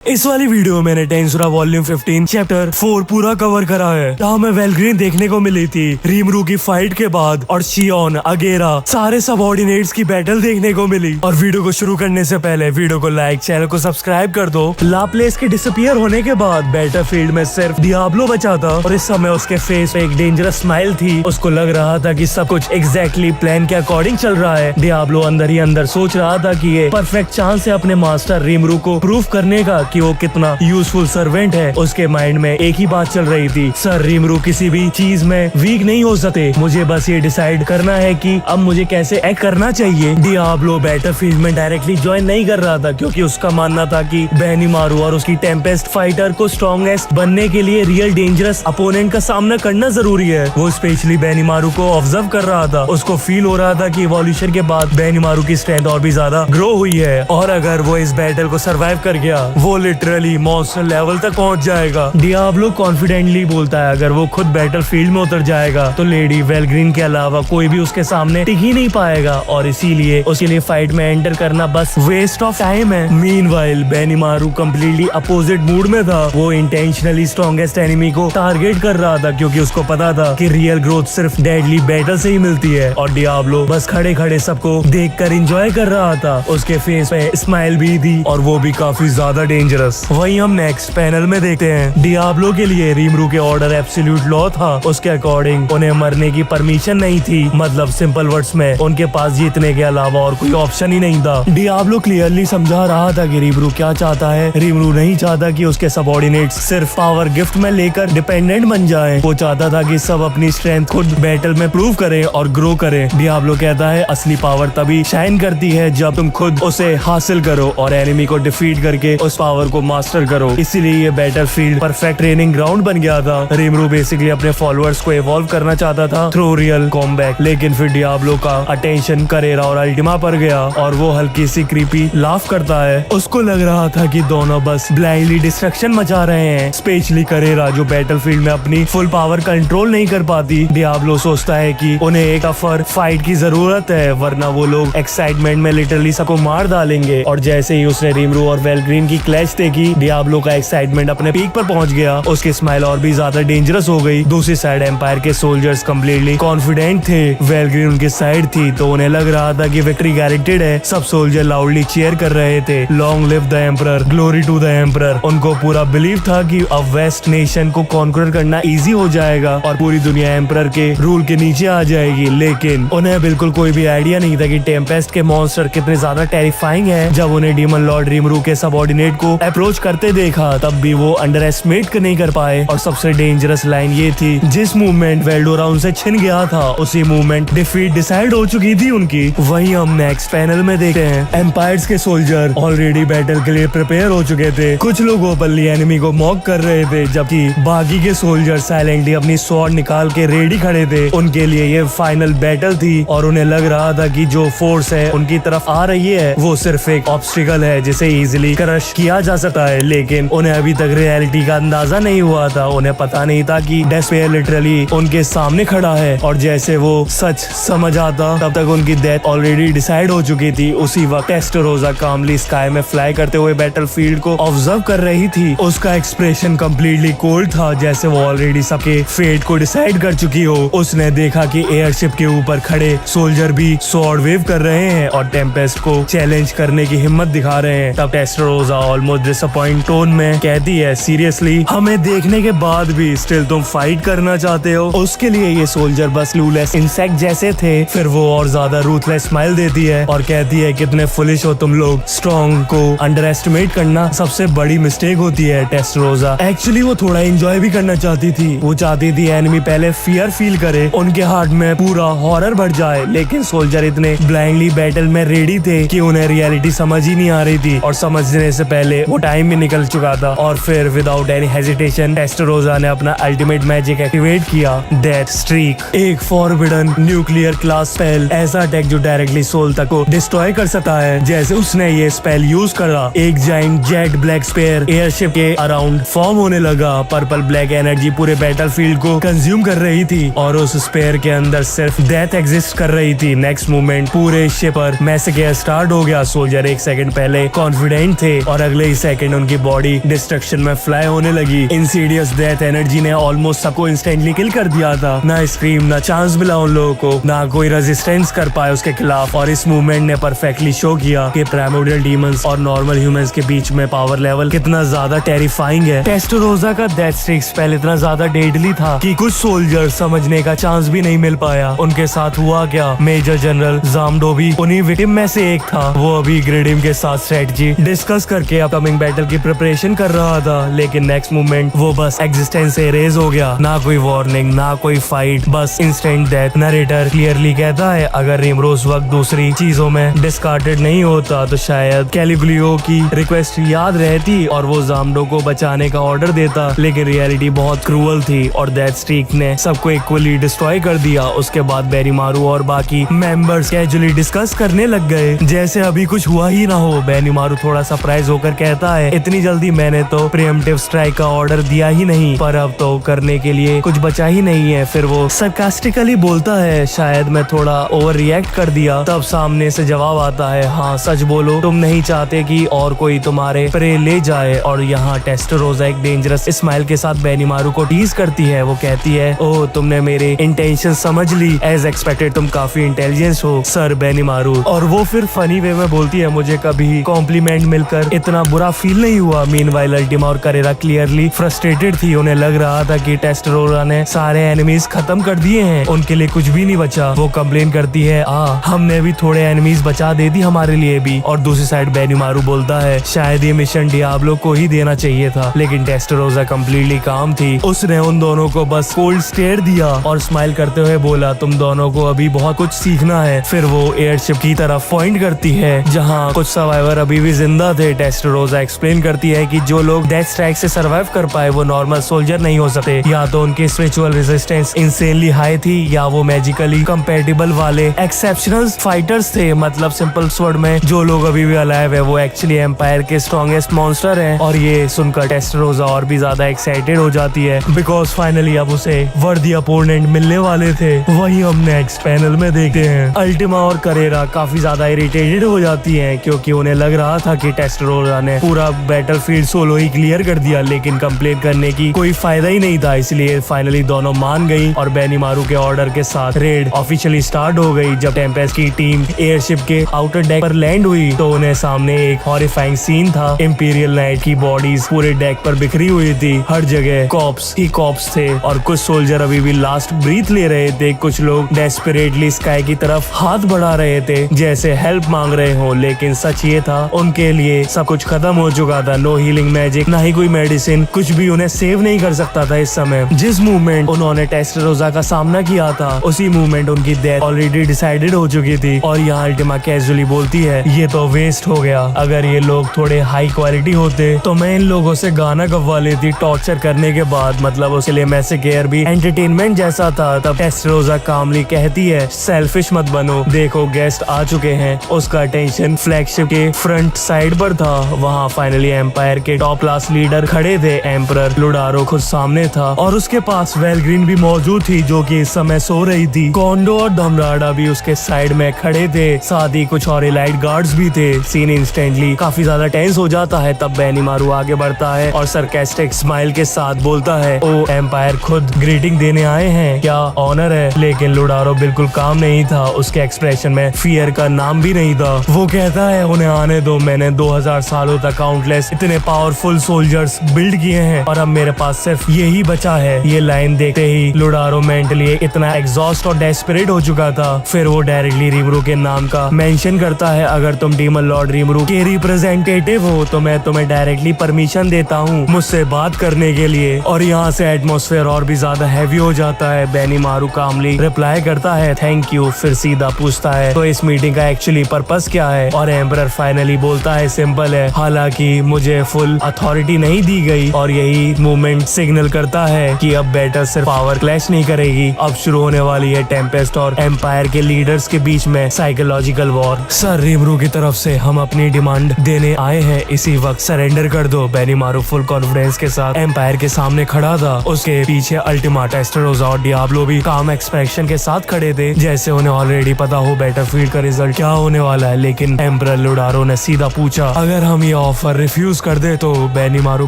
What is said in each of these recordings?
इस वाली वीडियो में मैंने टेंसुरा वॉल्यूम 15 चैप्टर 4 पूरा कवर करा है। जहाँ में वेलग्रीन देखने को मिली थी रीमरू की फाइट के बाद, और शियोन, अगेरा, सारे सबऑर्डिनेट्स की बैटल देखने को मिली। और वीडियो को शुरू करने से पहले वीडियो को लाइक, चैनल को सब्सक्राइब कर दो। लाप्लेस के डिसअपियर होने के बाद बैटलफील्ड में सिर्फ डियाब्लो बचा था और इस समय उसके फेस पे एक डेंजरस स्माइल थी। उसको लग रहा था कि सब कुछ एग्जैक्टली प्लान के अकॉर्डिंग चल रहा है। डियाब्लो अंदर ही अंदर सोच रहा था कि ये परफेक्ट चांस है अपने मास्टर रीमरू को प्रूव करने का कि वो कितना यूजफुल सर्वेंट है। उसके माइंड में एक ही बात चल रही थी, सर रीमरू किसी भी चीज में वीक नहीं हो सकते। मुझे बस ये डिसाइड करना है कि अब मुझे कैसे एक्ट करना चाहिए। डियाब्लो बैटलफील्ड में डायरेक्टली ज्वाइन नहीं कर रहा था क्योंकि उसका मानना था कि बेनिमारू और उसकी टेम्पेस्ट फाइटर को स्ट्रॉन्गेस्ट बनने के लिए रियल डेंजरस अपोनेंट का सामना करना जरूरी है। वो स्पेशली बेनिमारू को ऑब्जर्व कर रहा था। उसको फील हो रहा था कि इवोल्यूशन के बाद बेनिमारू की स्ट्रेंथ और भी ज्यादा ग्रो हुई है और अगर वो इस बैटल को सरवाइव कर गया वो लिटरली मॉन्स्टर लेवल तक पहुंच जाएगा। डियाब्लो कॉन्फिडेंटली बोलता है अगर वो खुद बैटलफील्ड में उतर जाएगा तो लेडी वेलग्रीन के अलावा कोई भी उसके सामने टिक ही नहीं पाएगा और इसीलिए उसके लिए फाइट में एंटर करना बस वेस्ट ऑफ टाइम है। मीनवाइल बेनिमारू कम्प्लीटली अपोजिट मूड में था। वो इंटेंशनली स्ट्रॉन्गेस्ट एनिमी को टारगेट कर रहा था क्योंकि उसको पता था कि रियल ग्रोथ सिर्फ डेडली बैटल से ही मिलती है। और डियाब्लो बस खड़े खड़े सबको देख कर इंजॉय कर रहा था। उसके फेस पे स्माइल भी थी और वो भी काफी ज्यादा डेंजरस। वहीं हम नेक्स्ट पैनल में देखते हैं डियाब्लो के लिए रीमरू के ऑर्डर एब्सोल्यूट लॉ था। उसके अकॉर्डिंग उन्हें मरने की परमिशन नहीं थी। मतलब सिंपल वर्ड्स में उनके पास जीतने के अलावा और कोई ऑप्शन ही नहीं था। डियाब्लो क्लियरली समझा रहा था कि रीमरू क्या चाहता है। रीमरू नहीं चाहता कि उसके सबऑर्डिनेट्स सिर्फ पावर गिफ्ट में लेकर डिपेंडेंट बन जाएं। वो चाहता था कि सब अपनी स्ट्रेंथ खुद बैटल में प्रूव करें और ग्रो करें। डियाब्लो कहता है असली पावर तभी शाइन करती है जब तुम खुद उसे हासिल करो और एनिमी को डिफीट करके उस पावर को मास्टर करो। इसीलिए ये बैटलफील्ड परफेक्ट ट्रेनिंग ग्राउंड बन गया था। रीमरू बेसिकली अपने फॉलोअर्स को इवॉल्व करना चाहता था थ्रू रियल कॉम्बैट, लेकिन फिर डियाब्लो का अटेंशन करेरा और अल्टीमा पर गया और वो हल्की सी क्रीपी लाफ करता है। उसको लग रहा था कि दोनों बस ब्लाइंडली डिस्ट्रक्शन मचा रहे हैं, स्पेशली करेरा जो बैटलफील्ड में अपनी फुल पावर कंट्रोल नहीं कर पाती। डियाब्लो सोचता है कि उन्हें एक टफर फाइट की जरूरत है वरना वो लोग एक्साइटमेंट में लिटरली सबको मार डालेंगे। और जैसे ही उसने रीमरू और वेलग्रीन की क्लैश देखी डियाब्लो का एक्साइटमेंट अपने पीक पर पहुंच गया। उसकी स्माइल और भी ज्यादा डेंजरस हो गई। दूसरी साइड एम्पायर के सोल्जर्स कम्प्लीटली कॉन्फिडेंट थे। वेलग्रीन उनकी साइड थी तो उन्हें लग रहा था कि विक्ट्री गारंटेड है। सब सोल्जर लाउडली चीयर कर रहे थे, long live the emperor, glory to the emperor. उनको पूरा बिलीव था कि अब वेस्ट नेशन को कॉन्कर करना इजी हो जाएगा और पूरी दुनिया एम्परर के रूल के नीचे आ जाएगी। लेकिन उन्हें बिल्कुल कोई भी आइडिया नहीं था कि टेम्पेस्ट के मॉन्स्टर कितने ज्यादा टेरिफाइंग है। जब उन्हें डीमन लॉर्ड रीमरू के सबऑर्डिनेट को अप्रोच करते देखा तब भी वो अंडर एस्टिमेट नहीं कर पाए। और सबसे डेंजरस लाइन ये थी, जिस मूवमेंट वेल्डोरा उनसे छिन गया था उसी मूवमेंट डिफीट डिसाइड हो चुकी थी उनकी। वहीं हम नेक्स्ट पैनल में देखते हैं एम्पायर्स के सोल्जर ऑलरेडी बैटल के लिए प्रिपेयर हो चुके थे। कुछ लोग ओपनली एनिमी को मॉक कर रहे थे जबकि बाकी के सोल्जर साइलेंटली अपनी स्वॉर्ड निकाल के रेडी खड़े थे। उनके लिए ये फाइनल बैटल थी और उन्हें लग रहा था कि जो फोर्स है उनकी तरफ आ रही है वो सिर्फ एक ऑब्स्टिकल है जिसे इजिली क्रश किया जा सकता है। लेकिन उन्हें अभी तक रियलिटी का अंदाजा नहीं हुआ था। उन्हें पता नहीं था कि डेस्पेयर लिटरली उनके सामने खड़ा है और जैसे वो सच समझ आता तब तक उनकी डेथ ऑलरेडी डिसाइड हो चुकी थी। उसी वक्त टेस्टरोजा कामली स्काई में फ्लाई करते हुए बैटलफील्ड को ऑब्जर्व कर रही थी। उसका एक्सप्रेशन कम्प्लीटली कोल्ड था जैसे वो ऑलरेडी सबके फेट को डिसाइड कर चुकी हो। उसने देखा कि एयरशिप के ऊपर खड़े सोल्जर भी स्वॉर्ड वेव कर रहे हैं और टेम्पेस्ट को चैलेंज करने की हिम्मत दिखा रहे हैं। तब टेस्टरोजा ऑलमोस्ट डिसअपॉइंट टोन में कहती है, सीरियसली हमें देखने के बाद भी स्टिल तुम फाइट करना चाहते हो? उसके लिए ये सोल्जर बस क्लूलेस इंसेक्ट जैसे थे। फिर वो और ज्यादा रूथलेस स्माइल देती है और कहती है कितने फुलिश हो तुम लोग, स्ट्रॉन्ग को अंडर एस्टिमेट करना सबसे बड़ी मिस्टेक होती है। टेस्टरोजा एक्चुअली वो थोड़ा एंजॉय भी करना चाहती थी। वो चाहती थी एनिमी पहले फियर फील करे, उनके हार्ट में पूरा हॉरर बढ़ जाए। लेकिन सोल्जर इतने ब्लाइंडली बैटल में रेडी थे कि उन्हें रियलिटी समझ ही नहीं आ रही थी और समझने से पहले वो टाइम भी निकल चुका था। और फिर विदाउट एनी हेजिटेशन टेस्टरोजा ने अपना अल्टीमेट मैजिक एक्टिवेट किया, डेथ स्ट्रीक, एक फॉरबिडन न्यूक्लियर क्लास स्पेल। ऐसा अटैक जो डायरेक्टली सोल तक को डिस्ट्रॉय कर सकता है। जैसे उसने ये स्पेल यूज करा एक giant jet black spear airship के अराउंड फॉर्म होने लगा। पर्पल ब्लैक एनर्जी पूरे बैटलफील्ड को कंज्यूम कर रही थी और उस स्पेयर के अंदर सिर्फ डेथ एग्जिस्ट कर रही थी। नेक्स्ट मोमेंट पूरे शिप पर मैसेकेयर स्टार्ट हो गया। सोल्जर एक सेकंड पहले कॉन्फिडेंट थे और अगले ही सेकंड उनकी बॉडी डिस्ट्रक्शन में फ्लाई होने लगी। इंसीडियस डेथ एनर्जी ने ऑलमोस्ट सबको इंस्टेंटली किल कर दिया था। ना स्क्रीम ना चांस मिला उन लोगों को, ना कोई रेजिस्टेंस कर पाए उसके खिलाफ। और इस मूवमेंट ने परफेक्टली शो किया कि प्राइमोर्डियल डीमंस और नॉर्मल ह्यूमंस के बीच में पावर लेवल कितना ज्यादा टेरिफाइंग है। टेस्टरोजा का डेथ स्ट्रीक स्पेल इतना ज्यादा डेडली था कि कुछ सोल्जर समझने का चांस भी नहीं मिल पाया उनके साथ हुआ क्या। मेजर जनरल जामडो भी उन्हीं विक्टिम में से एक था। वो अभी ग्रेडिम के साथ स्ट्रेटजी डिस्कस करके अपकमिंग बैटल की प्रिपरेशन कर रहा था, लेकिन नेक्स्ट मूवमेंट वो बस एग्जिस्टेंस से इरेज हो गया। ना कोई वार्निंग, ना कोई फाइट, बस इंस्टेंट डेथ। नरेटर क्लियरली कहता है अगर रिमरो उस वक्त दूसरी चीजों में डिस्कार्डेड नहीं होता तो शायद कैलिगुलियो की रिक्वेस्ट याद रहती और वो जामडो को बचाने का ऑर्डर देता, लेकिन रियलिटी बहुत क्रूअल थी और डेथ स्ट्रीक ने सबको इक्वली डिस्ट्रॉय कर दिया। उसके बाद बेनीमारू और बाकी मेंबर्स कैजुअली डिस्कस करने लग गए जैसे अभी कुछ हुआ ही ना हो। बेनीमारू थोड़ा सरप्राइज होकर कहता है इतनी जल्दी मैंने तो प्रीएम्प्टिव स्ट्राइक का ऑर्डर दिया ही नहीं, पर अब तो करने के लिए कुछ बचा ही नहीं है। फिर वो सरकास्टिकली बोलता है शायद मैं थोड़ा ओवर रिएक्ट कर दिया। तब सामने से जवाब आता है हाँ सच बोलो, तुम नहीं चाहते कि और कोई तुम्हारे प्रे ले जाए। और यहाँ टेस्टरोजा एक डेंजरस स्माइल के साथ बेनीमारू को टीज करती है। वो कहती है ओह तुमने मेरे इंटेंशन समझ ली, एज एक्सपेक्टेड तुम काफी इंटेलिजेंस हो सर बेनीमारू। और वो फिर फनी वे में बोलती है मुझे कभी कॉम्प्लीमेंट मिलकर इतना बुरा फील नहीं हुआ। मीनवाइल अल्टीमा और करेरा क्लियरली फ्रस्ट्रेटेड थी। उन्हें लग रहा था कि टेस्टरोजा ने सारे एनिमीज खत्म कर दिए हैं, उनके लिए कुछ भी नहीं बचा। वो कंप्लेन करती है हमने भी थोड़े एनिमीज बचा दे दी हमारे लिए भी। और दूसरी साइड बेनीमारू बोलता है शायद ये मिशन डियाब्लो को ही देना चाहिए था, लेकिन टेस्टरोजा कम्प्लीटली काम थी। उसने उन दोनों को बस कोल्ड स्टेयर दिया और स्माइल करते हुए बोला तुम दोनों को अभी बहुत कुछ सीखना है। फिर वो एयरशिप की तरफ पॉइंट करती है जहाँ कुछ सर्वाइवर अभी भी जिंदा थे। टेस्टरोजा एक्सप्लेन करती है कि जो लोग डेथ स्ट्राइक से सर्वाइव कर पाए वो नॉर्मल सोल्जर नहीं हो सकते। या तो उनकी स्पिरिचुअल रेजिस्टेंस इंसेनली हाई थी या वो मैजिकली कंपेटिबल वाले एक्सेप्शनल फाइटर्स थे। मतलब सिंपल वर्ड में जो लोग अभी भी अलाइव है वो एक्चुअली एम्पायर के स्ट्रॉन्गेस्ट मॉन्स्टर हैं। और ये सुनकर टेस्टरोजा और भी ज्यादा एक्साइटेड हो जाती है बिकॉज फाइनली अब उसे वर्दी अपोनेंट मिलने वाले थे। वही हम नेक्स्ट पैनल में देखते हैं अल्टीमा और करेरा काफी ज्यादा इरिटेटेड हो जाती हैं क्योंकि उन्हें लग रहा था कि टेस्टरोजा ने पूरा बैटलफील्ड सोलो ही क्लियर कर दिया, लेकिन कंप्लेन करने की कोई फायदा ही नहीं था। इसलिए फाइनली दोनों मान गई और बेनीमारू के ऑर्डर के साथ रेड ऑफिशियली स्टार्ट हो गई। जब टेम्पेस्ट की टीम एयरशिप के आउटर डेक पर लैंड हुई तो उन्हें सामने एक हॉरिफाइंग सीन था। इंपीरियल नाइट की बॉडीज पूरे डेक पर बिखरी हुई थी, हर जगह कॉप्स ही कॉप्स थे और कुछ सोल्जर अभी भी लास्ट ब्रीथ ले रहे थे। कुछ लोग डेस्परेटली स्काई की तरफ हाथ बढ़ा रहे थे जैसे हेल्प मांग रहे हो, लेकिन सच ये था उनके लिए सब कुछ खत्म हो चुका था। नो हीलिंग मैजिक, ना ही कोई मेडिसिन, कुछ भी उन्हें सेव नहीं कर सकता था। इस समय जिस मूवमेंट उन्होंने टेस्टरोजा का सामना किया था उसी मूवमेंट उनकी डेथ ऑलरेडी डिसाइडेड हो चुकी थी। और यहाँ अल्टीमा कैजुअली बोलती है ये तो वेस्ट हो गया, अगर ये लोग थोड़े हाई क्वालिटी होते तो मैं इन लोगों से गाना गवा लेती टॉर्चर करने के बाद। मतलब उसके लिए मैसेकेयर भी एंटरटेनमेंट जैसा था। तब टेस्टरोजा कामली कहती है सेल्फिश मत बनो, देखो गेस्ट आ चुके हैं। उसका अटेंशन फ्लैगशिप के फ्रंट साइड पर था। वहाँ फाइनली एम्पायर के टॉप क्लास लीडर खड़े थे। एम्परर लुडारो खुद सामने था और उसके पास वेलग्रीन भी मौजूद थी जो कि इस समय सो रही थी। कोंडो और धमराडा भी उसके साइड में खड़े थे, साथ ही कुछ और एलाइट गार्ड्स भी थे। सीन इंस्टेंटली काफी ज्यादा टेंस हो जाता है। तब बेनीमारू आगे बढ़ता है और सरकास्टिक स्माइल के साथ बोलता है ओ एम्पायर खुद ग्रीटिंग देने आए हैं, क्या ऑनर है। लेकिन लुडारो बिल्कुल काम नहीं था, उसके एक्सप्रेशन में फियर का नाम भी नहीं था। वो कहता है उन्हें आने दो, मैंने 2000 सालों तक काउंटलेस इतने पावरफुल सोल्जर्स बिल्ड किए हैं और अब मेरे पास सिर्फ यही बचा है। ये लाइन देखते ही लुडारो मेंटली इतना एग्जॉस्ट और डेस्परेट हो चुका था। फिर वो डायरेक्टली रिमरू के नाम का मेंशन करता है अगर तुम डीमन लॉर्ड रिमरू के रिप्रेजेंटेटिव हो तो मैं तुम्हें डायरेक्टली परमिशन देता हूँ मुझसे बात करने के लिए। और यहाँ से एटमॉस्फेयर और भी ज्यादा हैवी हो जाता है। बेनीमारू कामली रिप्लाई करता है थैंक यू, फिर सीधा पूछता है तो इस मीटिंग का एक्चुअली पर्पस क्या है। और एम्परर फाइनली बोलता है सिंपल है, हालांकि मुझे फुल अथॉरिटी नहीं दी गई और यही मूवमेंट सिग्नल करता है कि अब बैटल सिर्फ पावर क्लैश नहीं करेगी, अब शुरू होने वाली है टेम्पेस्ट और एम्पायर के लीडर्स के बीच में साइकोलॉजिकल वॉर। सर रिमरू की तरफ से हम अपनी डिमांड देने आए हैं, इसी वक्त सरेंडर कर दो। बेनीमारू फुल कॉन्फिडेंस के साथ एम्पायर के सामने खड़ा था। उसके पीछे अल्टीमा, टेस्टरोजा और डियाब्लो भी काम एक्सप्रेशन के साथ खड़े थे जैसे उन्हें ऑलरेडी पता हो बैटलफील्ड का रिजल्ट क्या होने वाला है। लेकिन एम्परर लुडारो ने सीधा पूछा अगर हम ये ऑफर रिफ्यूज कर दे तो बेनिमारू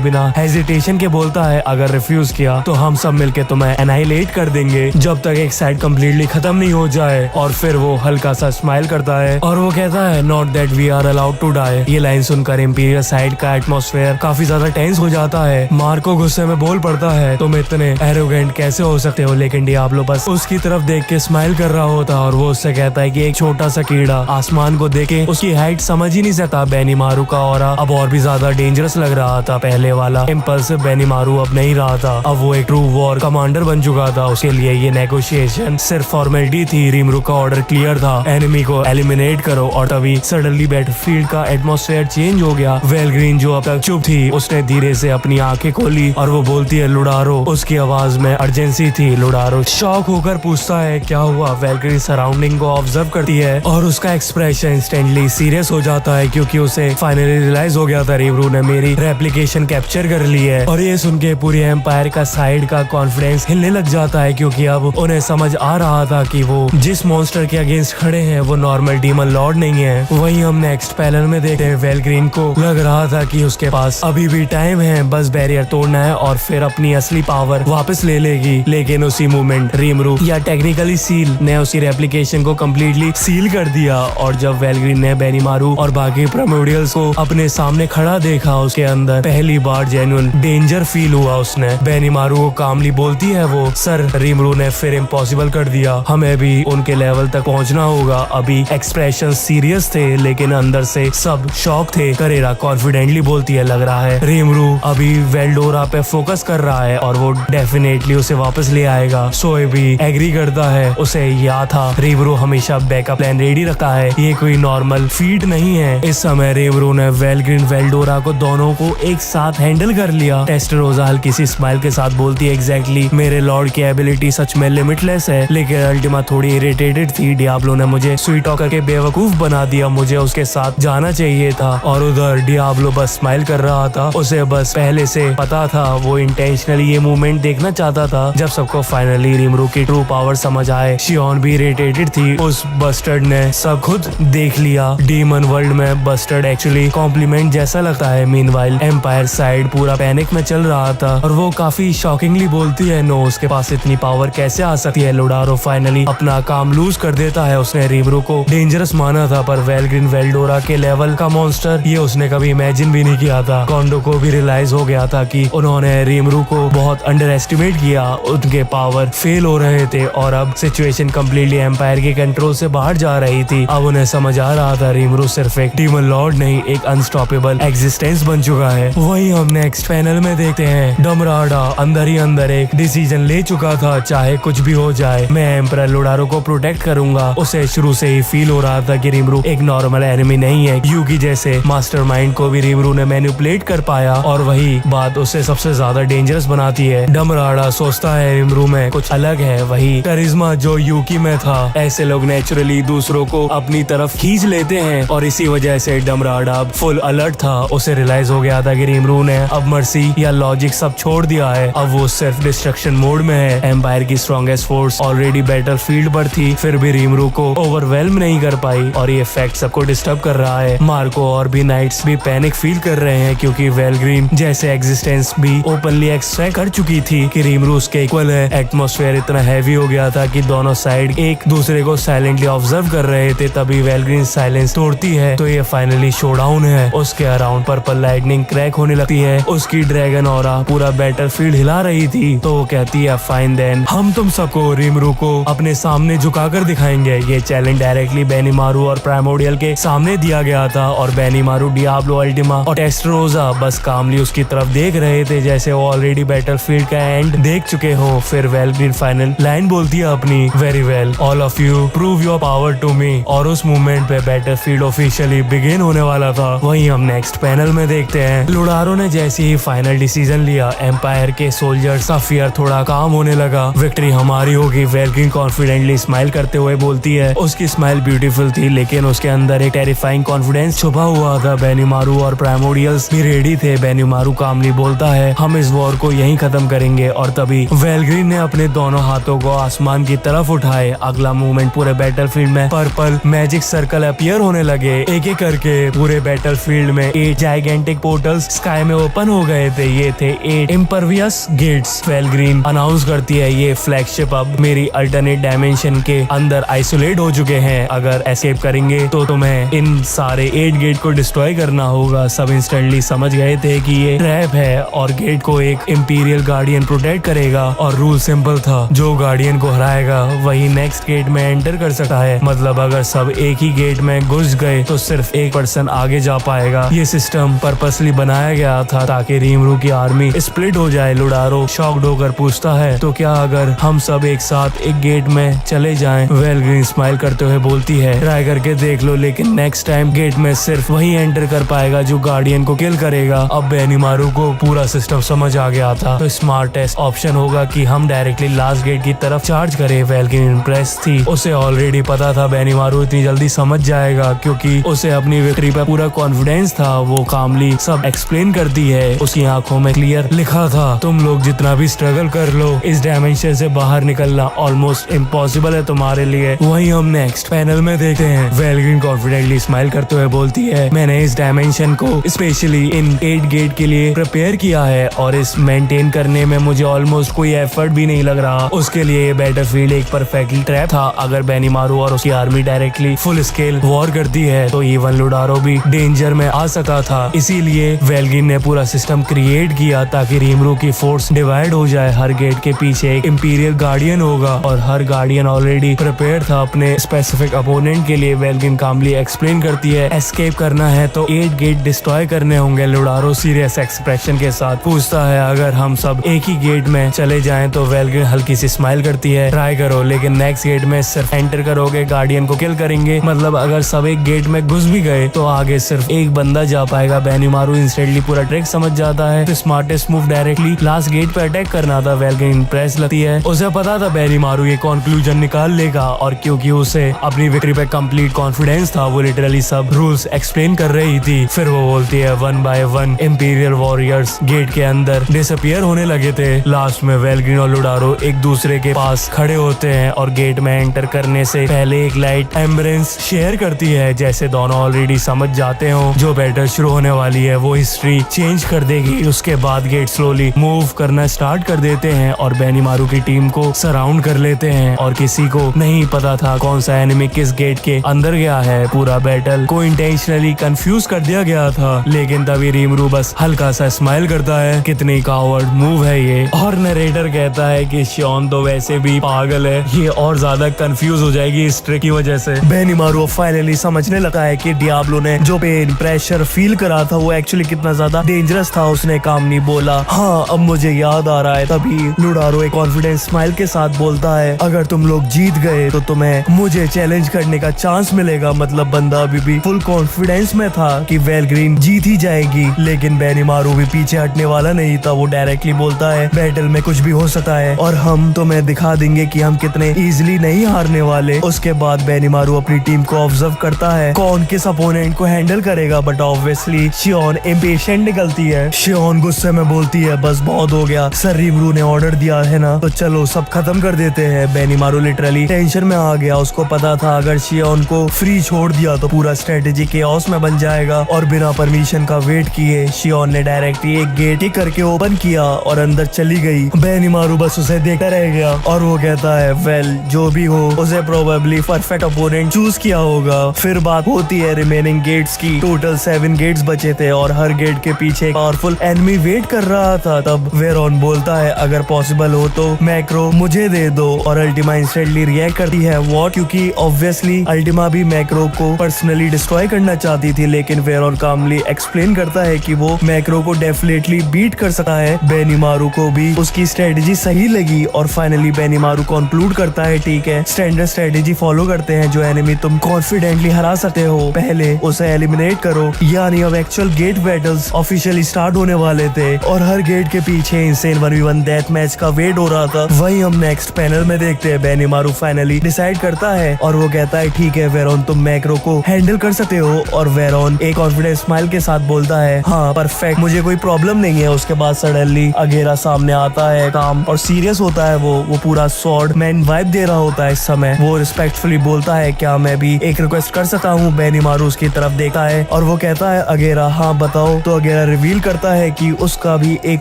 बिना हेजिटेशन के बोलता है अगर रिफ्यूज किया तो हम सब मिलके तुम्हें एनाइलेट कर देंगे जब तक एक साइड कम्प्लीटली खत्म नहीं हो जाए। और फिर वो हल्का सा स्माइल करता है और वो कहता है not that we are allowed to die. ये लाइन सुनकर इंपीरियल साइड का एटमॉस्फेयर काफी ज्यादा टेंस हो जाता है। मार्को गुस्से में बोल पड़ता है तुम इतने एरोगेंट कैसे हो सकते हो, लेकिन डियाब्लो बस उसकी तरफ देख के स्माइल कर रहा होता और वो उससे कहता है कि एक छोटा सा कीड़ा आसमान को देखे उसकी हाइट समझ ही नहीं सकता। बेनिमारू का ऑरा अब और भी ज्यादा डेंजरस लग रहा था। पहले वाला इम्पल्सिव बेनिमारू अब नहीं रहा था, अब वो एक ट्रू वॉर कमांडर बन चुका था। उसके लिए ये नेगोशिएशन सिर्फ फॉर्मेलिटी थी। रीमरू का ऑर्डर क्लियर था, एनिमी को एलिमिनेट करो। और तभी सडनली बैटलफील्ड का एटमॉस्फेयर चेंज हो गया। वेलग्रीन जो अब तक चुप थी उसने धीरे से अपनी आंखें खोली और वो बोलती है लुडारो। उसकी आवाज में अर्जेंसी थी। लुडारो शॉक होकर पूछता है क्या हुआ। वेलग्रीन सराउंडिंग को ऑब्जर्व करती है और उसका एक्सप्रेशन इंस्टेंटली सीरियस हो जाता है क्योंकि उसे फाइनली रियलाइज हो गया था रीमरू ने मेरी रेप्लिकेशन कैप्चर कर ली है। और ये सुन के पूरी एम्पायर का साइड का कॉन्फिडेंस हिलने लग जाता है क्योंकि अब उन्हें समझ आ रहा था कि वो जिस मॉन्स्टर के अगेंस्ट खड़े हैं वो नॉर्मल डीमन लॉर्ड नहीं है। वहीं हम नेक्स्ट पैनल में देखते हैं वेलग्रीन को लग रहा था कि उसके पास अभी भी टाइम है, बस बैरियर तोड़ना है और फिर अपनी असली पावर वापस ले लेगी। लेकिन उसी मोमेंट रीमरू या टेक्निकली सील ने उसकी रेप्लिकेशन को कम्प्लीटली सील कर दिया। और जब वेलग्रीन ने बेनिमारू और बाकी प्राइमोर्डियल्स को अपने सामने खड़ा देखा उसके अंदर पहली बार जेन्युइन डेंजर फील हुआ। उसने बेनिमारू को कामली बोलती है वो सर रीमरू ने फिर इम्पॉसिबल कर दिया, हमें भी उनके लेवल तक पहुंचना होगा। अभी एक्सप्रेशन सीरियस थे लेकिन अंदर से सब शॉक थे। करेरा कॉन्फिडेंटली बोलती है लग रहा है रीमरू अभी वेल्डोरा पे फोकस कर रहा है और वो डेफिनेटली उसे वापस ले आएगा। सोए भी एग्री करता है, उसे याद था रीमरू हमेशा बैकअप प्लान रेडी रखता है, ये कोई नॉर्मल फीट नहीं है। इस समय रीमरू ने वेलग्रीन वेल्डोरा को दोनों को एक साथ हैंडल कर लिया। टेस्टरोजा हल्की सी स्माइल के साथ बोलती है एग्जैक्टली मेरे लॉर्ड की एबिलिटी सच में लिमिटलेस है, लेकिन अल्टीमा थोड़ी इरिटेटेड थी। डियाब्लो ने मुझे स्वीट टॉकर के बेवकूफ बना दिया, मुझे उसके साथ जाना चाहिए था। और उधर डियाब्लो बस स्माइल कर रहा था, उसे बस पहले से पता था, वो इंटेंशनली ये मूवमेंट देखना चाहता था। जब सबको फाइनली रीमरू की ट्रू पावर समझ आए, शियोन भी इरिटेटेड थी। उस बस्टर्ड ने सब खुद देख लिया। डीमन वर्ल्ड में बस्टर्ड एक्चुअली कॉम्प्लीमेंट जैसा लगता है। मीनवाइल एम्पायर साइड पूरा पैनिक में चल रहा था और वो काफी शॉकिंगली बोलती है नो, उसके पास इतनी पावर कैसे आ सकती है। लुडारो फाइनली अपना काम लूज कर देता है। उसने रीमरू को डेंजरस माना था पर वेलग्रीन वेल्डोरा के लेवल का मॉन्स्टर ये उसने कभी इमेजिन भी नहीं किया था। कॉन्डो को भी रियलाइज हो गया था कि उन्होंने रीमरू को बहुत अंडर एस्टिमेट किया, उनके पावर फेल हो रहे थे और अब सिचुएशन कम्प्लीटली एम्पायर के कंट्रोल से बाहर जा रही थी। अब उन्हें समझ आ रहा था रीमरू सिर्फ एक डीमन लॉर्ड नहीं, एक अनस्टॉपेबल एग्जिस्टेंस बन चुका है। वहीं हम नेक्स्ट पैनल में देखते हैं डमराडा अंदर ही अंदर एक डिसीजन ले चुका था, चाहे कुछ भी हो जाए मैं एम्परर लुडारो को प्रोटेक्ट करूंगा। उसे शुरू से ही फील हो रहा था कि रीमरू एक नॉर्मल एनिमी नहीं है। यूगी जैसे मास्टरमाइंड को भी रीमरू ने मैनिपुलेट कर पाया और वही बात उसे सबसे ज्यादा डेंजरस बनाती है। डमराडा सोचता है रीमरू में कुछ अलग है, वही करिश्मा जो यूकी में था। ऐसे लोग नेचुरली दूसरों को अपनी तरफ खींच लेते हैं और इसी वजह से डमराडा फुल अलर्ट था। उसे रियलाइज हो गया था कि रीमरू ने अब मर्सी या लॉजिक सब छोड़ दिया है, अब वो सिर्फ डिस्ट्रक्शन मोड में है। एम्पायर की strongest force already battle field पर थी, फिर भी रीमरू को ओवरवेल्म नहीं कर पाई और ये फैक्ट सबको डिस्टर्ब कर रहा है। मार्को और भी नाइट्स भी पैनिक फील कर रहे हैं क्योंकि वेलग्रीन जैसे एग्जिस्टेंस भी ओपनली एक्सट्रैक्ट कर चुकी थी कि रीमरू उसके इक्वल है। एटमॉस्फेयर इतना हैवी हो गया था कि दोनों साइड एक दूसरे को साइलेंटली ऑब्जर्व कर रहे थे। तभी वेलग्रीन साइलेंस तोड़ती है तो ये फाइनली शोडाउन है। उसके अराउंड पर्पल लाइटनिंग क्रैक होने लगती है, उसकी ड्रैगन ऑरा पूरा बैटलफील्ड हिला रही थी। तो वो कहती है फाइन देन, हम तुम सबको रीमरू को अपने सामने झुकाकर दिखाएंगे। ये चैलेंज डायरेक्टली बेनिमारू और प्राइमोर्डियल के सामने दिया गया था और बेनिमारू, डियाब्लो, अल्टीमा और टेस्टरोजा बस कामली उसकी तरफ देख रहे थे जैसे वो ऑलरेडी बैटलफील्ड का एंड देख चुके हो। फिर वेलग्रीन फाइनल लाइन बोलती है अपनी, very well all of you prove your power to me. और उस मूवमेंट पे बैटलफील्ड ऑफिशियली बिगिन होने वाला था। वहीं हम नेक्स्ट पैनल में देखते हैं लुडारो ने जैसे ही फाइनल डिसीजन लिया, एम्पायर के सोल्जर्स का फियर थोड़ा काम होने लगा। विक्ट्री हमारी होगी, वेलग्रीन कॉन्फिडेंटली स्माइल करते हुए बोलती है। उसकी स्माइल ब्यूटीफुल थी लेकिन उसके अंदर एक टेरिफाइंग कॉन्फिडेंस छुपा हुआ था। बेनिमारू और प्राइमोर्डियल्स भी रेडी थे। बेनिमारू कामली बोलता है हम इस वॉर को यहीं खत्म करेंगे और तभी वेलग्रीन ने अपने दोनों हाथों को आसमान की तरफ उठाए। अगला मूवमेंट पूरे बैटलफील्ड में पर्पल मैजिक सर्कल अपीयर होने लगे। एक एक करके पूरे बैटलफील्ड फील्ड में 8 जाइगेंटिक पोर्टल्स स्काई में ओपन हो गए थे। ये थे 8 इम्परवियस गेट्स। वेलग्रीन अनाउंस करती है ये फ्लैगशिप अब मेरी अल्टरनेट डायमेंशन के अंदर आइसोलेट हो चुके हैं। अगर एस्केप करेंगे तो तुम्हें इन सारे 8 गेट को डिस्ट्रॉय करना होगा। सब इंस्टेंटली समझ गए थे कि ये ट्रैप है और गेट को एक इंपीरियल गार्डियन प्रोटेक्ट करेगा और रूल सिंपल था, जो गार्डियन को हराएगा वही नेक्स्ट गेट में एंटर कर सकता है। मतलब अगर सब एक ही गेट में घुस गए तो सिर्फ एक पर्सन आगे जा पाएगा। ये सिस्टम पर्पसली बनाया गया था ताकि रीमरू की आर्मी स्प्लिट हो जाए। लुडारो शॉक्ड होकर पूछता है तो क्या अगर हम सब एक साथ एक गेट में चले जाएं? वेलग्रीन स्माइल करते हुए बोलती है ट्राई करके देख लो, लेकिन नेक्स्ट टाइम गेट में सिर्फ वही एंटर कर पाएगा जो गार्डियन को किल करेगा। अब बेनिमारू को पूरा सिस्टम समझ आ गया था, तो स्मार्टेस्ट ऑप्शन होगा कि हम डायरेक्टली लास्ट गेट की तरफ चार्ज करें। वेलग्रीन इंप्रेस थी, उसे ऑलरेडी पता था बेनिमारू इतनी जल्दी समझ जाएगा क्योंकि उसे अपनी विक्ट्री पर पूरा कॉन्फिडेंस था। वो कामली सब एक्सप्लेन करती है, उसकी आंखों में क्लियर लिखा था तुम लोग जितना भी स्ट्रगल कर लो, इस डायमेंशन से बाहर निकलना ऑलमोस्ट इम्पॉसिबल है तुम्हारे लिए। वही हम नेक्स्ट पैनल में देखते हैं। वेलग्रीन कॉन्फिडेंटली स्माइल करते हुए बोलती है मैंने इस डायमेंशन को स्पेशली इन 8 गेट के लिए प्रिपेयर किया है और इस मेंटेन करने में मुझे ऑलमोस्ट कोई एफर्ट भी नहीं लग रहा। उसके लिए ये बैटलफील्ड एक परफेक्टली ट्रैप था। अगर बेनिमारू और उसकी army directly full scale war करती है तो इवन लुडारो भी डेंजर में आ सकता था। इसीलिए वेलग्रीन ने पूरा सिस्टम क्रिएट किया ताकि रीमरू की फोर्स डिवाइड हो जाए। हर गेट के पीछे एक इंपीरियल गार्डियन होगा और हर गार्डियन ऑलरेडी प्रिपेयर था अपने स्पेसिफिक अपोनेंट के लिए। वेलग्रीन कामली एक्सप्लेन करती है एस्केप करना है तो 8 गेट डिस्ट्रॉय करने होंगे। लुडारो सीरियस एक्सप्रेशन के साथ पूछता है अगर हम सब एक ही गेट में चले जाएं तो वेलग्रीन हल्की सी स्माइल करती है ट्राई करो, लेकिन नेक्स्ट गेट में सिर्फ एंटर करोगे गार्डियन को किल करेंगे। मतलब अगर सब एक गेट में घुस भी गए तो आगे सिर्फ एक बंदा जा पाएगा। बेनिमारू इंस्टेंटली पूरा ट्रिक समझ जाता है, तो smartest move directly last gate पे अटैक करना था। वेलग्रीन इंप्रेस लगती है, उसे पता था बेनिमारू ये कंक्लूजन निकाल लेगा और क्योंकि उसे अपनी विक्ट्री पे कंप्लीट कॉन्फिडेंस था वो लिटरली सब रूल्स एक्सप्लेन कर रही थी। फिर वो बोलती है 1 बाय 1 इंपीरियल वॉरियर्स गेट के अंदर डिसअपियर होने लगे थे। लास्ट में वेलग्रीन और लुडारो एक दूसरे के पास खड़े होते हैं और गेट में एंटर करने से पहले एक लाइट एम्बरेंस शेयर करती है। जैसे दोनों ऑलरेडी समझ जाते हो जो बैटल शुरू होने वाली है वो हिस्ट्री चेंज कर देगी। उसके बाद गेट स्लोली मूव करना स्टार्ट कर देते हैं और बेनिमारू की टीम को सराउंड कर लेते हैं और किसी को नहीं पता था कौन सा एनिमी किस गेट के अंदर गया है। पूरा बैटल को इंटेंशनली कंफ्यूज कर दिया गया था, लेकिन तभी रीमरू बस हल्का सा स्माइल करता है कितनी कावर्ड मूव है ये। और नरेटर कहता है कि शॉन तो वैसे भी पागल है, ये और ज्यादा कंफ्यूज हो जाएगी इस ट्रिक की वजह से। बेनिमारू फाइनली समझने लगा है कि डियाब्लो ने जो पेन प्रेशर फील करा था वो एक्चुअली कितना ज्यादा डेंजरस था। उसने काम नहीं बोला। हाँ अब मुझे याद आ रहा है। तभी लुडारो एक कॉन्फिडेंस स्माइल के साथ बोलता है अगर तुम लोग जीत गए तो तुम्हें मुझे चैलेंज करने का चांस मिलेगा। मतलब बंदा अभी भी फुल कॉन्फिडेंस में था कि वेलग्रीन जीत ही जाएगी, लेकिन बेनिमारू भी पीछे हटने वाला नहीं था। वो डायरेक्टली बोलता है बैटल में कुछ भी हो सकता है और हम तुम्हें दिखा देंगे कि हम कितने इजीली नहीं हारने वाले। उसके बाद बेनिमारू अपनी टीम को ऑब्जर्व करता है कौन किस अपोनेंट को हैंडल करेगा, बट ऑब्वियसली शियोन इम्पेशेंट निकलती है। शियोन गुस्से में बोलती है बस बहुत हो गया, सर रीमरू ने ऑर्डर दिया है ना तो चलो सब खत्म कर देते हैं। बेनिमारू लिटरली टेंशन में आ गया। उसको पता था अगर शियोन को फ्री छोड़ दिया तो पूरा स्ट्रेटेजी केओस में बन जाएगा और बिना परमिशन का वेट किए शियोन ने डायरेक्टली एक गेट ही करके ओपन किया और अंदर चली गई। बेनिमारू बस उसे देखता रह गया और वो कहता है वेल जो भी हो उसे प्रोबेबली परफेक्ट अपोनेंट चूज किया होगा। फिर बात होती है रिमेनिंग गेट्स की। टोटल 7 गेट्स बचे थे और हर गेट के पीछे पावरफुल एनिमी वेट कर रहा था। तब वेरोन बोलता है अगर पॉसिबल हो तो मैक्रो मुझे दे दो और अल्टीमा इंस्टेंटली रिएक्ट करती है व्हाट, क्योंकि ऑब्वियसली अल्टीमा भी मैक्रो को पर्सनली डिस्ट्रॉय करना चाहती थी, लेकिन वेरोन कामली एक्सप्लेन करता है कि वो मैक्रो को डेफिनेटली बीट कर सकता है। बेनिमारू को भी उसकी स्ट्रेटेजी सही लगी और फाइनली बेनिमारू कंक्लूड करता है ठीक है स्टैंडर्ड स्ट्रेटेजी फॉलो करते हैं, जो एनिमी तुम कॉन्फिडेंटली हरा सकते हो पहले उसे एलिमिनेट करो। यानी अब actual gate battles officially start होने वाले थे और हर गेट के पीछे इंसेन 1v1 डेथ मैच का वेट हो रहा था। वही हम नेक्स्ट पैनल में देखते हैं बेनिमारू फाइनली डिसाइड करता है और वो कहता है ठीक है वेरोन तुम मैक्रो को हैंडल कर सकते हो। और वेरोन एक कॉन्फिडेंस स्माइल के साथ बोलता है हाँ परफेक्ट मुझे कोई प्रॉब्लम नहीं है। उसके बाद सडनली अगेरा सामने आता है, काम और सीरियस होता है। वो पूरा स्वॉर्ड मैन वाइब दे रहा होता है इस समय। वो रिस्पेक्टफुली बोलता है क्या मैं भी एक रिक्वेस्ट कर सकता हूँ। बेनिमारू उसकी तरफ देखता है और वो वो कहता है अगेरा हाँ बताओ। तो अगेरा रिवील करता है कि उसका भी एक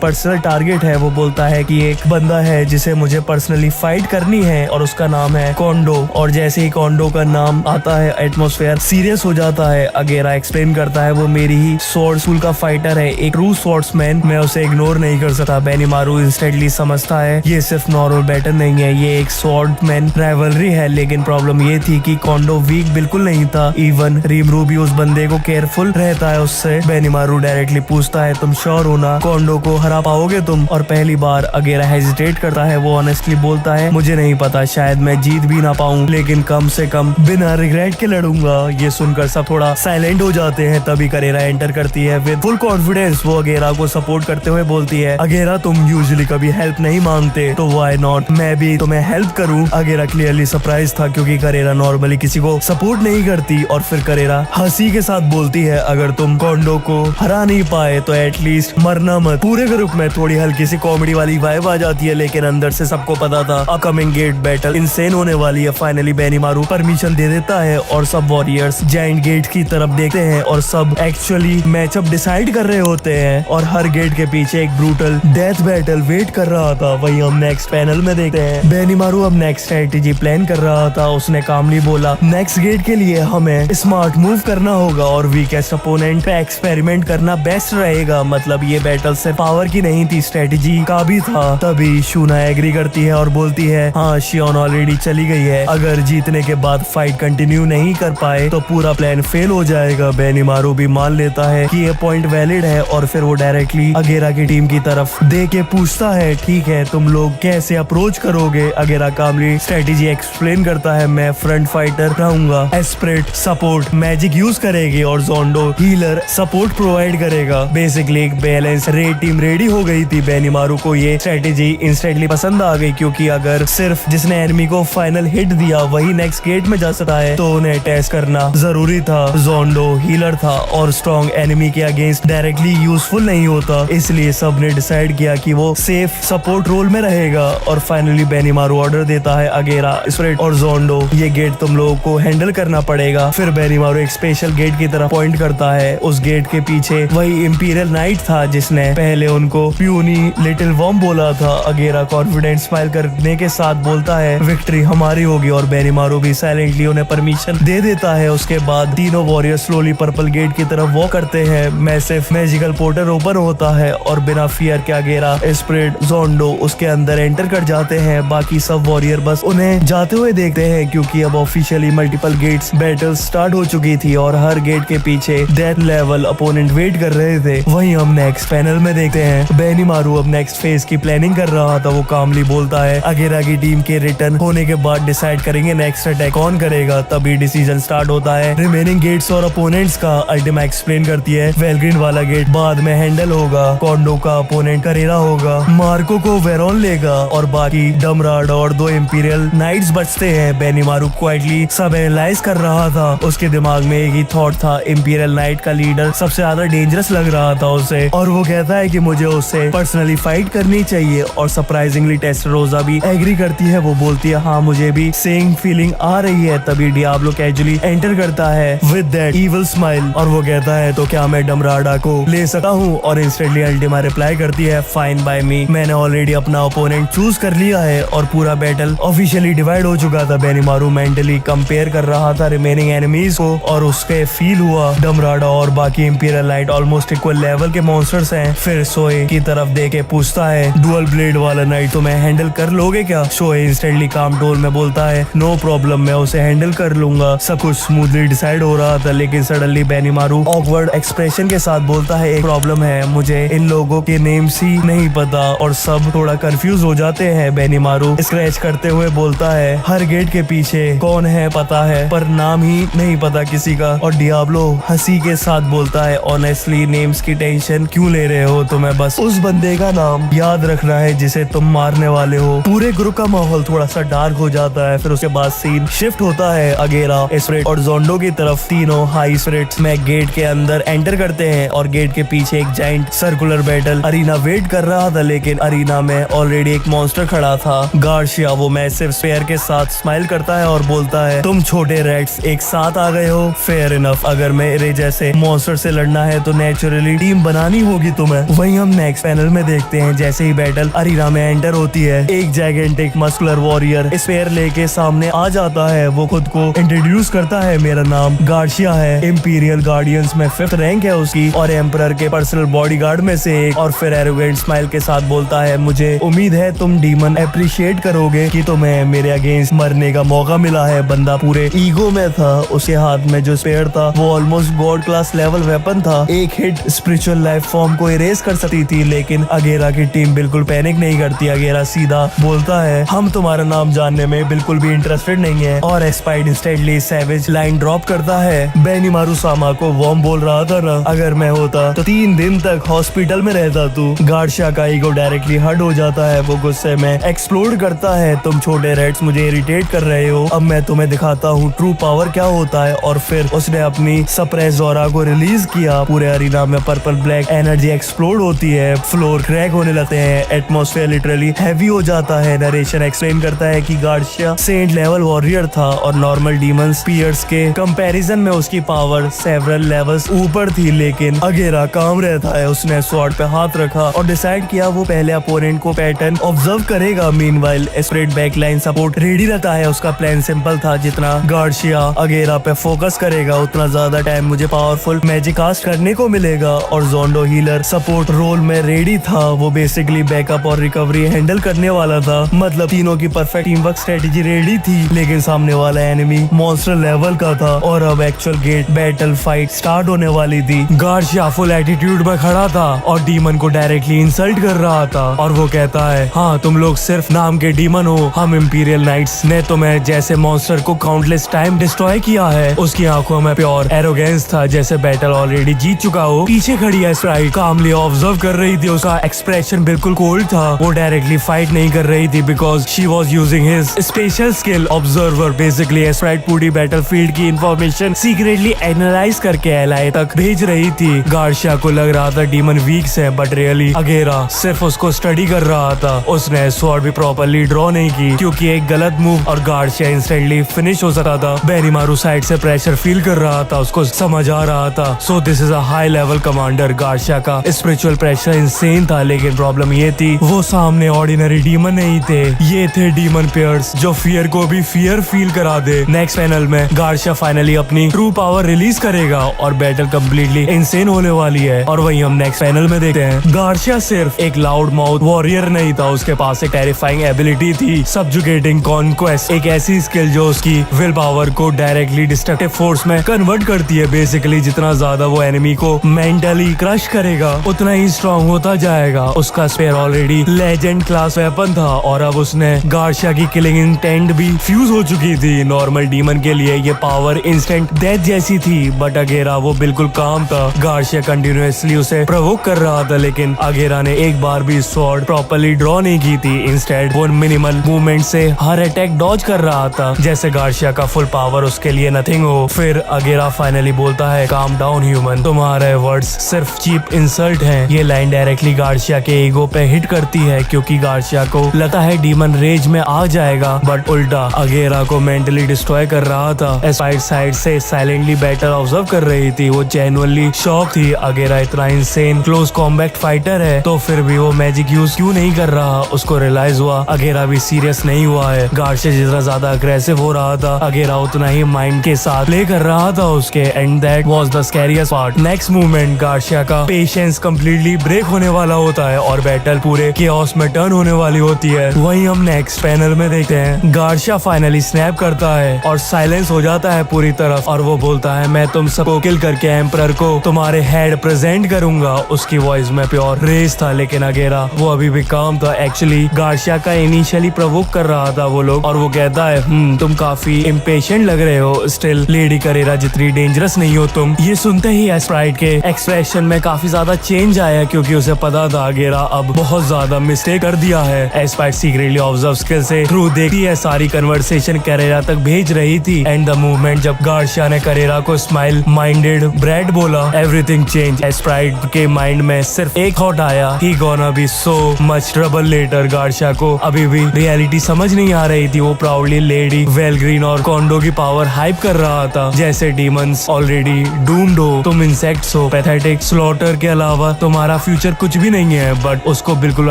पर्सनल टारगेट है। वो बोलता है कि एक बंदा है जिसे मुझे पर्सनली फाइट करनी है और उसका नाम है कोंडो। और जैसे ही कोंडो का नाम आता है एटमॉस्फेयर सीरियस हो जाता है। अगेरा एक्सप्लेन करता है वो मेरी ही स्वॉर्ड स्कूल का फाइटर है, एक ट्रू स्वॉर्ड्समैन, मैं उसे इग्नोर नहीं कर सकता। बेनीमारू इंस्टेंटली समझता है ये सिर्फ नॉर्मल बैटल नहीं है, ये एक स्वॉर्डमैन राइवलरी है। लेकिन प्रॉब्लम ये थी कि कोंडो वीक बिल्कुल नहीं था। इवन रीमरू भी उस बंदे को केयरफुल रहता है उससे। बेनीमारू डायरेक्टली पूछता है तुम श्योर हो ना कोंडो को हरा पाओगे तुम? और पहली बार अगेरा हेजिटेट करता है। वो ऑनेस्टली बोलता है मुझे नहीं पता, शायद मैं जीत भी ना पाऊं, लेकिन कम से कम बिना रिग्रेट के लड़ूंगा। ये सुनकर सब थोड़ा साइलेंट हो जाते हैं। तभी करेरा एंटर करती है विद फुल कॉन्फिडेंस। वो अगेरा को सपोर्ट करते हुए बोलती है अगेरा तुम यूजुअली कभी हेल्प नहीं मांगते तो व्हाई नॉट मैं भी तुम्हें हेल्प करूं। अगेरा क्लियरली सरप्राइज था क्योंकि करेरा नॉर्मली किसी को सपोर्ट नहीं करती। और फिर करेरा हंसी के साथ बोलती है अगर तुम कोंडो को हरा नहीं पाए तो एटलीस्ट मरना मत। पूरे ग्रुप में थोड़ी हल्की सी कॉमेडी वाली वाइब आ जाती है, लेकिन अंदर से सबको पता था अपकमिंग गेट बैटल इंसेन होने वाली है। फाइनली बेनीमारू परमिशन दे देता है और सब वॉरियर्स जायंट गेट की तरफ देखते हैं और सब एक्चुअली मैचअप डिसाइड कर रहे होते हैं। और हर गेट के पीछे एक ब्रूटल डेथ बैटल वेट कर रहा था। वही हम नेक्स्ट पैनल में देखते हैं बेनीमारू अब नेक्स्ट स्ट्रेटेजी प्लान कर रहा था। उसने कामली बोला नेक्स्ट गेट के लिए हमें स्मार्ट मूव करना होगा और वीकेस्ट अपोनेंट पे एक्सपेरिमेंट करना बेस्ट रहेगा। मतलब ये बैटल से पावर की नहीं थी, स्ट्रेटेजी का भी था। तभी शूना एग्री करती है और बोलती है हाँ शियोन ऑलरेडी चली गई है, अगर जीतने के बाद फाइट कंटिन्यू नहीं कर पाए तो पूरा प्लान फेल हो जाएगा। बेनीमारू भी मान लेता है कि ये पॉइंट वैलिड है और फिर वो डायरेक्टली अगेरा की टीम की तरफ देख के पूछता है ठीक है तुम लोग कैसे अप्रोच करोगे? अगेरा कामली स्ट्रेटेजी एक्सप्लेन करता है मैं फ्रंट फाइटर रहूंगा, एस्पिरिट सपोर्ट मैजिक यूज करेगी और जोंडो हीलर सपोर्ट प्रोवाइड करेगा। बेसिकली एक बैलेंस रेड टीम रेडी हो गई थी। बेनीमारू को ये स्ट्रेटेजी इंस्टेंटली पसंद आ गई क्योंकि अगर सिर्फ जिसने एनिमी को फाइनल हिट दिया वही नेक्स्ट गेट में जा सकता है तो उन्हें टेस्ट करना जरूरी था। जोंडो हीलर था और स्ट्रॉन्ग एनिमी के अगेंस्ट डायरेक्टली यूजफुल नहीं होता, इसलिए सब ने डिसाइड किया कि वो सेफ सपोर्ट रोल में रहेगा। और फाइनली बेनीमारू ऑर्डर देता है अगेरा, स्पिरिट और जोंडो ये गेट तुम लोगों को हैंडल करना पड़ेगा। फिर बेनीमारू एक स्पेशल गेट की तरफ पॉइंट करता है। उस गेट के पीछे वही इंपीरियल नाइट था जिसने पहले उनको प्यूनी लिटिल वॉर्म बोला था। अगेरा कॉन्फिडेंट स्माइल करने के साथ बोलता है विक्ट्री हमारी होगी और बेनीमारू भी साइलेंटली उन्हें परमिशन दे देता है। उसके बाद तीनों वॉरियर स्लोली पर्पल गेट की तरफ वॉक करते हैं। मैसिव मैजिकल पोर्टल ओपन होता है और बिना फियर के अगेरा, स्पिरिट, जोंडो उसके अंदर एंटर कर जाते हैं। बाकी सब वॉरियर बस उन्हें जाते हुए देखते हैं क्योंकि अब officially multiple gates battle start हो चुकी थी और हर गेट के पीछे डेथ लेवल अपोनेंट वेट कर रहे थे। वहीं हम नेक्स्ट पैनल में देखते हैं बेनीमारू अब नेक्स्ट फेज की प्लानिंग कर रहा था। वो कामली बोलता है अगेरा की टीम के रिटर्न होने के बाद डिसाइड करेंगे नेक्स्ट अटैक कौन करेगा। तभी डिसीजन स्टार्ट होता है रिमेनिंग गेट्स और अपोनेंट्स का। अल्टीमा एक्सप्लेन करती है वेलग्रीन वाला गेट बाद में हैंडल होगा, कोंडो का अपोनेंट करेरा होगा, मार्को को वेरोन लेगा और बाकी डमराड और 2 इंपीरियल नाइट्स बचते हैं। बेनीमारू क्वाइटली सब एनालाइज कर रहा था। उसके दिमाग में एक ही थॉट था इंपीरियल नाइट का लीडर सबसे ज्यादा डेंजरस लग रहा था उसे और वो कहता है कि मुझे उससे पर्सनली फाइट करनी चाहिए। और सरप्राइजिंगली टेस्टरोजा भी एग्री करती है। वो बोलती है हाँ मुझे भी सेम फीलिंग आ रही है। तभी डियाब्लो कैजुअली एंटर करता है विद दैट इविल स्माइल और वो कहता है तो क्या मैं डमराडा को ले सकता हूँ? और इंस्टेंटली अल्टीमा रिप्लाई करती है फाइन बाय मी, मैंने ऑलरेडी अपना ओपोनेंट चूज कर लिया है। और पूरा बैटल ऑफिशियली डिवाइड हो चुका था। बेनीमारू मेंटली कंपेयर कर रहा था रिमेनिंग एनिमीज को और उसके फील हुआ डमराडा और बाकी imperial night almost equal level के मॉन्स्टर्स हैं। फिर सोए की तरफ देखे पूछता है डुअल ब्लेड वाला नाइट तो मैं हैंडल कर लोगे क्या? सोए इंस्टेंटली काम टोन में बोलता है नो प्रॉब्लम, मैं उसे हैंडल कर लूंगा। सब कुछ स्मूथली डिसाइड हो रहा था लेकिन सडनली बेनीमारू ऑकवर्ड एक्सप्रेशन के साथ बोलता है एक प्रॉब्लम है, मुझे इन लोगों के नेम्स ही नहीं पता। और सब थोड़ा कंफ्यूज हो जाते हैं। बेनीमारू स्क्रैच करते हुए बोलता है हर गेट के पीछे कौन है पता है पर नाम ही नहीं पता किसी का। और डियाब्लो हंसी के साथ बोलता है ऑनेस्टली नेम्स की टेंशन क्यों ले रहे हो, तुम्हें बस उस बंदे का नाम याद रखना है जिसे तुम मारने वाले हो। पूरे ग्रुप का माहौल थोड़ा सा डार्क हो जाता है। फिर उसके बाद सीन शिफ्ट होता है अगेरा, स्पिरिट और जोंडो की तरफ। तीनों हाई स्पिरिट्स में गेट के अंदर एंटर करते हैं और गेट के पीछे एक giant circular battle arena wait कर रहा था लेकिन अरीना में ऑलरेडी एक मॉन्स्टर खड़ा था गार्शिया। वो मैसिव स्पेयर के साथ स्माइल करता है और बोलता है तुम छोटे रेड्स एक साथ आ गए हो, फेयर इनफ। अगर मैं मेरे जैसे मॉन्स्टर से लड़ना है तो नेचुरली टीम बनानी होगी तुम्हें। वहीं हम नेक्स्ट पैनल में देखते हैं जैसे ही बैटल अरीना में एंटर होती है, एक जायगेंटिक मस्कुलर वॉरियर स्पेयर लेके सामने आ जाता है। वो खुद को इंट्रोड्यूस करता है, मेरा नाम गार्शिया है, इंपीरियल गार्डियंस में 5th रैंक है उसकी और एम्परर के पर्सनल बॉडीगार्ड में से एक। और फिर एरोगेंट स्माइल के साथ बोलता है, मुझे उम्मीद है तुम डीमन अप्रिशिएट करोगे कि तुम्हें मेरे अगेंस्ट मरने का मौका मिला है। बंदा पूरे ईगो में था, उसके हाथ में जो स्पेयर था वो almost God class level weapon था, एक हिट स्पिरिचुअल लाइफ फॉर्म को इरेज कर सकती थी। लेकिन अगेरा की टीम बिल्कुल पैनिक नहीं करती। अगेरा सीधा बोलता है, हम तुम्हारा नाम जानने में बिल्कुल भी इंटरेस्टेड नहीं है। और एस्पाइड इंस्टेंटली सैवेज लाइन ड्रॉप करता है, बेनीमारू सामा को वॉर्म बोल रहा था ना, अगर मैं होता तो 3 दिन तक हॉस्पिटल में रहता तू। गार्शिया का ईगो डायरेक्टली हर्ट हो जाता है, वो गुस्से में एक्सप्लोड करता है, तुम छोटे रेड्स मुझे इरिटेट कर रहे हो, अब मैं तुम्हें दिखाता हूँ ट्रू पावर क्या होता है। और फिर उसने अपनी सप्रेस ऑरा को रिलीज किया, पूरे अरीना में पर्पल ब्लैक एनर्जी एक्सप्लोड होती है, फ्लोर क्रैक होने लगते हैं, एटमॉस्फेयर लिटरली हैवी हो जाता है। नरेशन एक्सप्लेन करता है कि गार्शिया सेंट लेवल वॉरियर था और नॉर्मल डीमंस पियर्स के कंपैरिजन में उसकी पावर सेवरल लेवल्स ऊपर थी। लेकिन अगेरा काम रहता है, उसने स्वॉर्ड पे हाथ रखा और डिसाइड किया वो पहले अपोनेंट को पैटर्न ऑब्जर्व करेगा। Meanwhile spread backline support ready रहता है। उसका प्लान सिंपल था, जितना गार्शिया अगेरा पे फोकस करेगा उतना ज्यादा टाइम मुझे पावरफुल मैजिक कास्ट करने को मिलेगा। और जोंडो हीलर सपोर्ट रोल में रेडी था, वो बेसिकली बैकअप और रिकवरी हैंडल करने वाला था। मतलब तीनों की perfect team work strategy ready थी। लेकिन सामने वाला एनिमी मॉन्स्टर लेवल का था और अब actual gate battle fight start होने वाली थी। गार्शिया फुल एटीट्यूड में खड़ा था और डीमन को डायरेक्टली इंसल्ट कर रहा था और वो कहता है, हाँ तुम लोग सिर्फ नाम के डीमन हो, हम इंपीरियल नाइट्स ने तुम्हें जैसे मॉन्स्टर को काउंटलेस टाइम डिस्ट्रॉय किया है। उसकी आंखों में प्योर एरोगेंस था, जैसे बैटल ऑलरेडी जीत चुका हो। पीछे खड़ी है स्प्राइट, कामली ऑब्जर्व कर रही थी, उसका एक्सप्रेशन बिल्कुल कोल्ड था। वो डायरेक्टली फाइट नहीं कर रही थी because she was using his special skill observer. Basically Sprite पूरी बैटलफील्ड की इंफॉर्मेशन सीक्रेटली एनालाइज करके एलआई तक भेज रही थी। गार्शिया को लग रहा था डीमन वीक्स है, बट रियली अगेरा सिर्फ उसको स्टडी कर रहा था। उसने स्वॉर्ड भी प्रॉपर्ली ड्रॉ नहीं की क्योंकि एक गलत मूव और गार्शिया इंस्टेंटली फिनिश हो सकता था। बेनीमारू साइड से प्रेशर फील कर रहा था, उसको समझ आ रहा था। So this is a high level commander. Garcia का स्पिरिचुअल प्रेशर इंसेन था, लेकिन प्रॉब्लम ये थी वो सामने ऑर्डिनरी डीमन नहीं थे, ये थे डीमन पेयर्स जो फियर को भी फियर फील करा दे। नेक्स्ट पैनल में गार्शिया फाइनली अपनी ट्रू पावर रिलीज करेगा और बैटल कंप्लीटली इंसेन होने वाली है। और वहीं हम नेक्स्ट पैनल में देखते हैं गार्शिया सिर्फ एक लाउड माउथ वॉरियर नहीं था, उसके पास एक टेरिफाइंग एबिलिटी थी, सबजुगेटिंग कॉन्क्वेस्ट, एक ऐसी स्किल जो उसकी विल पावर को डायरेक्टली डिस्ट्रक्टिव फोर्स में कन्वर्ट करती है। बेसिकली जितना ज्यादा वो एनिमी को मेंटली क्रश करेगा उतना ही स्ट्रॉन्ग होता जाएगा। उसका spear already legend class weapon था और अब उसने गार्शिया की किलिंग इंटेंट भी फ्यूज हो चुकी थी। नॉर्मल डीमन के लिए ये पावर इंस्टेंट डेथ जैसी थी, बट अगेरा वो बिल्कुल काम था। गार्शिया कंटिन्यूअसली उसे प्रोवोक कर रहा था, लेकिन अगेरा ने एक बार भी स्वॉर्ड प्रॉपर्ली ड्रॉ नहीं की थी। इंस्टेड वो मिनिमल मूवमेंट से हर अटैक डॉज कर रहा था, जैसे गार्शिया का फुल पावर उसके लिए नथिंग हो। फिर अगेरा फाइनली बोलता है, काम डाउन ह्यूमन, तुम्हारे वर्ड्स सिर्फ चीप इंसल्ट हैं। ये लाइन डायरेक्टली गार्शिया के ईगो पे हिट करती है क्योंकि गार्शिया को लगता है डीमन रेज में आ जाएगा, बट उल्टा अगेरा को मेंटली डिस्ट्रॉय कर रहा था। एस्पाइड साइड से साइलेंटली बैटल ऑब्जर्व कर रही थी, वो जेन्युइनली शॉक थी। अगेरा इतना इंसेन क्लोज कॉम्बैट फाइटर है तो फिर भी वो मैजिक यूज क्यों नहीं कर रहा। उसको रियलाइज हुआ अगेरा भी सीरियस नहीं हुआ है। गार्शिया जितना ज्यादा अग्रेसिव हो रहा था, अगेरा उतना ही माइंड के साथ प्ले कर रहा था उसके, and that was the scariest part. Next movement Garcia का पेशेंस कंप्लीटली ब्रेक होने वाला होता है और बैटल पूरे केओस में टर्न होने वाली होती है। वहीं हम नेक्स्ट पैनल में देखते हैं गार्शिया फाइनली स्नैप करता है और साइलेंस हो जाता है पूरी तरफ और वो बोलता है, मैं तुम सबको किल करके एम्परर को तुम्हारे हेड प्रेजेंट करूंगा। उसकी वॉइस में प्योर रेस था, लेकिन अगेरा वो अभी भी काम था। एक्चुअली गार्शिया का इनिशियली प्रोवोक कर रहा था वो लोग और वो कहता है, तुम काफी इम्पेशेंट लग रहे हो, स्टिल लेडी करेरा जितनी डेंजरस नहीं हो तुम। ये सुनते ही स्प्राइट के एक्सप्रेशन में काफी ज्यादा चेंज आया क्योंकि उसे पता था अगेरा अब बहुत ज्यादा मिस्टेक कर दिया है। स्प्राइट सीक्रेटली ऑब्जर्व स्किल से थ्रू देखती है, सारी कन्वर्सेशन करेरा तक भेज रही थी। एंड द मूवमेंट जब गार्शिया ने करेरा को स्माइल माइंडेड ब्रेड बोला, एवरीथिंग चेंज। स्प्राइट के माइंड में सिर्फ एक थॉट आया, he gonna be so much trouble later. Garcia को अभी भी रियलिटी समझ नहीं आ रही थी, वो प्राउडली लेडी वेलग्रीन और कॉन्डो की पावर हाइप कर रहा था, जैसे डीमंस ऑलरेडी डूम्ड हो, तुम इंसेक्ट्स हो, पैथेटिक, स्लॉटर के अलावा तुम्हारा फ्यूचर कुछ भी नहीं है। बट उसको बिल्कुल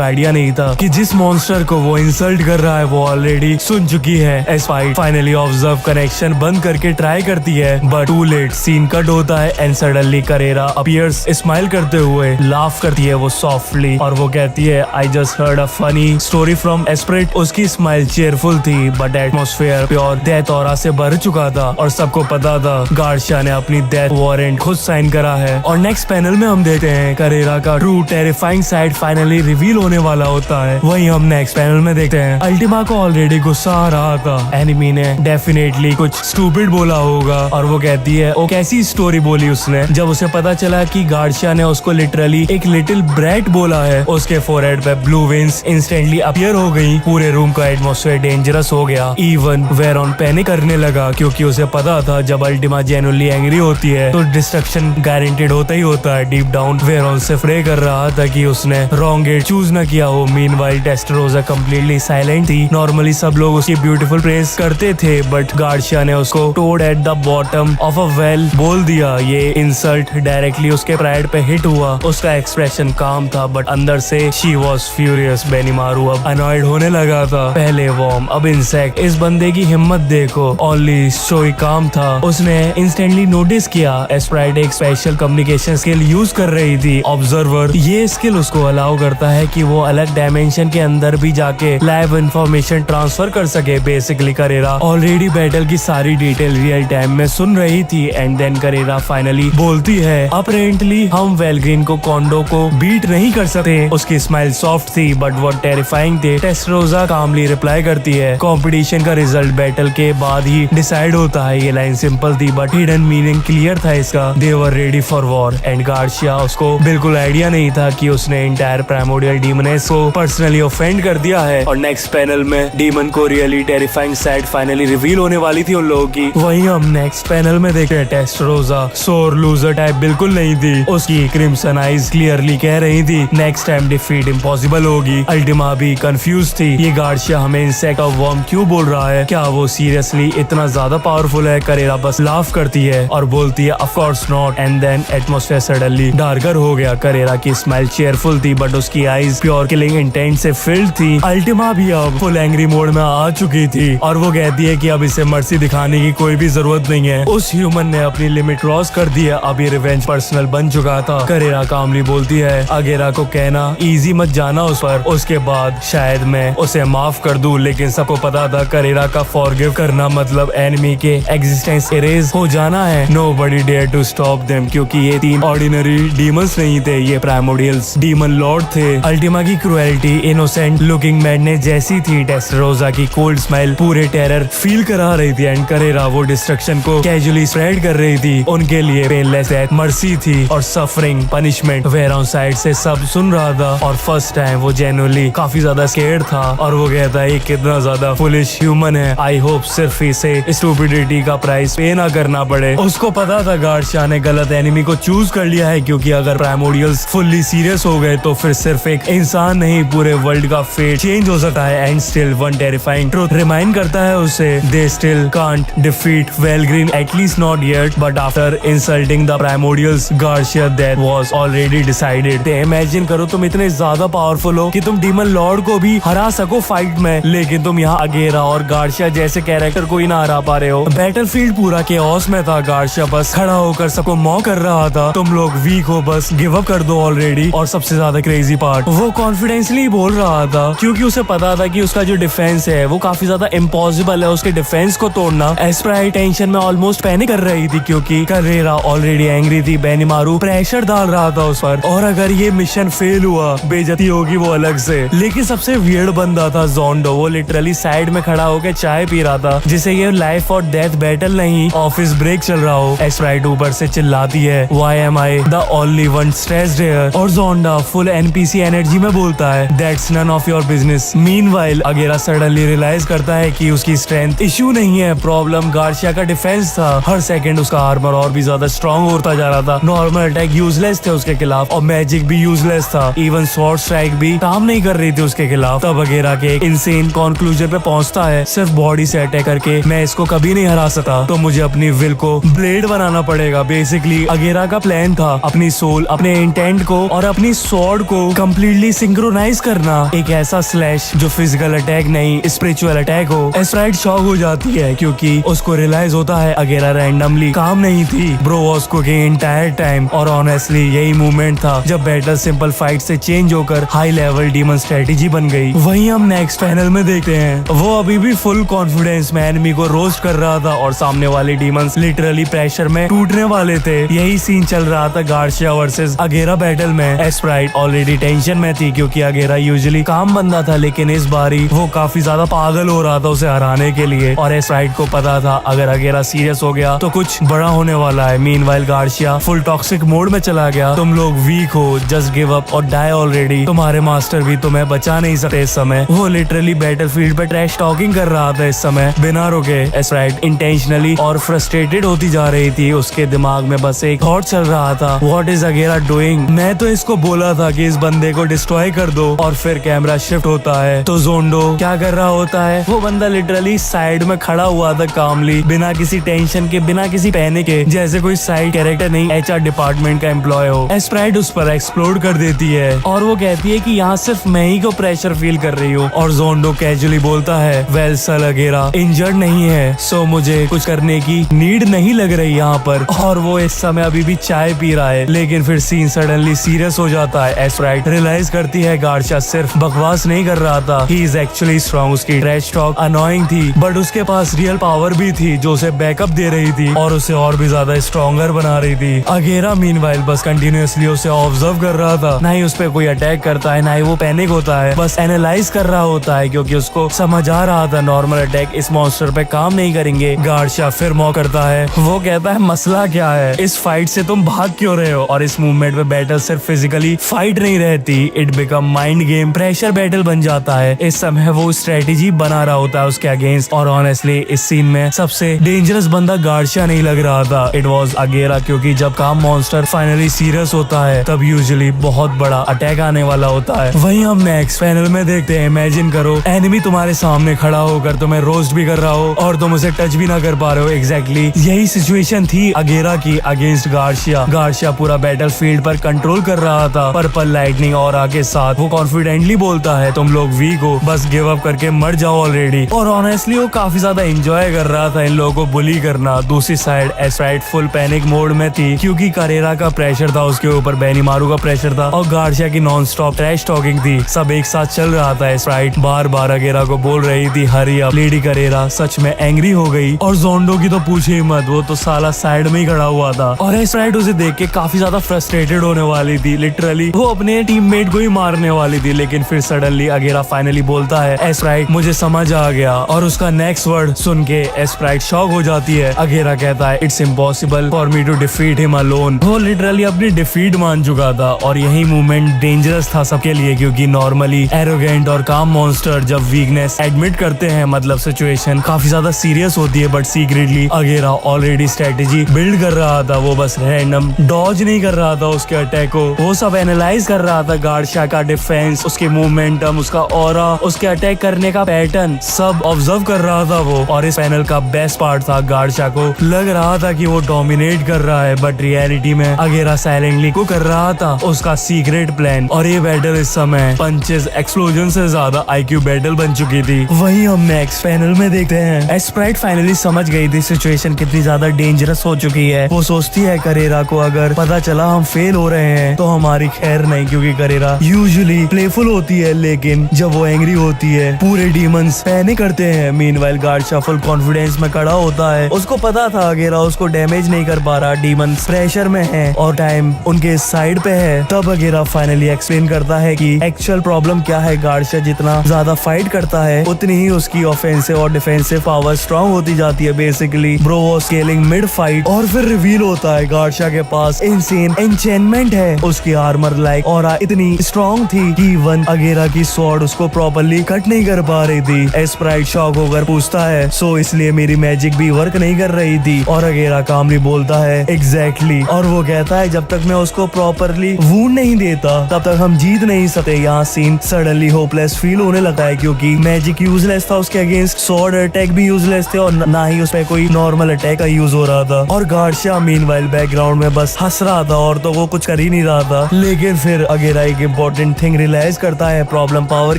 आइडिया नहीं था कि जिस मॉन्स्टर को वो इंसल्ट कर रहा है वो ऑलरेडी सुन चुकी है। स्पाइट फाइनली ऑब्जर्व कनेक्शन बंद करके ट्राई करती है, but too late. Scene cut होता है and suddenly Carrera appears smile करते हुए। लाफ करती है वो सॉफ्टली और वो कहती है I just heard a funny story from Esprit. उसकी स्माइल चेयरफुल थी but atmosphere pure death aura से भर चुका था और सबको पता था गार्शिया ने अपनी डेथ वारंट खुद साइन करा है। और नेक्स्ट पैनल में हम देखते हैं करेरा का true terrifying side finally reveal होने वाला होता है। वहीं हम नेक्स्ट पैनल में देखते हैं अल्टीमा को ऑलरेडी गुस्सा आ रहा था। एनिमी ने डेफिनेटली कुछ स्टूपिड बोला होगा और वो कहती है वो कैसी स्टोरी बोली उसने। जब उसे पता चला कि गार्शिया ने उसको लिटरली एक लिटिल ब्रैट बोला है, उसके फोरहेड पे ब्लू वेन्स इंस्टेंटली अपीयर हो गई। पूरे रूम का एटमॉस्फेयर डेंजरस हो गया। इवन वेरॉन पैनिक करने लगा क्योंकि उसे पता था जब अल्टीमा जेन्युइनली एंग्री होती है तो डिस्ट्रक्शन गारंटेड होता ही होता है। डीप डाउन वेरॉन से प्रे कर रहा था कि उसने रॉन्ग गेट चूज न किया हो। मीनवाइल टेस्टरोजा कंप्लीटली साइलेंट थी। नॉर्मली सब लोग उसकी ब्यूटीफुल प्रेस करते थे बट गार्शिया ने उसको toad at the bottom of a well बोल दिया। ये इंसल्ट डायरेक्टली उसके प्राइड पे हिट हुआ। उसका एक्सप्रेशन काम था बट अंदर से शी वॉज फ्यूरियस। बेनीमारू अब अनॉयड होने लगा था। पहले वॉर्म अब इंसेक्ट। इस बंदे की हिम्मत देखो। ओनली शोई काम था। उसने इंस्टेंटली नोटिस किया एस्प्राइट एक स्पेशल कम्युनिकेशन स्किल यूज कर रही थी, ऑब्जर्वर। ये स्किल उसको अलाउ करता है कि वो अलग डायमेंशन के अंदर भी जाके लाइव इंफॉर्मेशन ट्रांसफर कर सके। बेसिकली करेरा ऑलरेडी बैटल की सारी डिटेल रियल टाइम में सुन रही थी एंड देन करेरा फाइनली बोलती है अपेरेंटली हम वेलग्रीन को कॉन्डो को बीट नहीं कर सकते। उसकी स्माइल सॉफ्ट थी बट वो टेरिफाइंग थी। टेस्टरोजा कामली रिप्लाई करती है कंपटीशन का रिजल्ट बैटल के बाद ही डिसाइड होता है। ये लाइन सिंपल थी बट हिडन मीनिंग क्लियर था इसका। They were ready for war and Garcia उसको बिल्कुल आइडिया नहीं था कि उसने इंटायर प्राइमोडियल डीमनेस को पर्सनली ऑफेंड कर दिया है। और नेक्स्ट पैनल में डीमन को really terrifying side finally reveal होने वाली थी उन लोगों की। वहीं हम नेक्स्ट पैनल में देखते हैं टेस्टरोजा सोर लूजर टाइप बिल्कुल नहीं थी। उसकी क्रिम्सन आइज क्लियरली कह रही थी नेक्स्ट टाइम डिफीट इम्पॉसिबल होगी। अल्टीमा भी कंफ्यूज थी। ये गार्शिया हमें इंसेक्ट ऑफ वर्म क्यों बोल रहा है? क्या वो सीरियसली इतना ज्यादा पावरफुल है? करेरा बस लाफ करती है और बोलती है of course not and then atmosphere suddenly darker हो गया। करेरा की स्माइल चेयरफुल थी बट उसकी आईज प्योर किलिंग इंटेंट से फिल्ड थी। अल्टीमा भी अब फुल एंग्री मोड में आ चुकी थी और वो कहती है कि अब इसे मर्सी दिखाने की कोई भी जरूरत नहीं है। उस ह्यूमन ने अपनी लिमिट क्रॉस कर दी है। अब ये रिवेंज पर्सनल बन चुका था। करेरा कामली बोलती है अगेरा को कहना इजी मत जाना उस पर, उसके बाद शायद मैं उसे माफ कर दूं। लेकिन सबको पता था करेरा का फॉरगिव करना मतलब एनिमी के एग्जिस्टेंस इरेज हो जाना है। Nobody dare to stop them क्योंकि ये तीन ऑर्डिनरी डीमंस नहीं थे, ये प्राइमोडियल्स डीमन लॉर्ड थे। अल्टीमा की क्रुएल्टी इनोसेंट लुकिंग मैडनेस जैसी थी। टेस्टरोजा की कोल्ड स्माइल पूरे टेरर फील करा रही थी एंड करेरा वो डिस्ट्रक्शन को कैजुअली स्प्रेड कर रही थी। उनके लिए पेनलेस डेथ मर्सी थी और सफरिंग पनिशमेंट वेरॉन साइड से सब सुन रहा था। और फर्स्ट टाइम वो जेन्युइनली काफी ज्यादा स्केर्ड था और वो कहता है कितना ज्यादा फुलिश ह्यूमन है। आई होप सिर्फ इसे स्टूपिडिटी का प्राइस पे ना करना पड़े। उसको पता था गार्शिया ने गलत एनिमी को चूज कर लिया है क्योंकि अगर प्राइमोडियल्स फुल्ली सीरियस हो गए तो फिर सिर्फ एक इंसान नहीं पूरे वर्ल्ड का फेट चेंज हो सकता है। And still one terrifying truth remind करता है उसे they still can't defeat Wellgreen at least not yet. But after insulting the primordials Garcia death was already decided. Imagine करो तुम इतने ज्यादा पावरफुल हो कि तुम डीमन लॉर्ड को भी हरा सको फाइट में, लेकिन तुम यहाँ अगेरा और गार्शिया जैसे कैरेक्टर को ही ना हरा पा रहे हो। बैटलफील्ड पूरा केओस में था। गार्शिया बस खड़ा होकर सबको मॉक कर रहा था तुम लोग वीक हो, बस गिव अप कर दो ऑलरेडी। और सबसे ज्यादा क्रेजी पार्ट वो कॉन्फिडेंसली बोल रहा था क्योंकि उसे पता था कि उसका जो डिफेंस है वो काफी ज्यादा इम्पॉसिबल है उसके डिफेंस को तोड़ना। एस्प्राइट टेंशन में ऑलमोस्ट पैनिक कर रही थी क्योंकि करेरा ऑलरेडी एंग्री थी। बेनीमारू प्रेशर डाल रहा था उस पर और अगर ये मिशन फेल हुआ बेइज्जती होगी वो अलग से। लेकिन सबसे वियर्ड बंदा था जोंडो। वो लिटरली साइड में खड़ा होकर चाय पी रहा था जिसे ये लाइफ और डेथ बैटल नहीं ऑफिस ब्रेक चल रहा हो। एस्प्राइट ऊपर से चिल्लाती है why am I the only one stressed here और जोंडा फुल एनपीसी एनर्जी में बोलता है that's none of your business. Meanwhile Agera suddenly realize करता है कि उसकी स्ट्रेंथ इश्यू नहीं है, प्रॉब्लम गार्शिया का डिफेंस था। हर सेकंड उसका आर्मर और भी ज्यादा स्ट्रॉन्ग होता जा रहा था। नॉर्मल अटैक यूजलेस थे उसके खिलाफ और मैजिक भी यूजलेस था। इवन स्वॉर्ड स्ट्राइक भी काम नहीं कर रही थी उसके खिलाफ। तब अगेरा के एक इंसेन कंक्लूजन पे पहुंचता है सिर्फ बॉडी से अटैक करके मैं इसको कभी नहीं हरा सकता तो मुझे अपनी विल को ब्लेड बनाना पड़ेगा। बेसिकली अगेरा का प्लान था अपनी सोल, अपने इंटेंट को और अपनी स्वॉर्ड को कम्प्लीटली सिंक्रोनाइज करना, एक ऐसा स्लैश जो फिजिकल अटैक नहीं स्पिरिचुअल अटैक हो। एस्प्राइट शॉक हो जाती है क्योंकि उसको रियलाइज होता है अगेरा रैंडमली काम नहीं थी, bro was cooking entire time. और ऑनेस्टली यही मूवमेंट था जब बैटल सिंपल फाइट से चेंज होकर हाई लेवल डीमन स्ट्रेटेजी बन गई। वहीं हम नेक्स्ट पैनल में देखते हैं, वो अभी भी फुल कॉन्फिडेंस में एनिमी को रोस्ट कर रहा था और सामने वाले डीमंस लिटरली प्रेशर में टूटने वाले थे। यही सीन चल रहा था गार्शिया वर्सेस अगेरा बैटल में। एस्प्राइट ऑलरेडी टेंशन में थी क्योंकि अगेरा यूजुअली काम बंदा था, लेकिन इस बारी वो काफी ज्यादा पागल हो रहा था उसे हराने के लिए। और एस्प्राइट को पता था अगर अगेरा सीरियस हो गया तो कुछ बड़ा होने वाला है। Meanwhile Garcia full toxic mode में चला गया, तुम लोग वीक हो, जस्ट गिव अप और डाई ऑलरेडी, तुम्हारे मास्टर भी तुम्हें बचा नहीं सकते। इस समय वो लिटरली बैटलफील्ड पे ट्रैश टॉकिंग कर रहा था इस समय बिना रुके। एस्प्राइट इंटेंशनली और फ्रस्ट्रेटेड होती जा रही थी, उसके दिमाग में बस एक थॉट चल रहा था, व्हाट इज अगेरा डूइंग। मैं तो इसको बोला था कि इस बंदे को डिस्ट्रॉय कर दो। और फिर कैमरा शिफ्ट होता है तो जोंडो क्या कर रहा होता है, वो बंदा लिटरली साइड में खड़ा हुआ था कामली, बिना किसी टेंशन के, बिना किसी पैनिक के, जैसे कोई साइड कैरेक्टर नहीं एचआर डिपार्टमेंट का एम्प्लॉय हो। एस्प्राइट उस पर एक्सप्लोड कर देती है और वो कहती है कि यहाँ सिर्फ मैं ही को प्रेशर फील कर रही हूँ। और जोंडो कैजुअली बोलता है, वेल सल अगेरा इंजर्ड नहीं है, सो मुझे कुछ करने की नीड नहीं लग रही यहाँ पर। और वो इस समय अभी भी चाय पी रहा है, लेकिन फिर सीन सडनली सीरियस हो जाता है। एस्प्राइट रियलाइज करती है गार्शिया सिर्फ बकवास नहीं कर रहा था, ही इज एक्चुअली स्ट्रॉन्ग। उसकी ट्रैश टॉक अनोइंग थी बट उसके पास रियल पावर भी थी जो उसे बैकअप दे रही थी और उसे और भी ज्यादा स्ट्रॉन्गर बना रही थी। अगेरा मीनवाइल बस कंटिन्यूअसली उसे ऑब्जर्व कर रहा था, ना ही उस पर कोई अटैक करता है ना ही वो पैनिक होता है, बस एनालाइज कर रहा होता है क्योंकि उसको समझ आ रहा था नॉर्मल अटैक इस मॉन्स्टर पे काम नहीं करेंगे। गार्शिया फिर मॉक करता है, वो कहता है मसला क्या है, इस फाइट से तुम भाग क्यों रहे हो। और इस मूवमेंट में बैटल सिर्फ फिजिकली फाइट नहीं रहती, it become mind game, pressure battle बन जाता है। इस समय वो स्ट्रेटेजी बना रहा होता है उसके अगेंस्ट। और ऑनेस्टली इस सीन में सबसे डेंजरस बंदा गार्शिया नहीं लग रहा था, इट वाज अगेरा, क्योंकि जब काम मॉन्स्टर फाइनली सीरियस होता है तब यूजुअली बहुत बड़ा अटैक आने वाला होता है। वहीं हम नेक्स्ट पैनल में देखते हैं, इमेजिन करो एनिमी तुम्हारे सामने खड़ा होकर तुम्हें रोस्ट भी कर रहा हो और तुम उसे टच भी ना कर पा रहे हो। एग्जैक्टली यही सिचुएशन थी अगेरा की अगेंस्ट गार्शिया। गार्शिया पूरा बैटलफील्ड पर कंट्रोल कर रहा था पर्पल लाइटनिंग और आगे साथ वो कॉन्फिडेंटली बोलता है, तुम लोग वीक हो, बस गिव अप करके मर जाओ ऑलरेडी। और ऑनेस्टली वो काफी ज्यादा एंजॉय कर रहा था इन लोगों को बुली करना। दूसरी साइड एस्प्राइट फुल पैनिक मोड में थी क्योंकि करेरा का प्रेशर था उसके ऊपर, बेनीमारू का प्रेशर था और गार्शिया की नॉन स्टॉप ट्रैश टॉकिंग थी। सब एक साथ चल रहा था। एस्प्राइट बार बार अगेरा को बोल रही थी हरी अप। लेडी करेरा सच में एंग्री हो गई और जोंडो की तो पूछे ही मत, वो तो साला साइड में ही खड़ा हुआ था और एस्प्राइट उसे देख के काफी ज्यादा फ्रस्ट्रेटेड होने वाली थी, लिटरली वो अपने टीममेट को ही मारने वाली थी। लेकिन फिर सडनली अगेरा फाइनली बोलता है, एस्प्राइट मुझे समझ आ गया। और उसका नेक्स्ट वर्ड सुन के एस्प्राइट शॉक हो जाती है। अगेरा कहता है, it's impossible for me to defeat him alone. वो लिटरली अपनी डिफीट मान चुका था और यही मूवमेंट डेंजरस था सबके लिए क्योंकि नॉर्मली एरोगेंट और काम मॉन्स्टर जब वीकनेस एडमिट करते हैं मतलब सिचुएशन काफी ज्यादा सीरियस होती है, बट सीक्रेटली अगेरा ऑलरेडी स्ट्रेटेजी बिल्ड कर रहा था। वो बस रैंडम डॉज नहीं कर रहा था उसके अटैक को, वो सब एनालाइज कर रहा था। गार्शिया का डिफेंस, उसके मोमेंटम, उसका ऑरा, उसके अटैक करने का पैटर्न सब ऑब्जर्व कर रहा था वो। और इस पैनल का बेस्ट पार्ट था गार्शिया को लग रहा था कि वो डोमिनेट कर रहा है, बट रियलिटी में अगेरा साइलेंटली को कर रहा था उसका सीक्रेट प्लान। और ये बैटल इस समय पंचेस एक्सप्लोजन से ज्यादा आईक्यू बैटल बन चुकी थी। वहीं हम नेक्स्ट पैनल में देखते हैं, एस्प्राइट फाइनली समझ गई थी सिचुएशन कितनी ज्यादा डेंजरस हो चुकी है। वो सोचती है करेरा को अगर पता चला हम फेल हो रहे हैं तो हमारी खैर नहीं, क्योंकि करेरा यूजुअली प्लेफुल होती है लेकिन जब वो एंग्री होती है पूरे डीमंस पैनिक करते हैं। मीनवाइल गार्शिया फुल कॉन्फिडेंस में खड़ा होता है, उसको पता था अगेरा उसको डैमेज नहीं कर पा रहा, डीमंस प्रेशर में है और टाइम उनके साइड पे है। तब अगेरा फाइनली एक्सप्लेन करता है कि एक्चुअल प्रॉब्लम क्या है। गार्शिया जितना ज्यादा फाइट करता है उतनी ही उसकी ऑफेंसिव और डिफेंसिव पावर स्ट्रांग होती जाती है। Basically bro was scaling mid fight और फिर रिवील होता है गार्शिया के पास इनसेन एन्चेंटमेंट है। उसकी आर्मर लाइक और इतनी स्ट्रांग थी कि इवन अगेरा की स्वॉर्ड उसको प्रॉपर्ली कट नहीं कर पा रही थी। एस्प्राइट शॉक होकर पूछता है, सो इसलिए मेरी मैजिक भी वर्क नहीं कर रही थी। और अगेरा कामली बोलता है, एग्जैक्टली। और वो कहता है जब तक मैं उसको प्रॉपर्ली वूंड नहीं देता तब तक हम जीत नहीं सकते। यहाँ सीन सडनली होपलेस फील होने लगा है क्योंकि मैजिक यूजलेस था उसके अगेंस्ट, स्वॉर्ड अटैक भी यूजलेस थे और ना ही उस पर कोई नॉर्मल अटैक का यूज कंफ्यूज हो रहा था और गार्शिया मीनवाइल बैकग्राउंड में बस हंस रहा था और तो वो कुछ कर ही नहीं रहा था। लेकिन फिर अगेरा एक इम्पोर्टेंट थिंग रियलाइज करता है, प्रॉब्लम पावर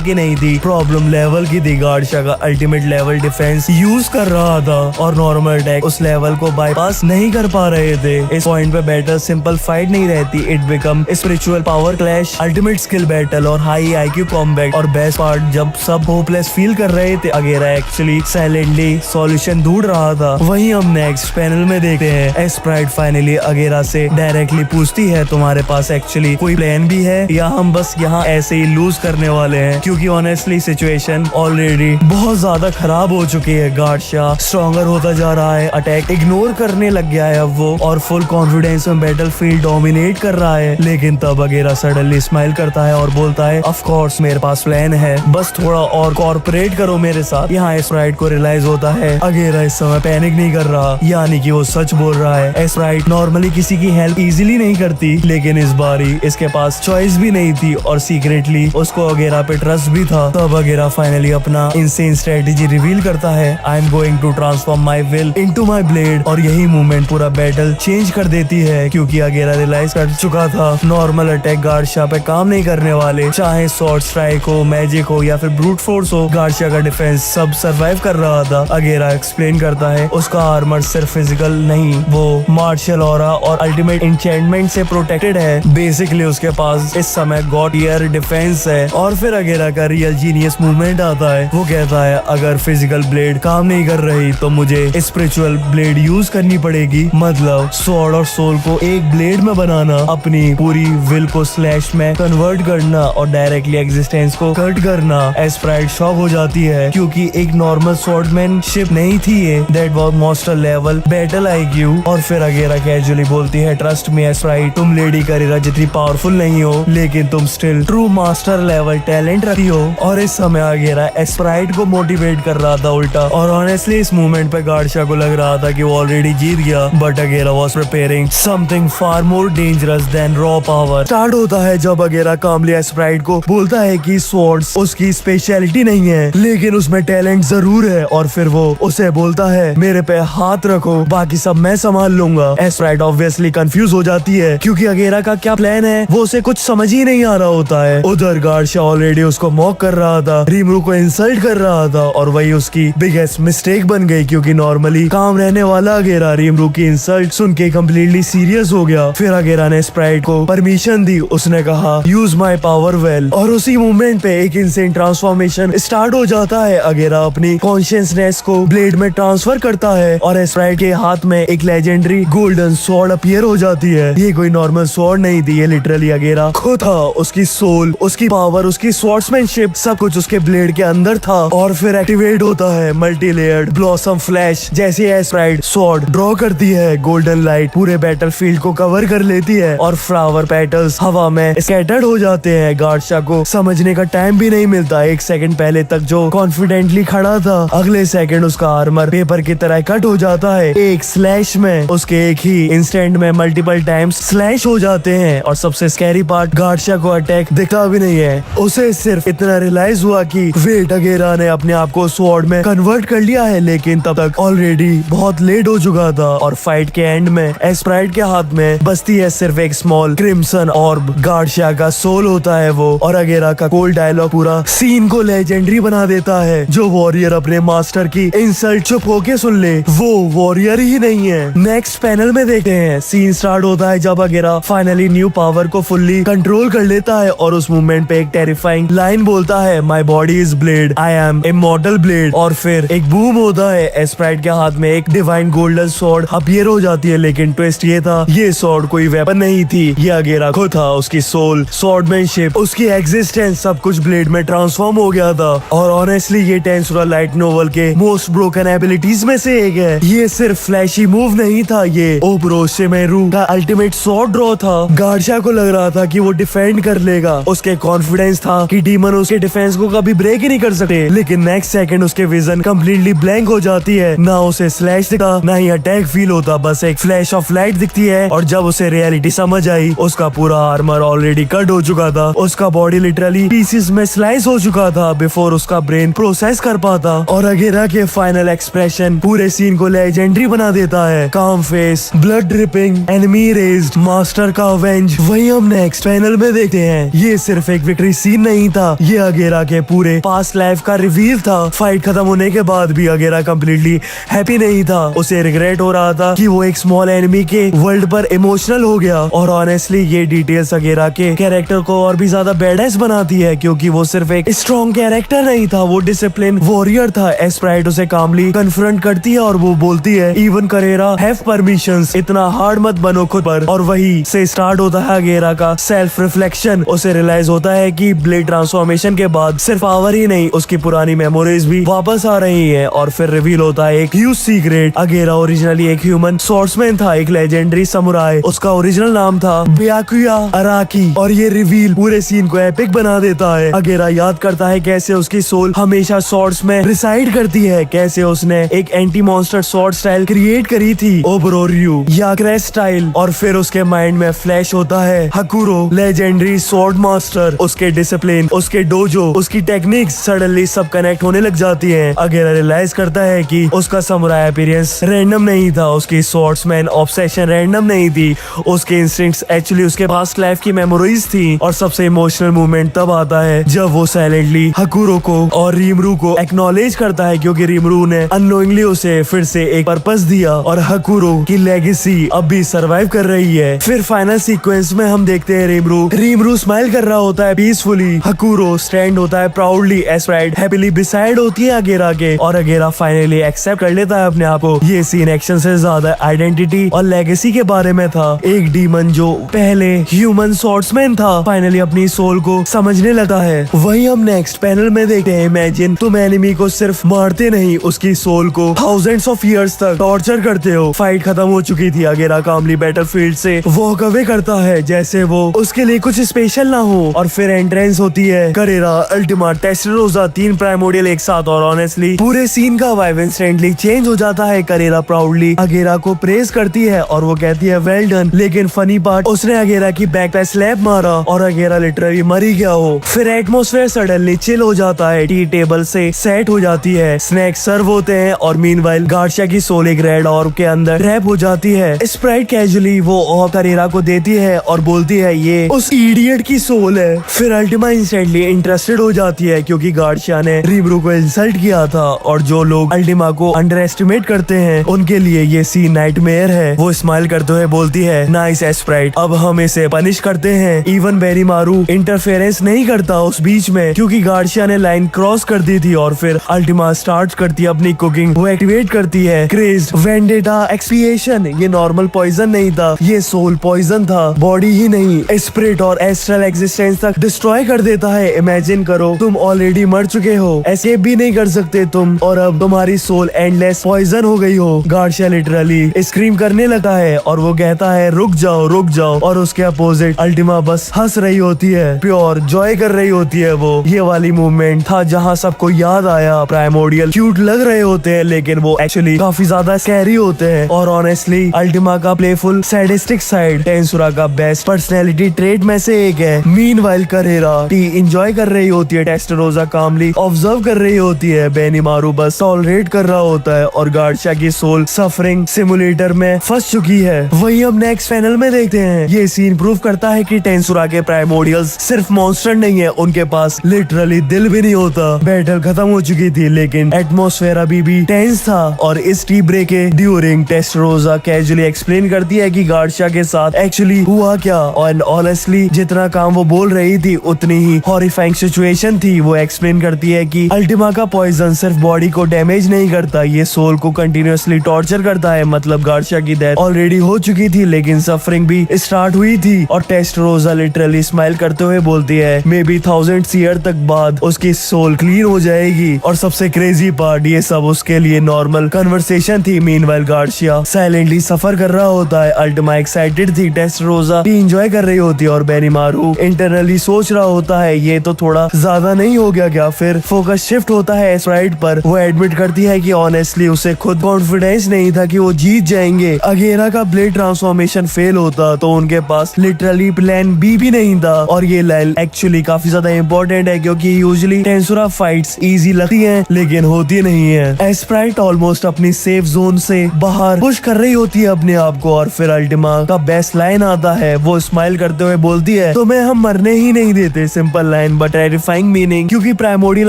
की नहीं थी, प्रॉब्लम लेवल की थी। गार्शिया का अल्टीमेट लेवल डिफेंस यूज कर रहा था और नॉर्मल अटैक उस लेवल को बाईपास नहीं कर पा रहे थे। इस पॉइंट पे बैटल सिंपल फाइट नहीं रहती, it become spiritual power clash, ultimate skill battle और हाई आईक्यू कॉम्बैट। और बेस्ट पार्ट, जब सब होपलेस फील कर रहे थे, अगेरा एक्चुअली साइलेंटली सॉल्यूशन ढूंढ रहा था। वहीं हम नेक्स्ट पैनल में देखते हैं स्प्राइट फाइनली अगेरा से डायरेक्टली पूछती है, तुम्हारे पास एक्चुअली कोई प्लान भी है या हम बस यहाँ ऐसे ही लूज करने वाले हैं? क्योंकि ऑनेस्टली सिचुएशन ऑलरेडी बहुत ज्यादा खराब हो चुकी है। गार्शिया स्ट्रॉन्गर होता जा रहा है, अटैक इग्नोर करने लग गया है अब वो, और फुल कॉन्फिडेंस में बैटल फील्ड डोमिनेट कर रहा है। लेकिन तब अगेरा सडनली स्माइल करता है और बोलता है, ऑफ कोर्स मेरे पास प्लान है, बस थोड़ा और कॉर्पोरेट करो मेरे साथ। यहाँ स्प्राइट को रियलाइज होता है अगेरा इस समय पैनिक नहीं कर रहा, यानी कि वो सच बोल रहा है। स्प्राइट नॉर्मली किसी की हेल्प इजीली नहीं करती, लेकिन इस बारी इसके पास चॉइस भी नहीं थी और सीक्रेटली उसको अगेरा पे ट्रस्ट भी था। तब अगेरा फाइनली अपना इनसेन स्ट्रेटेजी रिवील करता है, I am going to transform my will into my blade. और यही मूवमेंट पूरा बैटल चेंज कर देती है, क्योंकि अगेरा रियलाइज कर चुका था नॉर्मल अटैक गार्शिया पे काम नहीं करने वाले, चाहे शॉर्ट स्ट्राइक हो, मैजिक हो या फिर ब्रूट फोर्स हो। गार्शिया का डिफेंस सब सरवाइव कर रहा था। अगेरा एक्सप्लेन करता है, उसका आर्मर सिर्फ फिजिकल नहीं, वो मार्शल ऑरा और अल्टीमेट एन्चेंटमेंट से प्रोटेक्टेड है। बेसिकली उसके पास इस समय गॉड ईयर डिफेंस है। और फिर अगेरा का रियल जीनियस मूवमेंट आता है, वो कहता है, अगर फिजिकल ब्लेड काम नहीं कर रही तो मुझे स्पिरिचुअल ब्लेड यूज करनी पड़ेगी, मतलब स्वॉर्ड और सोल को एक ब्लेड में बनाना, अपनी पूरी विल को स्लैश में कन्वर्ट करना और डायरेक्टली एग्जिस्टेंस को कट करना। स्प्राइट शॉक हो जाती है, क्योंकि एक नॉर्मल स्वॉर्डमैनशिप नहीं थी ये, that was master level battle IQ. और फिर अगेरा कैजुअली बोलती है, ट्रस्ट मी स्प्राइट, तुम लेडी करेरा जितनी पावरफुल नहीं हो, लेकिन तुम still true master level talent रखती हो। और इस समय अगेरा स्प्राइट को मोटिवेट कर रहा था उल्टा, और ऑनेस्टली इस मूवमेंट पे गार्शिया को लग रहा था कि वो ऑलरेडी जीत गया, बट अगेरा was preparing something far more dangerous than raw power. Start होता है जब अगेरा कामली स्प्राइट को बोलता है कि स्वॉर्ड्स उसकी स्पेशलिटी नहीं है, लेकिन उसमें टैलेंट जरूर है। और फिर वो उसे बोलता है, मेरे पे हाथ रखो, बाकी सब मैं संभाल लूंगा। स्प्राइट ऑब्वियसली कंफ्यूज हो जाती है, क्योंकि अगेरा का क्या प्लान है वो उसे कुछ समझ ही नहीं आ रहा होता है। उधर गार्शिया ऑलरेडी उसको मॉक कर रहा था, रीमरू को इंसल्ट कर रहा था, और वही उसकी बिगेस्ट मिस्टेक बन गई, क्योंकि नॉर्मली काम रहने वाला अगेरा रीमरू की इंसल्ट सुन के कम्प्लीटली सीरियस हो गया। फिर अगेरा ने स्प्राइट को परमिशन दी, उसने कहा, यूज माई पावर वेल, और उसी मूवमेंट पे एक इंसेंट ट्रांसफॉर्मेशन स्टार्ट हो जाता है। अगेरा अपनी कॉन्शियसनेस को ब्लेड में ट्रांसफर करता है और स्प्राइट के हाथ में एक लेजेंडरी गोल्डन स्वॉर्ड अपीयर हो जाती है। ये कोई नॉर्मल स्वॉर्ड नहीं थी, ये लिटरली अगेरा खुद था। उसकी सोल, उसकी पावर, उसकी स्वॉर्ड्समैनशिप, सब कुछ उसके ब्लेड के अंदर था। और फिर एक्टिवेट होता है मल्टी लेयर्ड ब्लॉसम फ्लैश। जैसे स्प्राइट स्वॉर्ड ड्रॉ करती है, गोल्डन लाइट पूरे बैटलफील्ड को कवर कर लेती है और फ्लावर पेटल्स हवा में स्कैटर्ड हो जाते हैं। गार्शिया को समझने का टाइम भी नहीं मिलता। एक सेकंड पहले तक जो कॉन्फिडेंटली खड़ा था, अगले सेकंड उसका आर्मर पेपर की तरह कट हो जाता है। एक स्लैश में उसके एक ही इंस्टेंट में मल्टीपल टाइम्स स्लैश हो जाते हैं। और सबसे स्कैरी पार्ट, गार्शिया को अटैक दिखता भी नहीं है। उसे सिर्फ इतना रियलाइज हुआ कि वेट, अगेरा ने अपने आप को स्वॉर्ड में कन्वर्ट कर लिया है, लेकिन तब तक ऑलरेडी बहुत लेट हो चुका था। और फाइट के एंड में स्प्राइट के हाथ में बचती है सिर्फ एक स्मॉल क्रिम्सन ऑर्ब। गार्शिया का सोल होता है वो, और अगेरा का कोल्ड डायलॉग पूरा सीन को लेजेंडरी बना देता है। जो वॉरियर अपने मास्टर की इंसल्ट चुप होके सुन ले, वो वॉरियर ही नहीं है। नेक्स्ट पैनल में देखते हैं, सीन स्टार्ट होता है जब अगेरा फाइनली न्यू पावर को फुल्ली कंट्रोल कर लेता है, और उस मूवमेंट पे एक टेरिफाइंग लाइन बोलता है, my body is blade, I am immortal blade. और फिर एक बूम होता है, स्प्राइट के हाथ में एक डिवाइन गोल्डन स्वॉर्ड अपीयर हो जाती है। लेकिन ट्विस्ट ये था, ये स्वॉर्ड कोई वेपन नहीं थी, ये अगेरा खुद था। उसकी सोल, स्वॉर्डमैनशिप, उसकी एग्जिस्टेंस, सब कुछ ब्लेड में ट्रांसफॉर्म हो गया था। और ऑनेस्टली ये टेंसुरा लाइट नोवेल के मोस्ट ब्रोकन एबिलिटीज में से एक है। ये सिर्फ फ्लैशी मूव नहीं था, ये ओब्रोशिमेरू का अल्टीमेट स्वॉर्ड ड्रॉ था। गार्शिया को लग रहा था कि वो डिफेंड कर लेगा, उसके कॉन्फिडेंस था कि डीमन उसके डिफेंस को कभी ब्रेक ही नहीं कर सकते। लेकिन नेक्स्ट सेकंड उसके विजन कंप्लीटली ब्लैंक हो जाती है, ना उसे स्लैश दिखा, ना ही अटैक फील होता, बस एक फ्लैश ऑफ लाइट दिखती है। और जब उसे रियलिटी समझ आई, उसका पूरा आर्मर ऑलरेडी कट हो चुका था, उसका बॉडी लिटरली पीसेस में स्लाइस हो चुका था बिफोर उसका ब्रेन प्रोसेस कर पाता। और अगेरा के फाइनल एक्सप्रेशन पूरे सीन को लेजेंडरी लेजेंडरी बना देता है। काम face, blood dripping, enemy raised, master का अवेंज। वही हम नेक्स्ट पैनल में देखते हैं, ये सिर्फ एक विक्ट्री सीन नहीं था, ये अगेरा के पूरे पास्ट लाइफ का रिवील था। फाइट खत्म होने के बाद भी अगेरा कंप्लीटली हैप्पी नहीं था, उसे रिग्रेट हो रहा था कि वो एक स्मॉल एनिमी के वर्ल्ड पर इमोशनल हो गया। और ऑनेस्टली ये डिटेल्स अगेरा के कैरेक्टर को और भी ज्यादा बेडएस बनाती है, क्योंकि वो सिर्फ एक स्ट्रॉन्ग कैरेक्टर नहीं था, वो डिसिप्लिन वॉरियर था। एस्प्राइट उसे कामली कन्फ्रंट करती है और वो बोलती है, इवन करेरा हैव परमिशंस, इतना हार्ड मत बनो खुद पर। और वही से स्टार्ट होता है अगेरा का सेल्फ रिफ्लेक्शन। उसे रियलाइज होता है कि ब्लेड ट्रांसफॉर्मेशन के बाद सिर्फ पावर ही नहीं, उसकी पुरानी मेमोरीज भी वापस आ रही है। और फिर रिवील होता है एक ह्यूज सीक्रेट, अगेरा ओरिजिनली एक ह्यूमन स्वॉर्ड्समैन था, एक लेजेंडरी समुराई। उसका ओरिजिनल नाम था ब्याकुया अराकी। और ये रिवील पूरे सीन को एपिक बना देता है। अगेरा याद करता है कैसे उसकी सोल हमेशा स्वॉर्ड्स में रिसाइड करती है, कैसे उसने एक anti monster sword style create करी थी, ओबरोरियू या क्रेस्ट स्टाइल। और फिर उसके माइंड में फ्लैश होता है हकुरो, लेजेंडरी स्वॉर्ड मास्टर, उसके डिसिप्लिन, उसके डोजो, उसकी टेक्निक्स, सडनली सब कनेक्ट होने लग जाती हैं। अगेरा रियलाइज करता है कि उसका समुराई अपीयरेंस रैंडम नहीं था, उसकी स्वॉर्ड्समैन ऑब्सेशन रैंडम नहीं थी, उसके इंस्टिंक्ट्स एक्चुअली उसके पास्ट लाइफ की मेमोरीज थी। और सबसे इमोशनल मोमेंट तब आता है जब वो साइलेंटली हकुरो को और रीमरू को एक्नॉलेज करता है, क्योंकि रीमरू ने अननोइंगली उसे फिर से एक पर्पस दिया और हकुरो की लेगेसी अब भी सर्वाइव कर रही है। फिर फाइनल सीक्वेंस में हम देखते हैं रीमरू स्माइल कर रहा होता है पीसफुली, हकुरो स्टैंड होता है प्राउडली, एस्प्राइट हैप्पीली बिसाइड होती है अगेरा के, और अगेरा फाइनली एक्सेप्ट कर लेता है अपने आप को। ये सीन एक्शन से ज्यादा आइडेंटिटी और लेगेसी के बारे में था। एक डीमन जो पहले ह्यूमन स्वॉर्ड्समैन था फाइनली अपनी सोल को समझने लगा है। वही हम नेक्स्ट पैनल में देखते हैं, इमेजिन तुम एनिमी को सिर्फ मारते नहीं, उसकी सोल को थाउजेंड्स ऑफ इयर्स तक टॉर्चर करते हो। फाइट खत्म हो चुकी थी, अगेरा कामली बैटलफील्ड से वॉक अवे करता है जैसे वो उसके लिए कुछ स्पेशल ना हो। और फिर एंट्रेंस होती है करेरा, अल्टीमा, टेस्टरोजा, 3 प्राइमोडियल एक साथ। और ऑनेस्टली पूरे सीन का वाइब इंस्टेंटली चेंज हो जाता है। करेरा प्राउडली अगेरा को प्रेज करती है और वो कहती है वेल डन, लेकिन फनी पार्ट, उसने अगेरा की बैक पे स्लैप मारा और अगेरा लिटरली मर ही गया हो। फिर एटमॉस्फेयर सडनली चिल हो जाता है, टी टेबल से सेट हो जाती है, स्नैक्स सर्व होते हैं और मीनवाइल गार्शिया की सोल एक रेड ऑर्ब के अंदर ट्रैप हो जाती है। स्प्राइट कैजुअली वो ऑर्ब करेरा को देती है और बोलती है ये उस इडियट की सोल है। फिर अल्टीमा इंस्टेंटली इंटरेस्टेड हो जाती है, क्योंकि गार्शिया ने रीमरू को इंसल्ट किया था और जो लोग अल्टीमा को अंडर एस्टिमेट करते हैं उनके लिए ये सीन नाइटमेयर है। वो स्माइल करते हुए बोलती है नाइस स्प्राइट, अब हम इसे पनिश करते हैं। इवन बेरीमारू इंटरफेरेंस नहीं करता उस बीच में, क्योंकि गार्शिया ने लाइन क्रॉस कर दी थी। और फिर अल्टीमा स्टार्ट करती है अपनी कुकिंग, वो एक्टिवेट करती है क्रेज्ड वेंडेटा एक्सपिएशन। ये नॉर्मल पॉइजन नहीं था, ये सोल पॉइजन था, बॉडी ही नहीं स्पिरिट और एस्ट्रल एग्जिस्टेंस तक डिस्ट्रॉय कर देता है। इमेजिन करो तुम ऑलरेडी मर चुके हो, एस्केप भी नहीं कर सकते तुम, और अब तुम्हारी सोल एंडलेस पॉइजन हो गई हो। गार्शिया लिटरली स्क्रीम करने लगा है और वो कहता है रुक जाओ, और उसके अपोजिट अल्टीमा बस हंस रही होती है, प्योर जॉय कर रही होती है वो। ये वाली मूवमेंट था जहाँ सबको याद आया प्राइमोडियल क्यूट लग रहे होते हैं, लेकिन वो एक्चुअली काफी ज्यादा स्कैरी होते हैं। और ऑनेस्टली अल्टीमा का प्लेफुल सैडिस्टिक साइड टेंसुरा का बेस्ट पर्सनैलिटी ट्रेट में से एक है। मीनवाइल करेरा टी एंजॉय कर रही होती है, टेस्टरोजा कामली ऑब्जर्व कर रही होती है, बेनीमारू बस टॉलरेट कर रहा होता है और गार्शिया की सोल सफरिंग सिमुलेटर में फंस चुकी है। वही हम नेक्स्ट पैनल में देखते हैं, ये सीन प्रूव करता है कि टेंसुरा के प्राइमोडियल्स सिर्फ मॉन्स्टर नहीं है, उनके पास लिटरली दिल भी नहीं होता। बैटल खत्म हो चुकी थी लेकिन एटमॉस्फेयर अभी भी टेंस था, और इस टी ब्रेक के ड्यूरिंग टेस्टरोजा कैजुअली एक्सप्लेन करती है कि गार्शिया के साथ एक्चुअली हुआ क्या। और ऑनेस्टली जितना काम वो बोल रही थी उतनी ही हॉरिफाइंग सिचुएशन थी। वो एक्सप्लेन करती है कि अल्टीमा का पॉइजन सिर्फ बॉडी को डैमेज नहीं करता, ये सोल को कंटिन्यूअसली टॉर्चर करता है। मतलब गार्शिया की डेथ ऑलरेडी हो चुकी थी लेकिन सफरिंग भी स्टार्ट हुई थी। और टेस्टरोजा लिटरली स्माइल करते हुए बोलती है मे बी 1000 ईयर तक बाद उसकी सोल क्लीन हो जाएगी। और सबसे क्रेजी पार्ट, ये सब उसके लिए नॉर्मल कन्वर्सेशन थी। मीनवाइल गार्शिया साइलेंटली सफर कर रहा होता है, अल्टीमा एक्साइटेड थी, टेस्टरोजा भी एंजॉय कर रही होती है और बेनीमारू इंटरनली सोच रहा होता है ये तो थोड़ा ज्यादा नहीं हो गया क्या। फिर फोकस शिफ्ट होता है स्प्राइट पर, वो एडमिट करती है कि ऑनेस्टली उसे खुद कॉन्फिडेंस नहीं था कि वो जीत जाएंगे। अगेरा का ब्लेड ट्रांसफॉर्मेशन फेल होता तो उनके पास लिटरली प्लान बी भी नहीं था। और ये लाइन एक्चुअली काफी ज्यादा इंपॉर्टेंट है, क्योंकि यूजुअली टेंसुरा फाइट्स इजी लगती हैं लेकिन होती नहीं है। स्प्राइट ऑलमोस्ट अपनी सेफ सेफ जोन से बाहर पुश कर रही होती है अपने आप को। और फिर अल्टीमा का बेस्ट लाइन आता है, वो स्माइल करते हुए बोलती है तुम्हें हम मरने ही नहीं देते। Simple line but terrifying meaning, क्योंकि प्राइमोर्डियल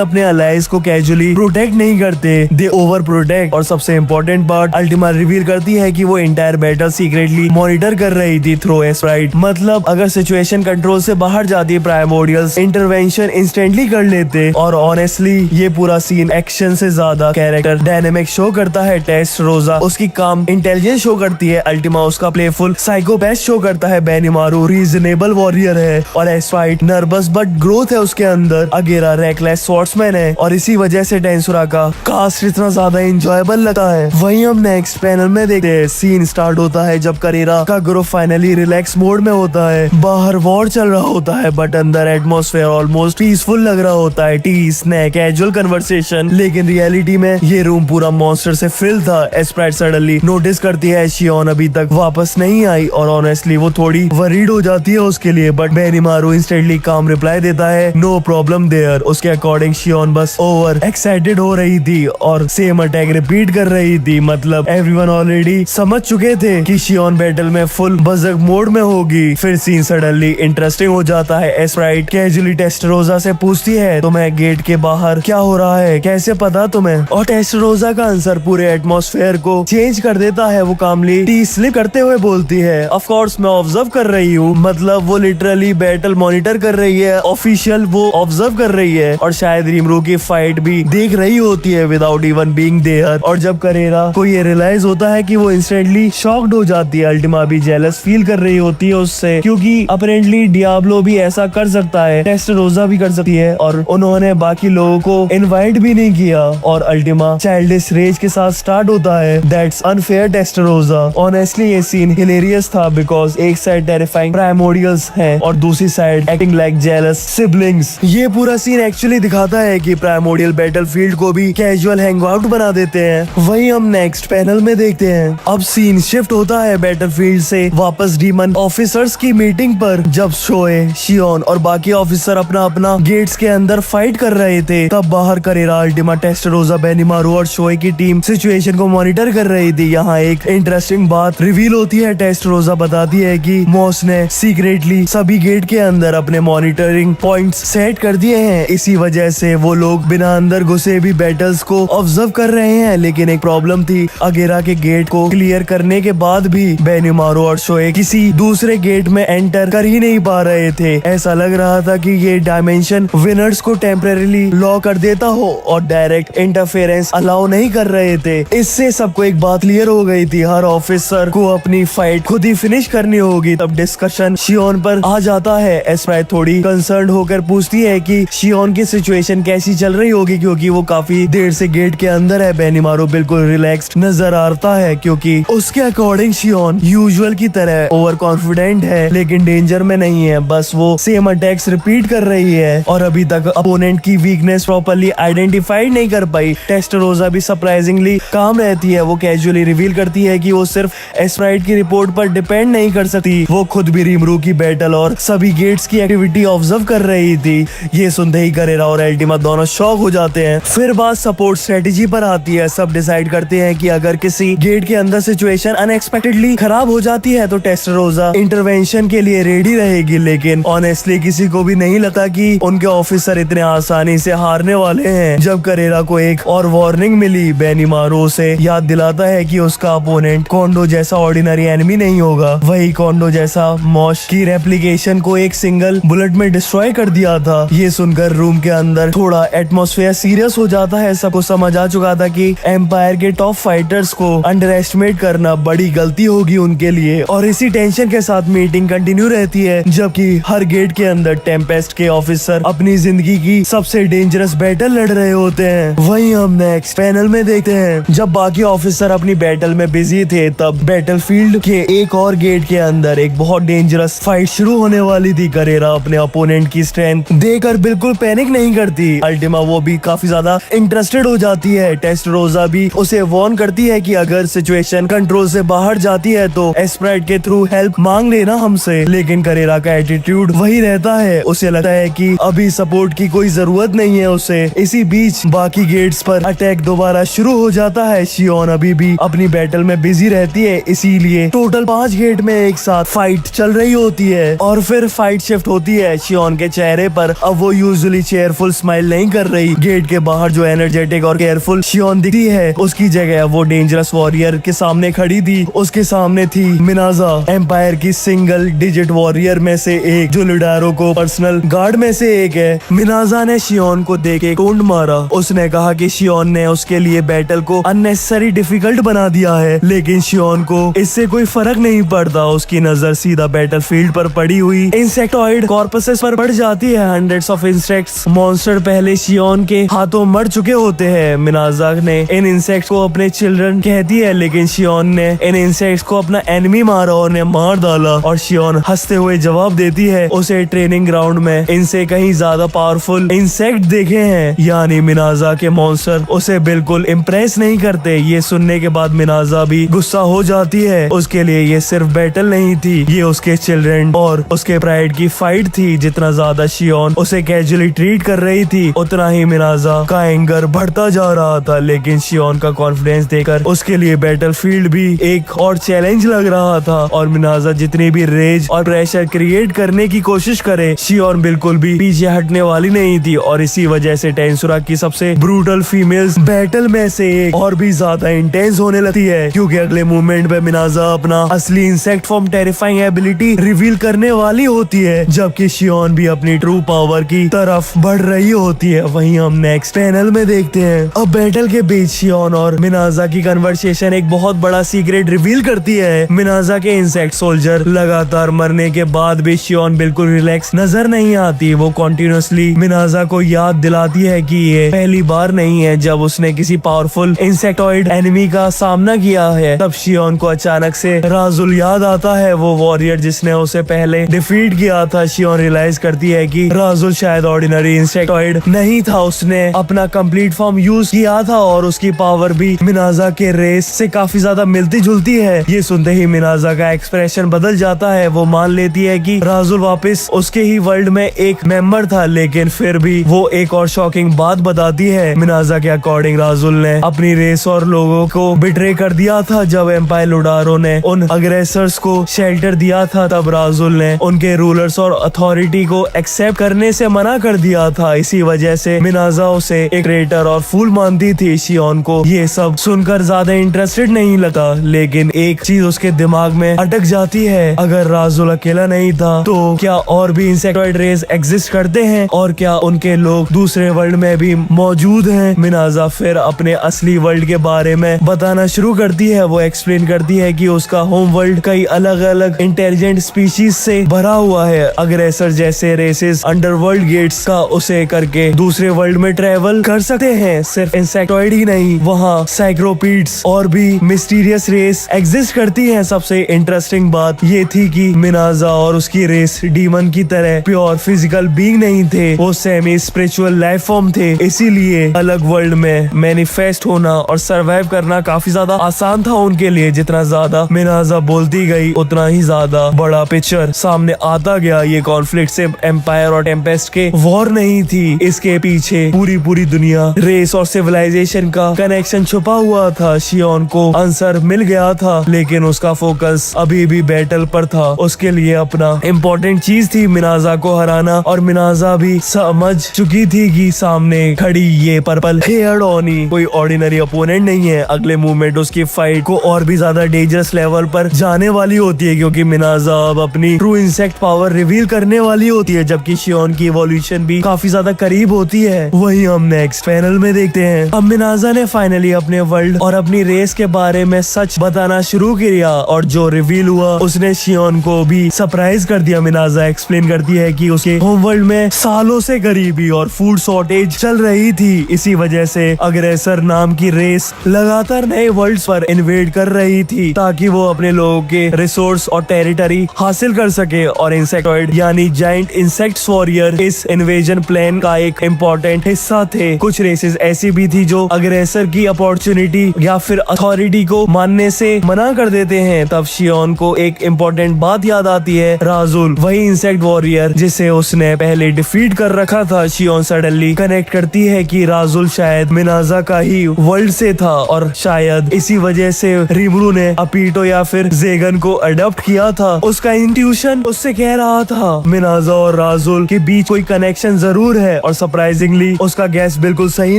अपने अलाइज को कैजुअली प्रोटेक्ट नहीं करते, दे ओवर प्रोटेक्ट। और सबसे इम्पोर्टेंट पार्ट, अल्टीमा रिवील करती है कि वो एंटायर बैटल सीक्रेटली मॉनिटर कर रही थी थ्रू एस्प्राइट। मतलब अगर सिचुएशन कंट्रोल से बाहर जाती, प्राइमोर्डियल्स इंटरवेंशन इंस्टेंटली कर लेते। और ऑनेस्टली ये पूरा सीन एक्शन से ज्यादा कैरेक्टर डायनेमिक शो करता है। टेस्टरोजा उसकी काम इंटेलिजेंस शो करती है, अल्टीमा उसका प्लेफुल साइकोपैथ शो करता है, बेनिमारू रीजनेबल वॉरियर है और एस्प्राइट नर्वस बट ग्रोथ है उसके अंदर। अगेरा रेकलेस स्वॉर्ड्समैन है और इसी वजह से टेंसुरा का कास्ट इतना ज्यादा एंजॉयबल लगता है। वहीं हम नेक्स्ट पैनल में देखते हैं, सीन स्टार्ट होता है जब करेरा का ग्रुप फाइनली रिलैक्स मोड में होता है। बाहर वॉर चल रहा होता है बट अंदर एटमॉस्फेयर ऑलमोस्ट पीसफुल लग रहा होता है। टी स्नैक कैजुअल कन्वर्सेशन, लेकिन रियलिटी में ये रूम पूरा मॉन्स्टर से फिल था। एस्प्राइट सडनली नोटिस करती है शियोन अभी तक वापस नहीं आई और ऑनेस्टली वो थोड़ी वरीड हो जाती है उसके लिए। बट बेनिमारू इंस्टेंटली काम रिप्लाई देता है, नो प्रॉब्लम देयर। उसके अकॉर्डिंग शियोन बस ओवर एक्साइटेड हो रही थी और सेम अटैक रिपीट कर रही थी। मतलब एवरीवन ऑलरेडी समझ चुके थे कि शियोन बैटल में फुल बजक मोड में होगी। फिर सीन सडनली इंटरेस्टिंग हो जाता है। एस्प्राइट कैजुअली टेस्टरोजा से पूछती है तुम्हें गेट के बाहर क्या हो रहा है, कैसे पता तुम्हें? और टेस्टरोजा का आंसर पूरे एटमॉस्फेयर को चेंज कर देता है। वो कामली टी स्लिप करते हुए बोलती है, ऑफ कोर्स मैं ऑब्जर्व कर रही हूँ। मतलब वो लिटरली बैटल मॉनिटर कर रही है, ऑफिशियल वो ऑब्जर्व कर रही है और शायद रीमरू की फाइट भी देख रही होती है विदाउट इवन बीइंग देयर। और जब करेरा को ये रियलाइज होता है कि वो इंस्टेंटली शॉक्ड हो जाती है। अल्टीमा भी जेलस फील कर रही होती है उससे, क्योंकि अपेरेंटली डियाब्लो भी ऐसा कर सकता है, टेस्टरोजा भी कर सकती है और उन्होंने बाकी लोगों को इनवाइट भी नहीं किया। और अल्टीमा चाइल्डिश रेज के साथ स्टार्ट होता है, दैट्स अनफेयर टेस्टरोजा। ऑनेस्टली ये सीन हिलेरियस था बिकॉज एक साइड टेरिफाइंग प्राइमोर्डियल्स हैं और दूसरी side acting like jealous siblings. ये पूरा सीन एक्चुअली दिखाता है कि प्राइमोर्डियल बैटलफील्ड को भी कैजुअल हैंगआउट बना देते हैं। वही हम नेक्स्ट पैनल में देखते हैं। अब सीन शिफ्ट होता है बैटलफील्ड से वापस डीमन ऑफिसर्स की मीटिंग पर, जब शोए, शियोन और बाकी ऑफिसर अपना अपना गेट्स के अंदर फाइट कर रहे थे। तब बाहर करेरा, अल्टीमा, टेस्टरोजा, बेनिमारू और शोए की टीम सिचुएशन को मॉनिटर कर रही थी। यहाँ एक इंटरेस्टिंग बात रिवील होती है। टेस्टरोजा बताती है कि मॉस ने सीक्रेटली सभी गेट के अंदर अपने मॉनिटरिंग पॉइंट्स सेट कर दिए हैं, इसी वजह से वो लोग बिना अंदर घुसे भी बैटल्स को ऑब्जर्व कर रहे हैं। लेकिन एक प्रॉब्लम थी, अगेरा के गेट को क्लियर करने के बाद भी बेनिमारू और शोए किसी दूसरे गेट में एंटर कर ही नहीं पा रहे थे। ऐसा लग रहा था कि ये डायमेंशन विनर्स को टेम्परेरीली लॉक कर देता हो और डायरेक्ट इंटरफेरेंस अलाउ नहीं कर रहे थे। इससे सबको एक बात क्लियर हो गई थी, हर ऑफिसर को अपनी फाइट खुद ही फिनिश करनी होगी। तब डिस्कशन शियोन पर आ जाता है। एस्प्राइट थोड़ी कंसर्न होकर पूछती है कि शियोन की सिचुएशन कैसी चल रही होगी, क्योंकि वो काफी देर से गेट के अंदर है। बेनिमारू बिल्कुल रिलैक्स्ड नजर आता है क्योंकि उसके अकॉर्डिंग शियोन यूजुअल की तरह ओवर कॉन्फिडेंट है, लेकिन डेंजर में नहीं है। बस वो सेम अटैक्स रिपीट कर रही है और अभी तक अपोनेंट की वीकनेस प्रॉपर्ली आइडेंटिफाइड नहीं कर पाई। टेस्टरोजा भी सरप्राइजिंगली काम रहती है। वो कैजुअली रिवील करती है कि वो सिर्फ एस्प्राइट की रिपोर्ट पर डिपेंड नहीं कर सकती, वो खुद भी रीमरू की बैटल और सभी गेट्स की एक्टिविटी ऑब्जर्व कर रही थी। ये सुनते ही करेरा और अल्टीमा दोनों शॉक हो जाते हैं। फिर बात सपोर्ट स्ट्रेटेजी पर आती है। सब डिसाइड करते हैं कि अगर किसी गेट के अंदर सिचुएशन अनएक्सपेक्टेडली खराब हो जाती है तो टेस्टरोजा इंटरवेंशन के लिए रेडी रहेगी। लेकिन ऑनेस्टली किसी को भी नहीं लगता कि उनके ऑफिसर इतने आसानी से हारने वाले हैं। जब करेरा को एक और वार्निंग मिली, बेनिमारू से याद दिलाता है कि उसका अपोनेंट कोंडो जैसा ऑर्डिनरी एनिमी नहीं होगा। वही कोंडो जैसा मॉश की रेप्लिकेशन को एक सिंगल बुलेट में डिस्ट्रॉय कर दिया था। ये सुनकर रूम के अंदर थोड़ा एटमॉस्फेयर सीरियस हो जाता है। सबको समझ आ चुका था कि एम्पायर के टॉप फाइटर्स को अंडर एस्टिमेट करना बड़ी गलती होगी उनके लिए। और इसी टेंशन के साथ मीटिंग कंटिन्यू रहती है, जबकि हर गेट के अंदर टेम्पेस्ट के ऑफिसर अपनी जिंदगी की सबसे डेंजरस बैटल लड़ रहे होते हैं। वहीं हम नेक्स्ट पैनल में देखते हैं, जब बाकी ऑफिसर अपनी बैटल में बिजी थे तब बैटलफील्ड के एक और गेट के अंदर एक बहुत डेंजरस फाइट शुरू होने वाली थी। करेरा अपने अपोनेंट की स्ट्रेंथ देखकर बिल्कुल पैनिक नहीं करती। अल्टीमा वो भी काफी ज्यादा इंटरेस्टेड हो जाती है। टेस्टरोजा भी उसे वार्न करती है कि अगर सिचुएशन कंट्रोल से बाहर जाती है तो एस्प्राइट के थ्रू हेल्प मांग लेना हमसे। लेकिन करेरा का एटीट्यूड वही रहता है, उसे लगता है कि अभी सपोर्ट की कोई जरूरत नहीं है उसे। इसी बीच बाकी गेट्स पर अटैक दोबारा शुरू हो जाता है, है शियोन अभी भी अपनी बैटल में बिजी रहती है, इसीलिए टोटल 5 गेट में एक साथ फाइट चल रही होती है। और फिर फाइट शिफ्ट होती है शियोन के चेहरे पर। अब वो यूजुअली चेयरफुल स्माइल नहीं कर रही। गेट के बाहर जो एनर्जेटिक और केयरफुल शियोन दिखती है, उसकी जगह वो डेंजरस वॉरियर के सामने खड़ी थी। उसके सामने थी मिनाजा, एम्पायर की सिंगल डिजिट वॉरियर में से एक, जो लुडारो को पर्सनल गार्ड में से एक है। मिनाजा ने शियोन को देके टोंट मारा। उसने कहा कि शियोन ने उसके लिए बैटल को अननेसेसरी डिफिकल्ट बना दिया है, लेकिन शियोन को इससे कोई फर्क नहीं पड़ता। उसकी नजर सीधा बैटल फील्ड पर पड़ी हुई इंसेक्टॉइड कॉर्पसेस पर पड़ जाती है। हंड्रेड्स ऑफ इंसेक्ट्स मॉन्स्टर पहले शियोन के हाथों मर चुके होते हैं। मिनाजा ने इन इंसेक्ट्स को अपने चिल्ड्रन कहती है, लेकिन शियोन ने इन इंसेक्ट्स को अपना एनिमी मारा और उन्हें मार डाला। और शियोन हंसते हुए जवाब देती है उसे ट्रेनिंग ग्राउंड में इनसे कहीं ज्यादा पावरफुल इंसेक्ट देखे हैं। यानी मिनाजा के मॉन्स्टर उसे बिल्कुल इम्प्रेस नहीं करते। ये सुनने के बाद मिनाजा भी गुस्सा हो जाती है। उसके लिए ये सिर्फ बैटल नहीं थी, ये उसके चिल्ड्रन और उसके प्राइड की फाइट थी। जितना ज्यादा शियोन उसे कैजुअली ट्रीट कर रही थी, उतना ही मिनाजा का एंगर बढ़ता जा रहा था। लेकिन शियोन का कॉन्फिडेंस देखकर उसके लिए बैटल फील्ड भी एक और चैलेंज लग रहा था। और मिनाजा जितनी भी रेज और प्रेशर क्रिएट करने की कोशिश करे, शियोन बिल्कुल भी पीछे हटने वाली नहीं थी। और इसी वजह से टेंसुरा की सबसे ब्रूटल फीमेल्स बैटल में से एक और भी ज्यादा इंटेंस होने लगती है, क्योंकि अगले मूवमेंट में मिनाजा अपना असली insect form terrifying ability reveal करने वाली होती है, जबकि शियोन भी अपनी ट्रू पावर की तरफ बढ़ रही होती है। वहीं हम नेक्स्ट पैनल में देखते हैं अब बैटल के बीच शियोन और मिनाजा की कन्वर्सेशन एक बहुत बड़ा सीक्रेट रिवील करती है। मिनाजा के इंसेक्ट सोल्जर लगातार मरने के बाद भी शियोन बिल्कुल रिलैक्स नजर नहीं आती। वो कॉन्टिन्यूसली मिनाजा को याद दिलाती है कि ये पहली बार नहीं है जब उसने किसी पावरफुल इंसेक्टॉइड एनिमी का सामना किया है। तब शियोन को अचानक से राजुल याद आता है, वो वॉरियर जिसने उसे पहले डिफीट किया था। शियोन रियलाइज करती है कि राजुल शायद ऑर्डिनरी इंसेक्टॉइड नहीं था, उसने अपना कंप्लीट फॉर्म यूज किया था और उसकी पावर भी मिनाजा के रेस से काफी ज्यादा मिलती जुलती है। ये सुनते ही मिनाजा का एक्सप्रेशन बदल जाता है। वो मान लेती है कि राजुल वापस उसके ही वर्ल्ड में एक मेंबर था, लेकिन फिर भी वो एक और शॉकिंग बात बताती है। मिनाजा के अकॉर्डिंग राजुल ने अपनी रेस और लोगों को बिट्रे कर दिया था। जब एम्पायर लुडारो ने उन अग्रेसर्स को शेल्टर दिया था, तब राजुल ने उनके रूलर्स और अथॉरिटी को एक्सेप्ट करने से मना कर दिया था। इसी वजह से मिनाजा उसे एक ट्रेटर और फूल मानती थी। शियोन को ये सब सुनकर ज्यादा इंटरेस्टेड नहीं लगा, लेकिन एक चीज उसके दिमाग में अटक जाती है, अगर राजुल अकेला नहीं था तो क्या और भी इंसेक्टॉइड रेस एग्जिस्ट करते हैं, और क्या उनके लोग दूसरे वर्ल्ड में भी मौजूद हैं। मिनाजा फिर अपने असली वर्ल्ड के बारे में बताना शुरू करती है। वो एक्सप्लेन करती है कि उसका होम वर्ल्ड कई अलग अलग इंटेलिजेंट स्पीशीज से भरा हुआ है। अग्रेसर जैसे रेसेस अंडरवर्ल्ड गेट्स का उसे करके दूसरे वर्ल्ड में ट्रेवल कर सकते हैं। सिर्फ इंसेक्टॉइड ही नहीं, वहाँ साइक्रोपीड्स और भी मिस्टीरियस रेस एग्जिस्ट करती हैं। सबसे इंटरेस्टिंग बात ये थी कि मिनाजा और उसकी रेस डीमन की तरह प्योर फिजिकल बीइंग नहीं थे, वो सेमी स्पिरिचुअल लाइफ फॉर्म थे। इसीलिए अलग वर्ल्ड में मैनिफेस्ट होना और सरवाइव करना काफी ज्यादा आसान था उनके लिए। जितना ज्यादा मिनाजा बोलती गई, उतना ही ज्यादा बड़ा पिक्चर सामने आता गया। ये कॉन्फ्लिक्ट सिर्फ एम्पायर और टेम्पेस्ट के वॉर नहीं थी, इसके पीछे पूरी दुनिया, रेस और सिविलाइजेशन का कनेक्शन छुपा हुआ था। शियोन को आंसर मिल गया था, लेकिन उसका फोकस अभी भी बैटल पर था। उसके लिए अपना इम्पोर्टेंट चीज थी मिनाजा को हराना, और मिनाजा भी समझ चुकी थी कि सामने खड़ी ये पर्पल हेयर्ड ओनी कोई ऑर्डिनरी अपोनेंट नहीं है। अगले मूवमेंट उसकी फाइट को और भी ज्यादा डेंजरस लेवल पर जाने वाली होती है, क्योंकि मिनाजा अब अपनी ट्रू इंसेक्ट पावर रिवील करने वाली होती है, जबकि शियोन की इवोल्यूशन भी काफी ज्यादा करीब होती है। वही हम नेक्स्ट पैनल में देखते हैं अब मिनाजा ने फाइनली अपने वर्ल्ड और अपनी रेस के बारे में सच बताना शुरू किया, और जो रिवील हुआ उसने शियोन को भी सरप्राइज कर दिया। मिनाजा एक्सप्लेन करती है कि उसके होम वर्ल्ड में सालों से गरीबी और फूड शॉर्टेज चल रही थी। इसी वजह से अग्रेसर नाम की रेस लगातार नए वर्ल्ड्स पर इन्वेड कर रही थी, ताकि वो अपने लोगों के रिसोर्स और टेरिटरी हासिल कर सके। और इंसेक्टॉइड यानी जाइंट इंसेक्ट्स वॉरियर इस इन्वेजन प्लान का एक इम्पोर्टेंट हिस्सा थे। कुछ रेसेस ऐसी भी थी जो अग्रेसर की अपॉर्चुनिटी या फिर अथॉरिटी को मानने से मना कर देते हैं। तब शियोन को एक इम्पोर्टेंट बात याद आती है, राजुल वही इंसेक्ट वॉरियर जिसे उसने पहले डिफीट कर रखा था। शियोन सडनली कनेक्ट करती है कि राजुल शायद मिनाजा का ही वर्ल्ड से था और शायद इसी वजह से रीमरू ने अपीटो या फिर जेगन को अडॉप्ट किया था। उसका इंट्यूशन उससे कह रहा था मिनाजा और राजुल के बीच कोई कनेक्शन जरूर है और सरप्राइजिंगली उसका गैस बिल्कुल सही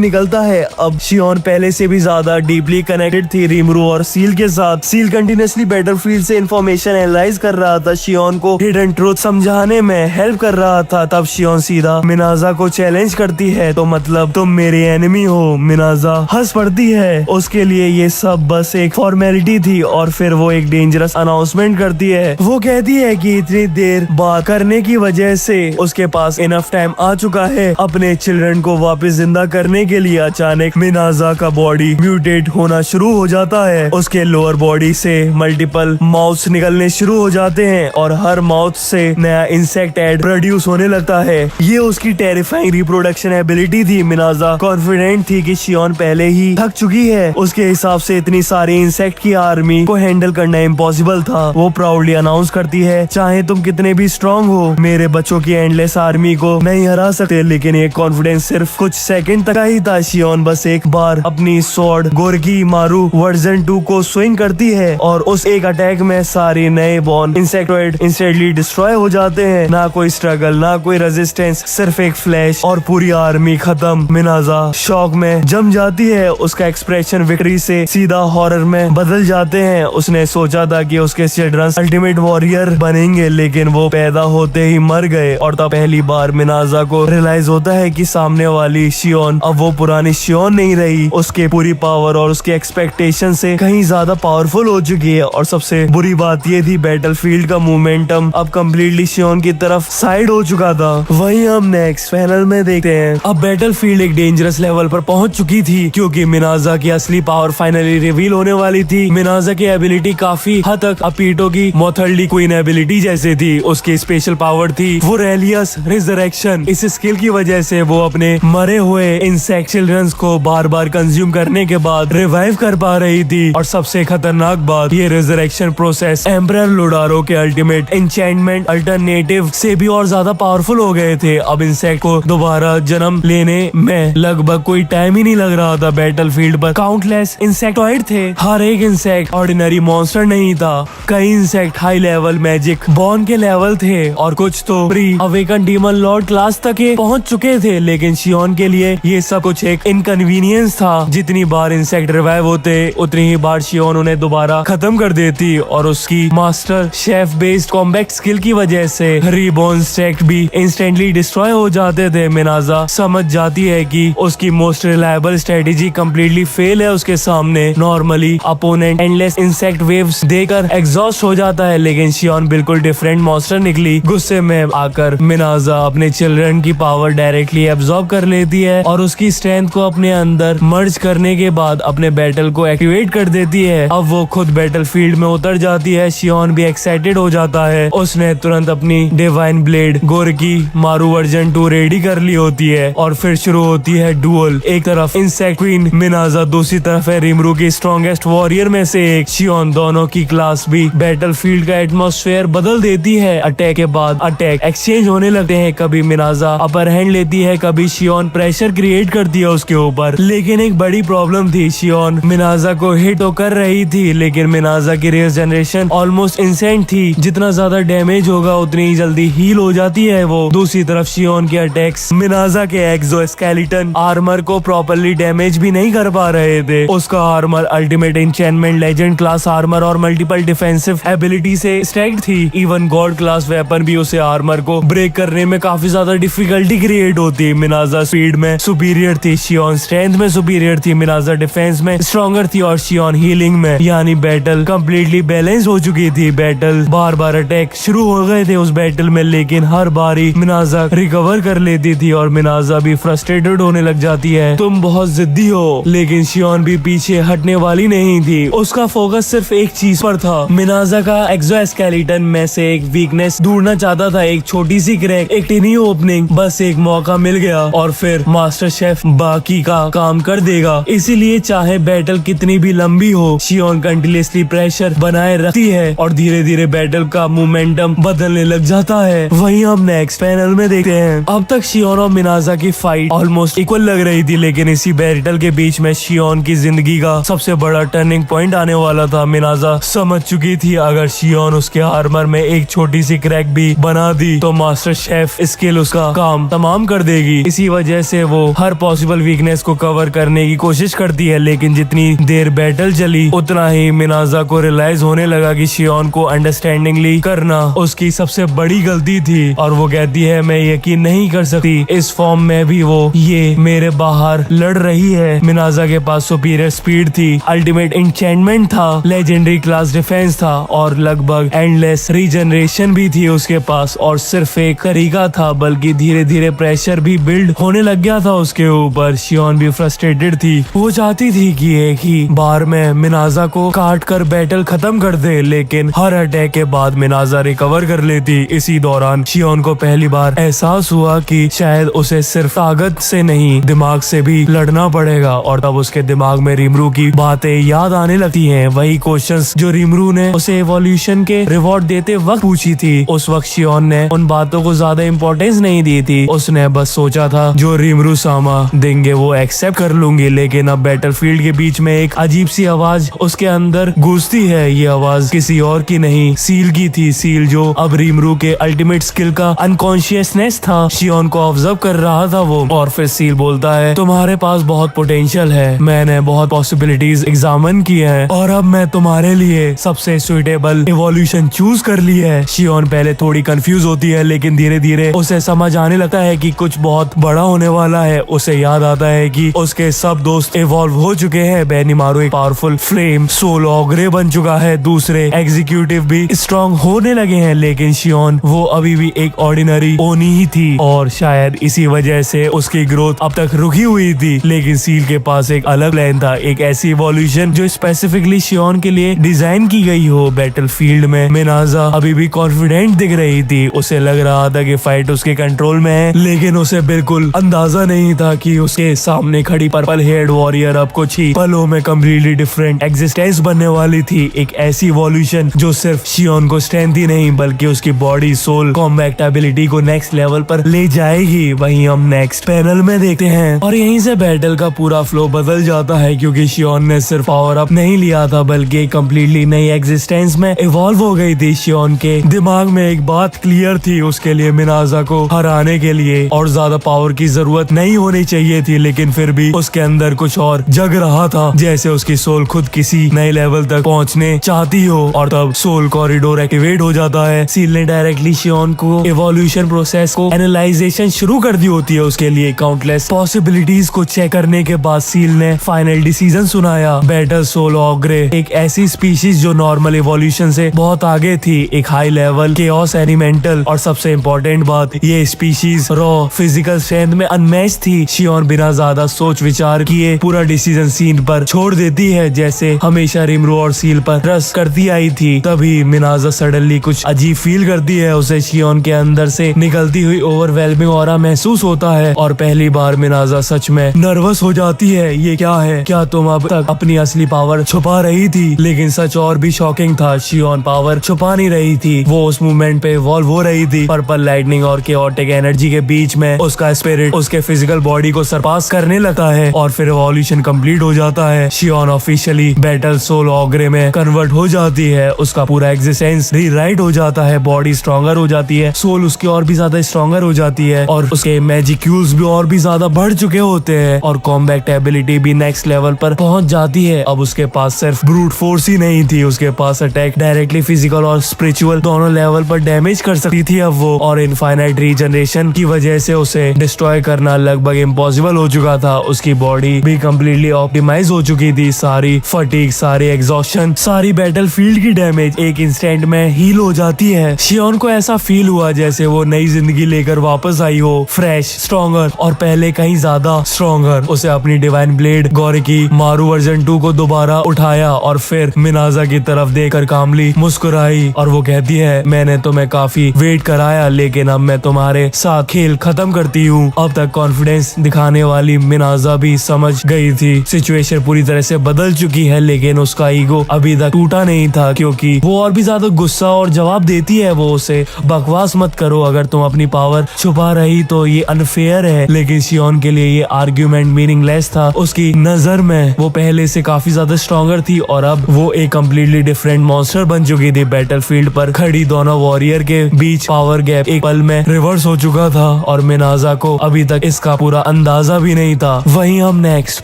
निकलता है। अब शियोन पहले से भी ज्यादा डीपली कनेक्टेड थी रीमरू और सील के साथ। सील कंटिन्यूसली बैटलफील्ड से इंफॉर्मेशन एनालाइज कर रहा था, शियोन को हिडन ट्रूथ समझाने में हेल्प कर रहा था। तब शियोन सीधा मिनाजा को चैलेंज करती है, तो मतलब तुम मेरे एनिमी हो। मिनाजा हंस पड़ती है, उसके लिए ये सब बस एक फॉर्मेलिटी थी और फिर वो एक डेंजरस अनाउंसमेंट करती है। वो कहती है कि इतनी देर बात करने की वजह से उसके पास इनफ टाइम आ चुका है अपने चिल्ड्रन को वापस जिंदा करने के लिए। अचानक मिनाजा का बॉडी म्यूटेट होना शुरू हो जाता है, उसके लोअर बॉडी से मल्टीपल माउथ्स निकलने शुरू हो जाते हैं और हर माउथ से नया इंसेक्ट एड प्रोड्यूस होने लगता है। ये उसकी टेरिफाइंग रिप्रोडक्शन एबिलिटी थी। मिनाजा कॉन्फिडेंट थी कि शियोन पहले ही थक चुकी है, उसके हिसाब से इतनी सारी इंसेक्ट की आर्मी को हैंडल करना इम्पॉसिबल था। वो प्राउडली अनाउंस करती है, चाहे तुम कितने भी स्ट्रॉन्ग हो, मेरे बच्चों की एंडलेस आर्मी को नहीं हरा सकते। लेकिन ये कॉन्फिडेंस सिर्फ कुछ सेकंड तक ही था। शियोन बस एक बार अपनी स्वॉर्ड गोरकी मारू वर्जन 2 को स्विंग करती है और उस एक अटैक में सारे नए बॉर्न इंसेक्टोइड इंस्टेंटली डिस्ट्रॉय हो जाते हैं। ना कोई स्ट्रगल, ना कोई रेजिस्टेंस, सिर्फ एक फ्लैश और पूरी आर्मी खत्म। मिनाजा शॉक में जम जाती है, उसका एक्सप्रेशन विक्ट्री से सीधा हॉरर में बदल जाते हैं। उसने सोचा था कि उसके चिल्ड्रन अल्टीमेट वॉरियर बनेंगे, लेकिन वो पैदा होते ही मर गए। और तब पहली बार मिनाजा को रियलाइज होता है कि सामने वाली शियोन अब वो पुरानी शियोन नहीं रही, उसके पूरी पावर और उसके एक्सपेक्टेशन से कहीं ज्यादा पावरफुल हो चुकी है। और सबसे बुरी बात ये थी, बैटलफील्ड का मोमेंटम अब कम्प्लीटली शियोन की तरफ साइड हो चुका था। वहीं हम नेक्स्ट पैनल में देखते हैं, अब बैटलफील्ड एक डेंजरस लेवल पर पहुंच चुकी थी क्योंकि मिनाजा की असली पावर फाइनली रिवील होने वाली थी। मिनाजा की एबिलिटी काफी हद तक अपीटो की मोथर्ली क्वीन एबिलिटी जैसे थी। उसकी स्पेशल पावर थी वो रेलियस रिजरेक्शन। इस स्किल की वजह से वो अपने मरे हुए इंसेक्ट चिल्ड्रंस को बार बार कंज्यूम करने के बाद रिवाइव कर पा रही थी। और सबसे खतरनाक बात, ये रिजरेक्शन प्रोसेस एम्परर लोडारो के अल्टीमेट एन्चेंटमेंट अल्टरनेटिव से भी और ज्यादा पावरफुल हो गए थे। अब इंसेक्ट को दोबारा जन्म लेने में लगभग कोई टाइम ही नहीं लग रहा था। बैटलफील्ड पर काउंटलेस इंसेक्टॉइड थे, हर एक इंसेक्ट ऑर्डिनरी मॉन्स्टर नहीं था। कई insect high level magic born के लेवल थे और कुछ तो pre awaken demon Lord class तक के पहुंच चुके थे। लेकिन शियोन के लिए ये सब कुछ एक इनकन्वीनियंस था। जितनी बार इंसेक्ट रिवाइव होते उतनी ही बार शियोन उन्हें दोबारा खत्म कर देती और उसकी master chef based combat skill की वजह से रीबॉर्न इंसेक्ट भी इंस्टेंटली डिस्ट्रॉय हो जाते थे। मिनाजा समझ जाती है कि उसकी most reliable strategy completely fail है उसके सामने। Normally opponent endless insect waves देकर एग्जॉस्ट हो जाता है, लेकिन शियोन बिल्कुल डिफरेंट मॉन्स्टर निकली। गुस्से में आकर मिनाजा अपने चिल्ड्रन की पावर डायरेक्टली एब्जॉर्ब कर लेती है और उसकी स्ट्रेंथ को अपने अंदर मर्ज करने के बाद अपने बैटल को एक्टिवेट कर देती है। अब वो खुद बैटलफील्ड में उतर जाती है। शियोन भी एक्साइटेड हो जाता है, उसने तुरंत अपनी डिवाइन ब्लेड गोरकी मारू वर्जन 2 रेडी कर ली होती है और फिर शुरू होती है डुअल। एक तरफ इंसेक्ट क्वीन मिनाजा, दूसरी तरफ है रीमरू की स्ट्रॉन्गेस्ट वॉरियर में से एक शियोन। दोनों की क्लास भी बैटलफील्ड का एटमॉस्फेयर बदल देती है। अटैक के बाद अटैक एक्सचेंज होने लगते हैं, कभी मिनाजा अपर हैंड लेती है, कभी शियोन प्रेशर क्रिएट करती है उसके ऊपर। लेकिन एक बड़ी प्रॉब्लम थी, शियोन मिनाजा को हिट तो कर रही थी लेकिन मिनाजा की रेस जनरेशन ऑलमोस्ट इंसेंट थी। जितना ज्यादा डैमेज होगा उतनी ही जल्दी हील हो जाती है वो। दूसरी तरफ शियोन के अटैक्स मिनाजा के एक्सोस्केलेटन आर्मर को प्रॉपर्ली डैमेज भी नहीं कर पा रहे थे। उसका armour ultimate enchantment legend class armour और मल्टीपल डिफेंसिव एबिलिटी से स्टैक्ड थी। इवन गॉड क्लास वेपन भी उसे आर्मर को ब्रेक करने में काफी ज्यादा डिफिकल्टी क्रिएट होती। मिनाजा स्पीड में सुपीरियर थी, शियोन स्ट्रेंथ में सुपीरियर थी, मिनाजा डिफेंस में स्ट्रॉन्गर थी और शियोन हीलिंग में। यानी बैटल कम्प्लीटली बैलेंस हो चुकी थी। बैटल बार बार अटैक शुरू हो गए थे उस बैटल में, लेकिन हर बारी मिनाजा रिकवर कर लेती थी और मिनाजा भी फ्रस्ट्रेटेड होने लग जाती है। तुम बहुत जिद्दी हो, लेकिन शियोन भी पीछे हटने वाली नहीं थी। उसका फोकस सिर्फ एक चीज पर था, मिनाजा का एक्सोस्केलेटन में से एक वीकनेस ढूंढना चाहता था। एक छोटी सी क्रैक, एक टिनी ओपनिंग, बस एक मौका मिल गया और फिर मास्टर शेफ बाकी का काम कर देगा। इसीलिए चाहे बैटल कितनी भी लंबी हो, शियोन कंटिन्यूअसली प्रेशर बनाए रखती है और धीरे धीरे बैटल का मोमेंटम बदलने लग जाता है। वहीं हम नेक्स्ट पैनल में देखते हैं, अब तक शियोन और मिनाजा की फाइट ऑलमोस्ट इक्वल लग रही थी, लेकिन इसी बैटल के बीच में शियोन की जिंदगी का सबसे बड़ा टर्निंग पॉइंट आने वाला था। मिनाजा समझ चुकी थी अगर शियोन उसके आर्मर में एक छोटी सी क्रैक भी बना दी तो मास्टर शेफ स्किल उसका काम तमाम कर देगी। इसी वजह से वो हर पॉसिबल वीकनेस को कवर करने की कोशिश करती है, लेकिन जितनी देर बैटल चली उतना ही मिनाजा को रियलाइज होने लगा कि शियोन को अंडरस्टैंडिंगली करना उसकी सबसे बड़ी गलती थी। और वो कहती है मैं यकीन नहीं कर सकती इस फॉर्म में भी वो ये मेरे बाहर लड़ रही है। मिनाजा के पास सुपीरियर स्पीड थी, अल्टीमेट इंचेंटमेंट था, लेजेंडरी क्लास डिफेंस था और लगभग एंडलेस रीजनरेशन भी थी उसके पास। और सिर्फ एक तरीका था बल्कि धीरे धीरे प्रेशर भी बिल्ड होने लग गया था उसके ऊपर। शियोन भी फ्रस्ट्रेटेड थी, वो चाहती थी कि एक ही बार में मिनाजा को काट कर बैटल खत्म कर दे, लेकिन हर अटैक के बाद मिनाजा रिकवर कर लेती। इसी दौरान शियोन को पहली बार एहसास हुआ कि शायद उसे सिर्फ ताकत से नहीं दिमाग से भी लड़ना पड़ेगा। और तब उसके दिमाग में रिमरू की बातें याद आने लगती हैं, वही क्वेश्चंस जो रिमरू ने उसे इवोल्यूशन के रिवॉर्ड देते वक्त पूछी थी। उस वक्त शियोन ने उन बातों को ज्यादा इम्पोर्टेंस नहीं दी थी, उसने बस सोचा था जो रिमरू सामा देंगे वो एक्सेप्ट कर लूंगी। लेकिन अब बैटलफील्ड के बीच में एक अजीब सी आवाज उसके अंदर गूंजती है। ये आवाज किसी और की नहीं, सील की थी। सील जो अब रिमरू के अल्टीमेट स्किल का अनकॉन्शियसनेस था, शियोन को ऑब्जर्व कर रहा था वो। और फिर सील बोलता है तुम्हारे पास बहुत पोटेंशियल है, मैंने बहुत पॉसिबिलिटीज एग्जामिन की है और अब मैं तुम्हारे लिए सबसे सुइटेबल इवोल्यूशन चूज कर ली है। शियोन पहले थोड़ी कंफ्यूज होती है, लेकिन धीरे धीरे उसे समझ आने लगता है कि कुछ बहुत बड़ा होने वाला है। उसे याद आता है कि उसके सब दोस्त इवॉल्व हो चुके हैं। बेनिमारू एक पावरफुल फ्लेम सोल ऑग्रे बन चुका है, दूसरे एग्जीक्यूटिव भी स्ट्रॉन्ग होने लगे हैं, लेकिन शियोन वो अभी भी एक ऑर्डिनरी ओनी ही थी और शायद इसी वजह से उसकी ग्रोथ अब तक रुकी हुई थी। लेकिन सील के पास एक अलग प्लान था, एक ऐसी इवोल्यूशन जो स्पेसिफिकली शियोन के लिए डिजाइन की गई हो। बैटलफील्ड में मिनाजा अभी भी कॉन्फिडेंट दिख रही थी, उसे लग रहा था कि फाइट उसके कंट्रोल में है, लेकिन उसे बिल्कुल अंदाजा नहीं था कि उसके सामने खड़ी पर्पल हेयर्ड वॉरियर अब कुछ ही पलों में कम्प्लीटली डिफरेंट एग्जिस्टेंस बनने वाली थी। एक ऐसी इवोल्यूशन जो सिर्फ शियोन को स्ट्रेंथ ही नहीं बल्कि उसकी बॉडी सोल कॉम्बैट एबिलिटी को नेक्स्ट लेवल पर ले जाएगी। वहीं हम नेक्स्ट पैनल में देखते हैं और यहीं से बैटल का पूरा फ्लो बदल जाता है, क्योंकि शियोन ने सिर्फ पावर अप नहीं लिया था बल्कि कम्प्लीटली नई एग्जिस्टेंस में इवॉल्व हो गई थी। शियोन के दिमाग में एक बात क्लियर थी, उसके लिए मिनाजा को हराने के लिए और ज्यादा पावर की जरूरत नहीं होनी चाहिए थी, लेकिन फिर भी उसके अंदर कुछ और जग रहा था, जैसे उसकी सोल खुद किसी नए लेवल तक पहुंचने चाहती हो। और तब सोल कॉरिडोर एक्टिवेट हो जाता है। सील ने डायरेक्टली शियोन को इवोल्यूशन प्रोसेस को एनालाइजेशन शुरू कर दी होती है। उसके लिए काउंटलेस पॉसिबिलिटीज को चेक करने के बाद सील ने फाइनल डिसीजन सुनाया। बैटल सोल ऑग्रे एक ऐसी स्पीशीज जो नॉर्मल इवोल्यूशन से बहुत आगे थी, एक हाई लेवल केओस एलिमेंटल, और सबसे इम्पोर्टेंट बात ये स्पीशीज रॉ फिजिकल स्ट्रेंथ में अनमैच थी। शियोन बिना ज्यादा सोच विचार किए पूरा डिसीजन सीन पर छोड़ देती है, जैसे हमेशा रिमरू और सील पर ट्रस्ट करती आई थी। तभी मिनाजा सडनली कुछ अजीब फील करती है, उसे शियोन के अंदर से निकलती हुई ओवरवेलमिंग ऑरा महसूस होता है और पहली बार मिनाजा सच में नर्वस हो जाती है। ये क्या है, क्या तुम अब तक अपनी असली पावर छुपा रही थी? लेकिन सच और भी शॉकिंग था, शियोन पावर छुपा नहीं रही थी, वो उस मूवमेंट पे इवॉल्व हो रही थी। पर्पल लाइटनिंग और केओटिक एनर्जी के बीच में उसका स्पिरिट उसके फिजिकल बॉडी को सरपास करने लगता है और फिर इवोल्यूशन कंप्लीट हो जाता है। शियोन ऑफिशियली बैटल सोल ऑग्रे में कन्वर्ट हो जाती है, उसका पूरा एग्जिस्टेंस रीराइट हो जाता है, बॉडी स्ट्रॉन्गर हो जाती है, सोल उसकी और भी ज्यादा स्ट्रॉन्गर हो जाती है और उसके मैजिक्यूल्स भी और भी ज्यादा बढ़ चुके होते हैं और कॉम्बैट एबिलिटी भी नेक्स्ट लेवल पर पहुंच जाती है। अब उसके पास सिर्फ ब्रूट फोर्स ही नहीं थी, उसके पास अटैक डायरेक्टली फिजिकल और स्पिरिचुअल दोनों लेवल पर डैमेज कर सकती थी अब वो। और इनफाइनाइट रीजनरेशन की वजह से उसे डिस्ट्रॉय करना लगभग इम्पॉसिबल हो चुका था। उसकी बॉडी भी कम्प्लीटली ऑप्टिमाइज हो चुकी थी, सारी फटीग, सारी एग्जॉस्शन, सारी बैटलफील्ड की डैमेज एक इंस्टेंट में हील हो जाती है। शियोन को ऐसा फील हुआ जैसे वो नई जिंदगी लेकर वापस आई हो, फ्रेश, स्ट्रॉन्गर और पहले कहीं ज्यादा स्ट्रॉन्गर। उसे अपनी डिवाइन ब्लेड गोरिकी मारू वर्जन 2 को दोबारा उठाया और फिर मिनाजा की तरफ देखकर कामली मुस्कुराई और वो कहती है मैंने तुम्हें काफी वेट कराया, लेकिन अब मैं तुम्हारे साथ खेल खत्म करती हूँ। अब तक कॉन्फिडेंस दिखाने वाली मिनाजा भी समझ गई थी सिचुएशन पूरी तरह से बदल चुकी है, लेकिन उसका ईगो अभी तक टूटा नहीं था, क्योंकि वो और भी ज्यादा गुस्सा और जवाब देती है वो उसे, बकवास मत करो, अगर तुम अपनी पावर छुपा रही तो ये अनफेयर है। लेकिन शियोन के लिए ये आर्ग्यूमेंट मीनिंगलेस था, उसके उसकी नजर में वो पहले से काफी ज्यादा स्ट्रॉन्गर थी और अब वो एक कम्प्लीटली डिफरेंट मॉन्स्टर बन चुकी थी। बैटलफील्ड पर खड़ी दोनों वॉरियर के बीच पावर गैप एक पल में रिवर्स हो चुका था और मिनाजा को अभी तक इसका पूरा अंदाजा भी नहीं था। वहीं हम नेक्स्ट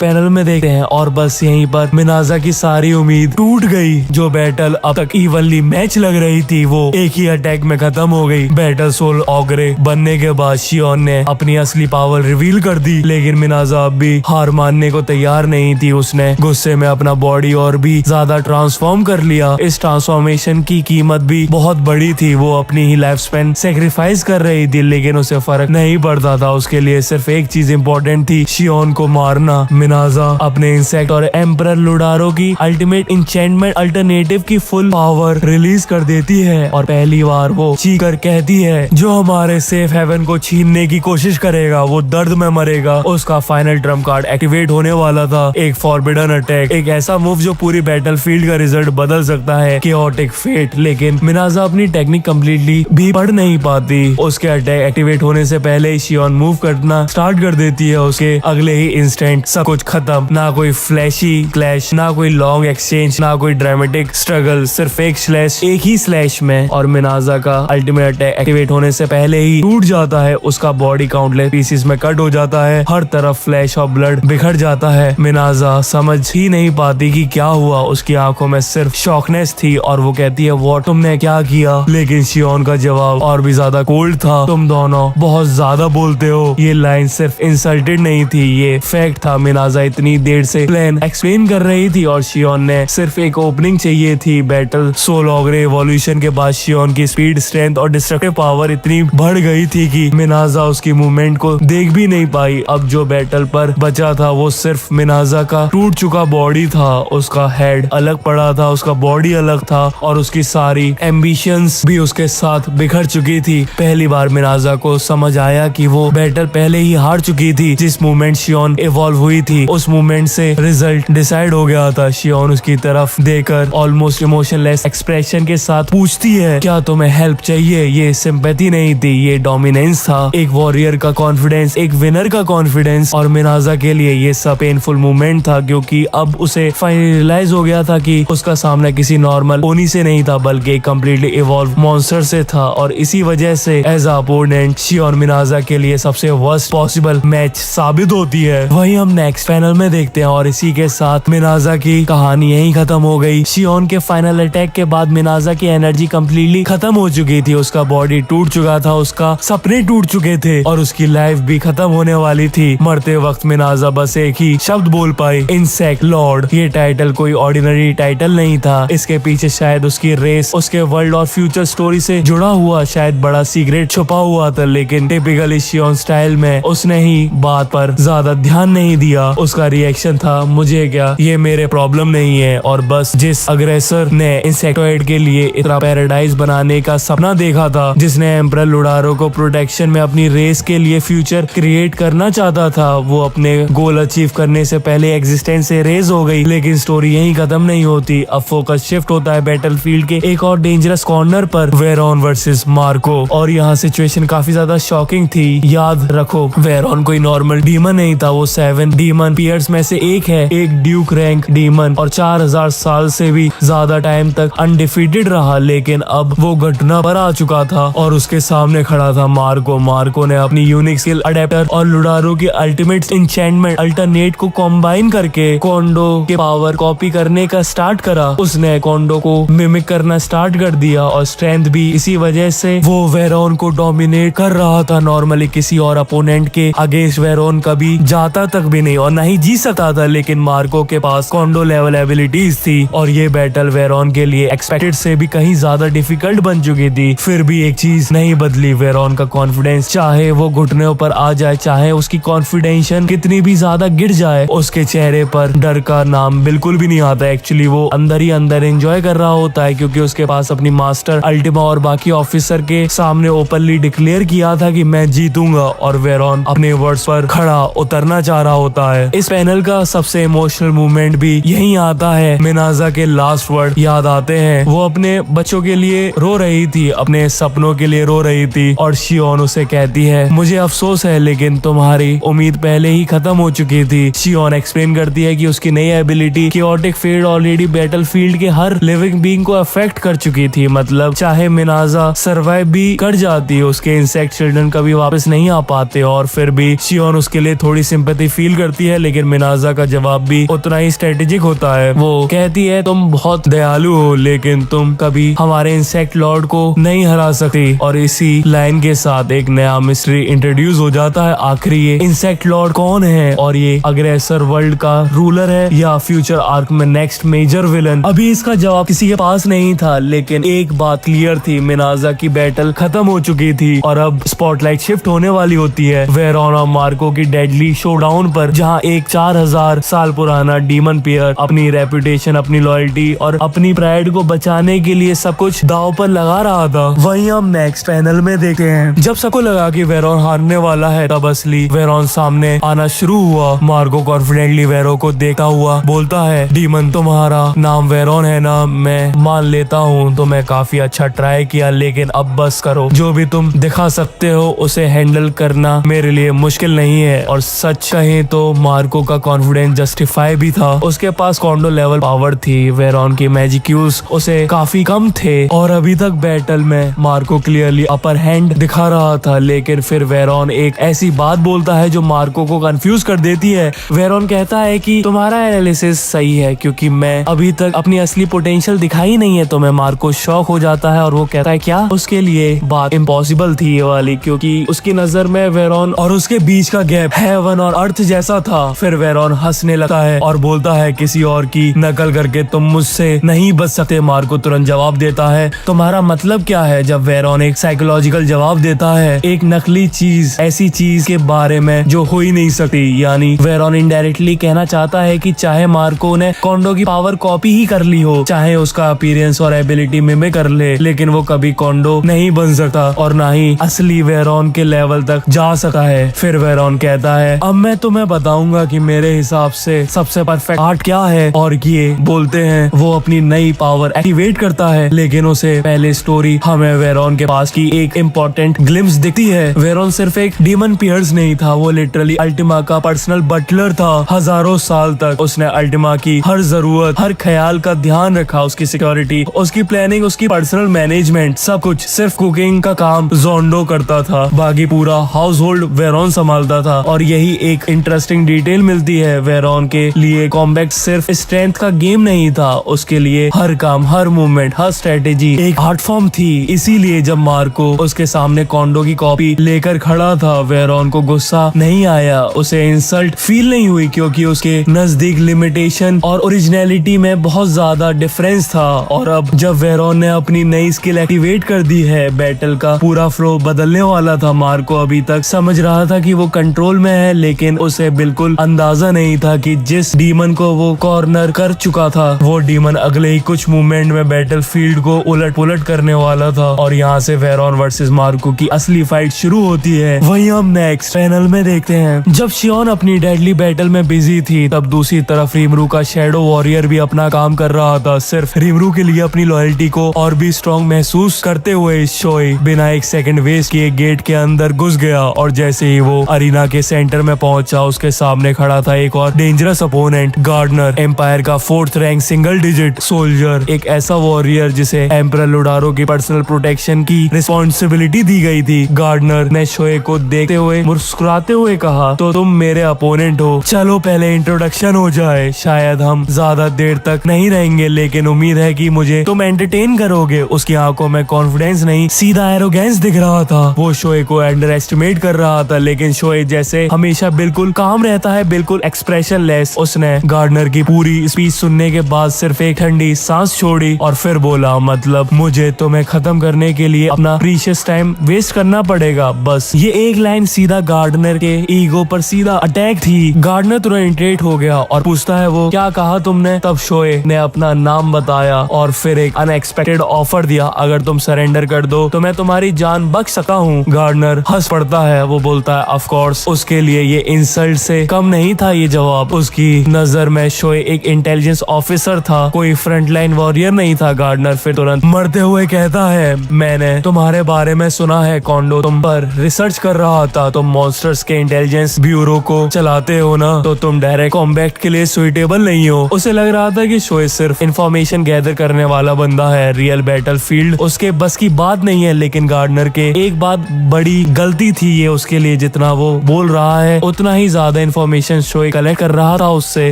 पैनल में देखते हैं और बस यहीं पर मिनाजा की सारी उम्मीद टूट गई। जो बैटल अब तक इवनली मैच लग रही थी वो एक ही अटैक में खत्म हो गई। बैटल सोल ऑगरे बनने के बाद शियोन ने अपनी असली पावर रिवील कर दी, लेकिन मिनाजा अब भी हार मानने को तैयार नहीं थी। उसने गुस्से में अपना बॉडी और भी ज्यादा ट्रांसफॉर्म कर लिया। इस ट्रांसफॉर्मेशन की कीमत भी बहुत बड़ी थी। वो अपनी ही लाइफ स्पेन सेक्रीफाइस कर रही थी, लेकिन उसे फर्क नहीं पड़ता था। उसके लिए सिर्फ एक चीज इम्पोर्टेंट थी, शियोन को मारना। मिनाजा अपने इंसेक्ट और एम्परर लुडारो की अल्टीमेट इंचेंटमेंट अल्टरनेटिव की फुल पावर रिलीज कर देती है और पहली बार वो चीखकर कहती है, जो हमारे सेफ हेवन को छीनने की कोशिश करेगा वो दर्द में मरेगा। उसका फाइनल ट्रम्प कार्ड एक्टिवेट होने वाला था, एक फॉरबिडन अटैक, एक ऐसा मूव जो पूरी बैटलफील्ड का रिजल्ट बदल सकता है, केओटिक फेट। लेकिन मिनाजा अपनी टेक्निक कम्प्लीटली भी पढ़ नहीं पाती। उसके अटैक एक्टिवेट होने से पहले ही शियोन मूव करना स्टार्ट कर देती है। उसके अगले ही इंस्टेंट सब कुछ खत्म। ना कोई फ्लैशी क्लैश, ना कोई लॉन्ग एक्सचेंज, ना कोई ड्रामेटिक स्ट्रगल, सिर्फ एक स्लैश, एक ही स्लैश में और मिनाजा का अल्टीमेट अटैक एक्टिवेट होने से पहले ही टूट जाता है। उसका बॉडी काउंटलेस पीसेस में कट हो जाता है। हर तरफ फ्लैश और ब्लड बिखर जाता है। मिनाजा समझ ही नहीं पाती कि क्या हुआ। उसकी आंखों में सिर्फ शॉकनेस थी और वो कहती है, वो तुमने क्या किया? लेकिन शियोन का जवाब और भी ज्यादा कोल्ड था, तुम दोनों बहुत ज्यादा बोलते हो। ये लाइन सिर्फ इंसल्टेड नहीं थी, ये फैक्ट था। मिनाजा इतनी देर से प्लान एक्सप्लेन कर रही थी और शियोन ने सिर्फ एक ओपनिंग चाहिए थी। बैटल सोल ऑगरे इवोल्यूशन के बाद शियोन की स्पीड, स्ट्रेंथ और डिस्ट्रक्टिव पावर इतनी बढ़ गई थी कि मिनाजा उसकी मूवमेंट को देख भी नहीं पाई। अब जो बैटल पर बचा था वो सिर्फ मिनाजा का टूट चुका बॉडी था। उसका हेड अलग पड़ा था, उसका बॉडी अलग था और उसकी सारी एम्बिशंस भी उसके साथ बिखर चुकी थी। पहली बार मिनाजा को समझ आया कि वो बैटल पहले ही हार चुकी थी। जिस मोमेंट शियोन इवॉल्व हुई थी उस मोमेंट से रिजल्ट डिसाइड हो गया था। शियोन उसकी तरफ देखकर ऑलमोस्ट इमोशनलेस एक्सप्रेशन के साथ पूछती है, क्या तुम्हें हेल्प चाहिए? ये सिंपैथी नहीं थी, ये डोमिनेंस था। एक वॉरियर का कॉन्फिडेंस, एक विनर का कॉन्फिडेंस। और मिनाजा के लिए ये सब पेनफुल मोमेंट था, क्योंकि अब उसे फाइनली रियलाइज हो गया था कि उसका सामना किसी नॉर्मल पोनी से नहीं था, बल्कि एक कम्प्लीटली इवॉल्व मॉन्स्टर से था। और इसी वजह से एज अ अपोनेंट शियोन मिनाजा के लिए सबसे वर्स्ट पॉसिबल मैच साबित होती है। वहीं हम नेक्स्ट पैनल में देखते हैं और इसी के साथ मिनाजा की कहानी यहीं खत्म हो गई। शियोन के फाइनल अटैक के बाद मिनाजा की एनर्जी कम्प्लीटली खत्म हो चुकी थी। उसका बॉडी टूट चुका था, उसका सपने टूट चुके थे और उसकी लाइफ भी खत्म होने वाली थी। मरते वक्त मिनाजा बस एक ही शब्द बोल पाई, इंसेक्ट लॉर्ड। ये टाइटल कोई ऑर्डिनरी टाइटल नहीं था, इसके पीछे शायद उसकी रेस, उसके वर्ल्ड और फ्यूचर स्टोरी से जुड़ा हुआ शायद बड़ा सीक्रेट छुपा हुआ था। लेकिन टिपिकली शियोन स्टाइल में उसने ही बात पर ज्यादा ध्यान नहीं दिया। उसका रिएक्शन था, मुझे क्या, ये मेरे प्रॉब्लम नहीं है। और बस जिस अग्रेसर ने इंसेक्टोइड के लिए इतना पैराडाइज बनाने का सपना देखा था, जिसने एम्परर लुडारो को प्रोटेक्शन में अपनी रेस के लिए फ्यूचर क्रिएट करना चाहता था, वो अपने गोल अचीव करने से पहले एग्जिस्टेंस से रेज हो गई। लेकिन स्टोरी यहीं खत्म नहीं होती। अब फोकस शिफ्ट होता है बैटलफील्ड के एक और डेंजरस कॉर्नर पर, वेरॉन वर्सेस मार्को। और यहाँ सिचुएशन काफी ज्यादा शॉकिंग थी। याद रखो, वेरॉन कोई नॉर्मल डीमन नहीं था, वो 7 डीमन पियर्स में से एक है, एक ड्यूक रैंक डीमन और 4000 साल से भी ज्यादा टाइम तक अनडिफीटेड रहा। लेकिन अब वो घटना पर आ चुका था और उसके सामने खड़ा था मार्को। मार्को ने अपनी यूनिक स्किल अडेप्टर और लुडारो की अल्टीमेट इंचेंटमेंट अल्टरनेट को कॉम्बाइन करके कोंडो के पावर कॉपी करने का स्टार्ट करा। उसने कोंडो को मिमिक करना स्टार्ट कर दिया और स्ट्रेंथ भी इसी वजह से वो वेरॉन को डोमिनेट कर रहा था। नॉर्मली किसी और अपोनेंट के अगेंस्ट वेरॉन कभी जाता तक भी नहीं और ना ही जी सकता था, लेकिन मार्को के पास कोंडो लेवल एबिलिटीज थी और ये बैटल वेरॉन के लिए एक्सपेक्टेड से भी कहीं ज्यादा डिफिकल्ट बन चुकी थी। फिर भी एक चीज नहीं बदली, वेरॉन का कॉन्फिडेंस। चाहे वो घुटनों पर आ जाए, चाहे उसकी कॉन्फिडेंशन कितनी भी ज्यादा गिर जाए, उसके चेहरे पर डर का नाम बिल्कुल भी नहीं आता। एक्चुअली वो अंदर ही अंदर एंजॉय कर रहा होता है, क्योंकि उसके पास अपनी मास्टर अल्टीमा और बाकी ऑफिसर के सामने ओपनली डिक्लेयर किया था कि मैं जीतूंगा और वेरॉन अपने वर्ड्स पर खड़ा उतरना चाह रहा होता है। इस पैनल का सबसे इमोशनल मूवमेंट भी यही आता है। मिनाजा के लास्ट वर्ड याद आते हैं। वो अपने बच्चों के लिए रो रही थी, अपने सपनों के लिए रो रही थी और शियोन उसे कहती है, मुझे अफसोस है लेकिन तुम्हारी उम्मीद पहले ही खत्म हो चुकी थी। शियोन एक्सप्लेन करती है कि उसकी नई ability chaotic fate already battlefield के हर लिविंग बीइंग को अफेक्ट कर चुकी थी। मतलब चाहे मिनाजा सर्वाइव भी कर जाती, उसके इंसेक्ट चिल्ड्रन कभी वापस नहीं आ पाते। और फिर भी शियोन उसके लिए थोड़ी सिंपैथी फील करती है, लेकिन मिनाजा का जवाब भी उतना ही स्ट्रेटेजिक होता है। वो कहती है तुम बहुत दयालु हो, लेकिन तुम कभी हमारे इंसेक्ट लॉर्ड को नहीं हरा सकती। और इसी लाइन के साथ एक नया मिस्ट्री इंट्रोड्यूस हो जाता है। आखिर ये इंसेक्ट लॉर्ड कौन है और ये अग्रेसर वर्ल्ड का रूलर है या फ्यूचर आर्क में नेक्स्ट मेजर विलन? अभी इसका जवाब किसी के पास नहीं था, लेकिन एक बात क्लियर थी, मिनाजा की बैटल खत्म हो चुकी थी और अब स्पॉटलाइट शिफ्ट होने वाली होती है वेरॉन और मार्को की डेडली शोडाउन पर, जहां एक 4000 साल पुराना डीमन पेयर अपनी रेपुटेशन, अपनी लॉयल्टी और अपनी प्राइड को बचाने के लिए सब कुछ दांव पर लगा रहा था। वहीं हम नेक्स्ट पैनल में देखते हैं, जब सबको लगा कि वेरॉन हारने वाला है, तब असली वेरॉन सामने आना शुरू हुआ। मार्को कॉन्फिडेंटली वेरो को देखता हुआ बोलता है, डीमन तुम्हारा नाम वेरॉन है ना, मैं मान लेता हूँ तुम्हें काफी अच्छा ट्राई किया, लेकिन अब बस करो। जो भी तुम दिखा सकते हो उसे हैंडल करना मेरे लिए मुश्किल नहीं है। और सच कहें तो मार्को का कॉन्फिडेंस जस्टिफाई भी था। उसके पास कॉन्डो लेवल पावर थी, वेरॉन की मैजिक यूज उसे काफी कम थे और अभी तक बैटल में मार्को क्लियरली अपर हैंड दिखा रहा था। लेकिन फिर वेरॉन एक ऐसी बात बोलता है जो मार्को को कंफ्यूज कर देती है। वेरॉन कहता है कि तुम्हारा एनालिसिस सही है, क्योंकि मैं अभी तक अपनी असली पोटेंशियल दिखाई नहीं है। तो मैं मार्को शॉक हो जाता है और वो कहता है क्या? उसके लिए बात इम्पॉसिबल थी ये वाली, क्योंकि उसकी नजर में वेरॉन और उसके बीच का गैप हेवन और अर्थ जैसा था। फिर वेरॉन हंसने लगता है और बोलता है किसी और की नकल करके तुम मुझसे नहीं बच सकते। मार्को तुरंत जवाब देता है, तुम्हारा मतलब क्या है? जब वेरॉन एक साइकोलॉजिकल जवाब देता है, एक नकली चीज, ऐसी चीज के बारे में जो हो ही नहीं सकती। यानी वेरॉन इनडायरेक्टली कहना चाहता है कि चाहे मार्को ने कॉन्डो की पावर कॉपी ही कर ली हो, चाहे उसका अपीयरेंस और एबिलिटी मिमिक कर ले, लेकिन वो कभी कॉन्डो नहीं बन सकता और ना ही असली वेरॉन के लेवल तक जा सकता है। फिर वेरॉन कहता है, अब मैं तुम्हें बताऊंगा कि मेरे हिसाब से सबसे परफेक्ट आर्ट क्या है। और ये बोलते हैं वो अपनी नई पावर एक्टिवेट करता है, लेकिन उसे पहले स्टोरी हमें वेरॉन के पास की एक इम्पोर्टेंट ग्लिम्स दिखती है। वेरॉन सिर्फ एक डीमन पियर्स नहीं था, वो लिटरली अल्टीमा का पर्सनल बटलर था। हजारों साल तक उसने अल्टीमा की हर जरूरत, हर ख्याल का ध्यान रखा, उसकी सिक्योरिटी, उसकी प्लानिंग, उसकी पर्सनल मैनेजमेंट, सब कुछ। सिर्फ कुकिंग का काम जोंडो करता था, बाकी पूरा हाउस होल्ड वेरॉन संभालता था। और यही एक इंटरेस्टिंग डिटेल मिलती है, वेरॉन के लिए कॉम्बैट सिर्फ स्ट्रेंथ का गेम नहीं था, उसके लिए हर काम, हर मूवमेंट, हर स्ट्रेटेजी एक आर्ट फॉर्म थी। इसीलिए जब मार्को उसके सामने कॉन्डो की कॉपी लेकर खड़ा था, वेरॉन को गुस्सा नहीं आया, उसे इंसल्ट फील नहीं हुई, क्योंकि उसके नजदीक लिमिटेशन और ओरिजिनलिटी में बहुत ज्यादा डिफरेंस था। और अब जब वेरॉन ने अपनी नई स्किल एक्टिवेट कर दी है, बैटल का पूरा फ्लो बदलने वाला था। मार्को अभी तक समझ रहा था कि वो कंट्रोल में है, लेकिन उसे बिल्कुल अंदाजा नहीं था कि जिस डीमन को वो कॉर्नर कर चुका था, वो डीमन अगले ही कुछ मूवमेंट में बैटल फील्ड को उलट पुलट करने वाला था। और यहाँ से वेरॉन वर्सेस मार्को की असली फाइट शुरू होती है। वहीं हम नेक्स्ट पैनल में देखते हैं, जब शियोन अपनी डेडली बैटल में बिजी थी, तब दूसरी तरफ रीमरू का शैडो वॉरियर भी अपना काम कर रहा था। सिर्फ रीमरू के लिए अपनी लॉयल्टी को और भी स्ट्रॉन्ग महसूस करते हुए शोई बिना एक सेकंड वेस्ट किए गेट के अंदर घुस गया। और जैसे ही वो अरीना के सेंटर में पहुंचा, उसके सामने खड़ा था एक और डेंजरस अपोनेंट, गार्डनर, एम्पायर का 4th rank single digit soldier, एक ऐसा वॉरियर जिसे एम्परर लुडारो की पर्सनल प्रोटेक्शन की रिस्पॉन्सिबिलिटी दी गई थी। गार्डनर ने शोए को देखते हुए मुस्कुराते हुए कहा, तो तुम मेरे अपोनेंट हो, चलो पहले इंट्रोडक्शन हो जाए। शायद हम ज्यादा देर तक नहीं रहेंगे, लेकिन उम्मीद है कि मुझे तुम एंटरटेन करोगे। उसकी आंखों में कॉन्फिडेंस नहीं, सीधा एरोगेंस दिख रहा था। वो शोए को अंडर एस्टिमेट कर रहा था, लेकिन शोए जैसे हमेशा बिल्कुल काम रहता है, बिल्कुल एक्सप्रेशन लेस। उसने गार्डनर की पूरी स्पीच सुनने के बाद सिर्फ एक ठंडी सांस छोड़ी और फिर बोला, मतलब मुझे तुम्हें खत्म करने के लिए अपना प्रीशियस टाइम वेस्ट करना पड़ेगा बस। ये एक लाइन सीधा गार्डनर के ईगो पर सीधा अटैक थी। गार्डनर तुरंत इंट्रेट हो गया और पूछता है, वो क्या कहा तुमने? तब शोए ने अपना नाम बताया और फिर एक अनएक्सपेक्टेड ऑफर दिया, अगर तुम सरेंडर कर दो तो मैं तुम्हारी जान बख्श सकता हूँ। गार्डनर हंस पड़ता है, वो बोलता है, ऑफ कोर्स। उसके लिए ये इंसल्ट से कम नहीं था ये जवाब। उसकी नजर में शोए एक इंटेलिजेंस ऑफिसर था, कोई फ्रंटलाइन वॉरियर नहीं था। गार्डनर फिर तुरंत मरते हुए कहता है, मैंने तुम्हारे बारे में सुना है, कॉन्डो तुम पर रिसर्च कर रहा था, तुम मॉन्स्टर्स के इंटेलिजेंस ब्यूरो को चलाते चाहते हो ना तो तुम डायरेक्ट कॉम्बैट के लिए सुइटेबल नहीं हो। उसे लग रहा था कि शोए सिर्फ इंफॉर्मेशन गैदर करने वाला बंदा है, रियल बैटल फील्ड उसके बस की बात नहीं है। लेकिन गार्डनर के एक बात बड़ी गलती थी ये उसके लिए, जितना वो बोल रहा है उतना ही ज्यादा इंफॉर्मेशन शोए कलेक्ट कर रहा था उससे।